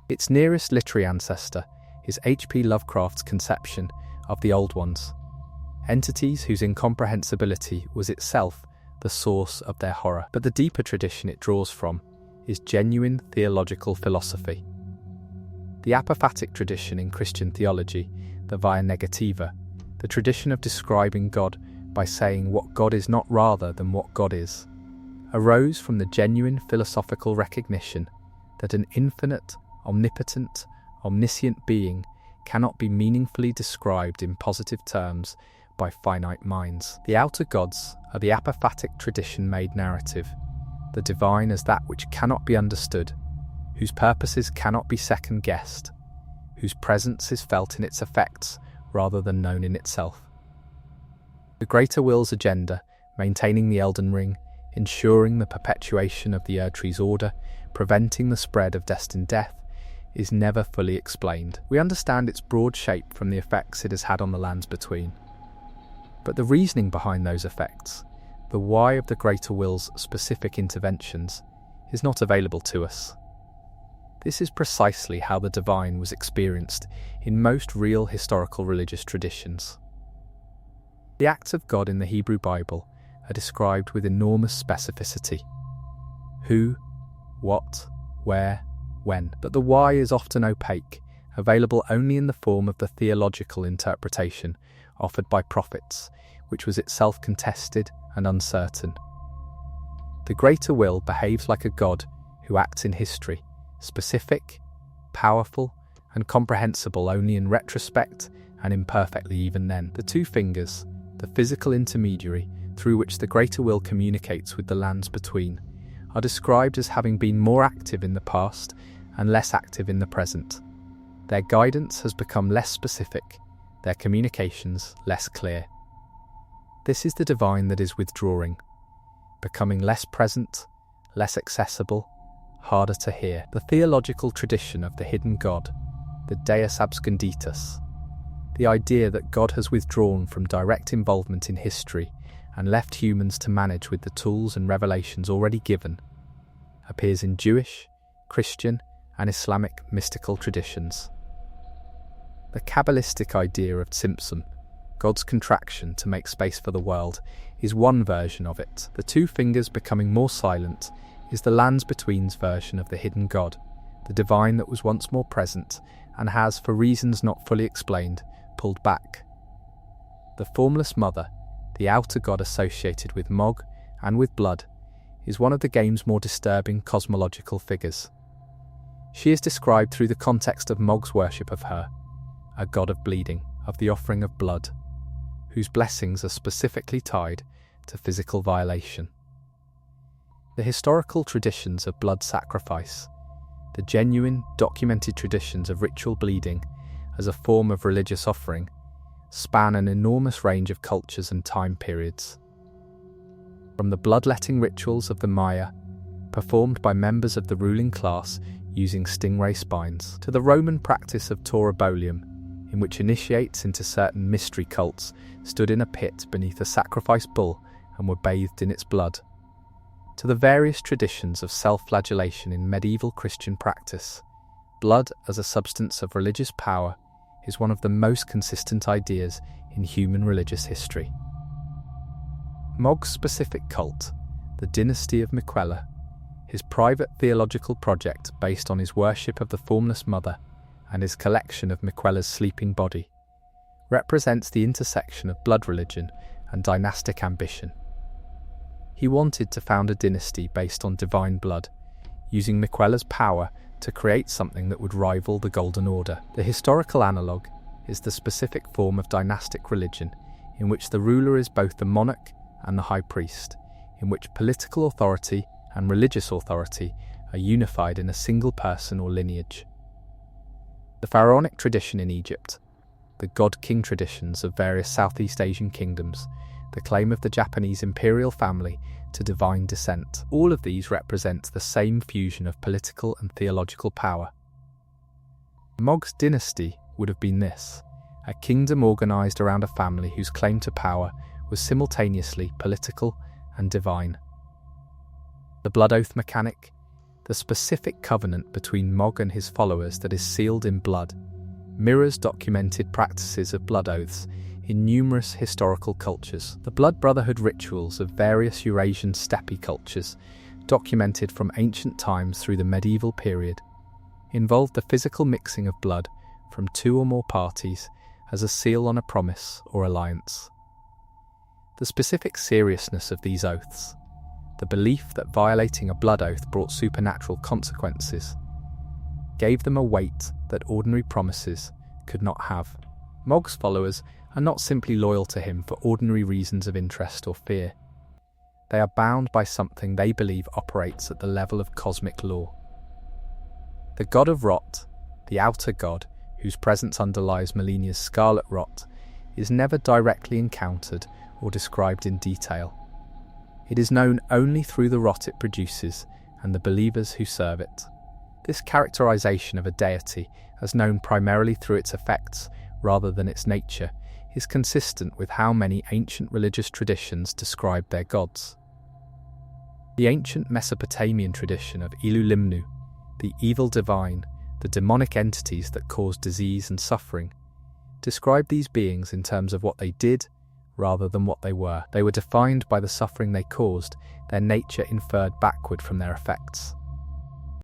Its nearest literary ancestor is H.P. Lovecraft's conception of the Old Ones, entities whose incomprehensibility was itself the source of their horror. But the deeper tradition it draws from is genuine theological philosophy. The apophatic tradition in Christian theology, the Via Negativa, the tradition of describing God by saying what God is not rather than what God is, arose from the genuine philosophical recognition that an infinite, omnipotent, omniscient being cannot be meaningfully described in positive terms by finite minds. The Outer Gods are the apophatic tradition-made narrative, the divine as that which cannot be understood, whose purposes cannot be second-guessed, whose presence is felt in its effects rather than known in itself. The Greater Will's agenda, maintaining the Elden Ring, ensuring the perpetuation of the Erdtree's order, preventing the spread of destined death, is never fully explained. We understand its broad shape from the effects it has had on the Lands Between. But the reasoning behind those effects, the why of the Greater Will's specific interventions, is not available to us. This is precisely how the divine was experienced in most real historical religious traditions. The acts of God in the Hebrew Bible are described with enormous specificity. Who, what, where, when. But the why is often opaque, available only in the form of the theological interpretation offered by prophets, which was itself contested and uncertain. The Greater Will behaves like a God who acts in history, specific, powerful, and comprehensible only in retrospect and imperfectly even then. The two fingers, the physical intermediary through which the Greater Will communicates with the Lands Between, are described as having been more active in the past and less active in the present. Their guidance has become less specific, their communications less clear. This is the divine that is withdrawing, becoming less present, less accessible, harder to hear. The theological tradition of the hidden God, the Deus absconditus, the idea that God has withdrawn from direct involvement in history and left humans to manage with the tools and revelations already given, appears in Jewish, Christian, and Islamic mystical traditions. The Kabbalistic idea of Tzimtzum, God's contraction to make space for the world, is one version of it. The two fingers becoming more silent is the Lands Between's version of the hidden God, the divine that was once more present and has, for reasons not fully explained, pulled back. The Formless Mother, the outer god associated with Mog and with blood, is one of the game's more disturbing cosmological figures. She is described through the context of Mog's worship of her, a god of bleeding. of the offering of blood, whose blessings are specifically tied to physical violation. The historical traditions of blood sacrifice, the genuine, documented traditions of ritual bleeding as a form of religious offering, span an enormous range of cultures and time periods. From the bloodletting rituals of the Maya, performed by members of the ruling class using stingray spines, to the Roman practice of taurobolium, in which initiates into certain mystery cults stood in a pit beneath a sacrifice bull and were bathed in its blood, to the various traditions of self-flagellation in medieval Christian practice, blood as a substance of religious power is one of the most consistent ideas in human religious history. Mog's specific cult, the dynasty of Miquella, his private theological project based on his worship of the formless mother and his collection of Miquella's sleeping body, represents the intersection of blood religion and dynastic ambition. He wanted to found a dynasty based on divine blood, using Miquella's power to create something that would rival the Golden Order. The historical analogue is the specific form of dynastic religion in which the ruler is both the monarch and the high priest, in which political authority and religious authority are unified in a single person or lineage. The pharaonic tradition in Egypt, the god-king traditions of various Southeast Asian kingdoms, the claim of the Japanese imperial family to divine descent, all of these represent the same fusion of political and theological power. Mog's dynasty would have been this: a kingdom organised around a family whose claim to power was simultaneously political and divine. The blood oath mechanic, the specific covenant between Mog and his followers that is sealed in blood, mirrors documented practices of blood oaths in numerous historical cultures. The blood brotherhood rituals of various Eurasian steppe cultures, documented from ancient times through the medieval period, involved the physical mixing of blood from two or more parties as a seal on a promise or alliance. The specific seriousness of these oaths, the belief that violating a blood oath brought supernatural consequences, gave them a weight that ordinary promises could not have. Mog's followers are not simply loyal to him for ordinary reasons of interest or fear. They are bound by something they believe operates at the level of cosmic law. The god of rot, the outer god, whose presence underlies Melinia's scarlet rot, is never directly encountered or described in detail. It is known only through the rot it produces and the believers who serve it. This characterization of a deity as known primarily through its effects rather than its nature is consistent with how many ancient religious traditions describe their gods. The ancient Mesopotamian tradition of Ilulimnu, the evil divine, the demonic entities that cause disease and suffering, described these beings in terms of what they did rather than what they were. They were defined by the suffering they caused, their nature inferred backward from their effects.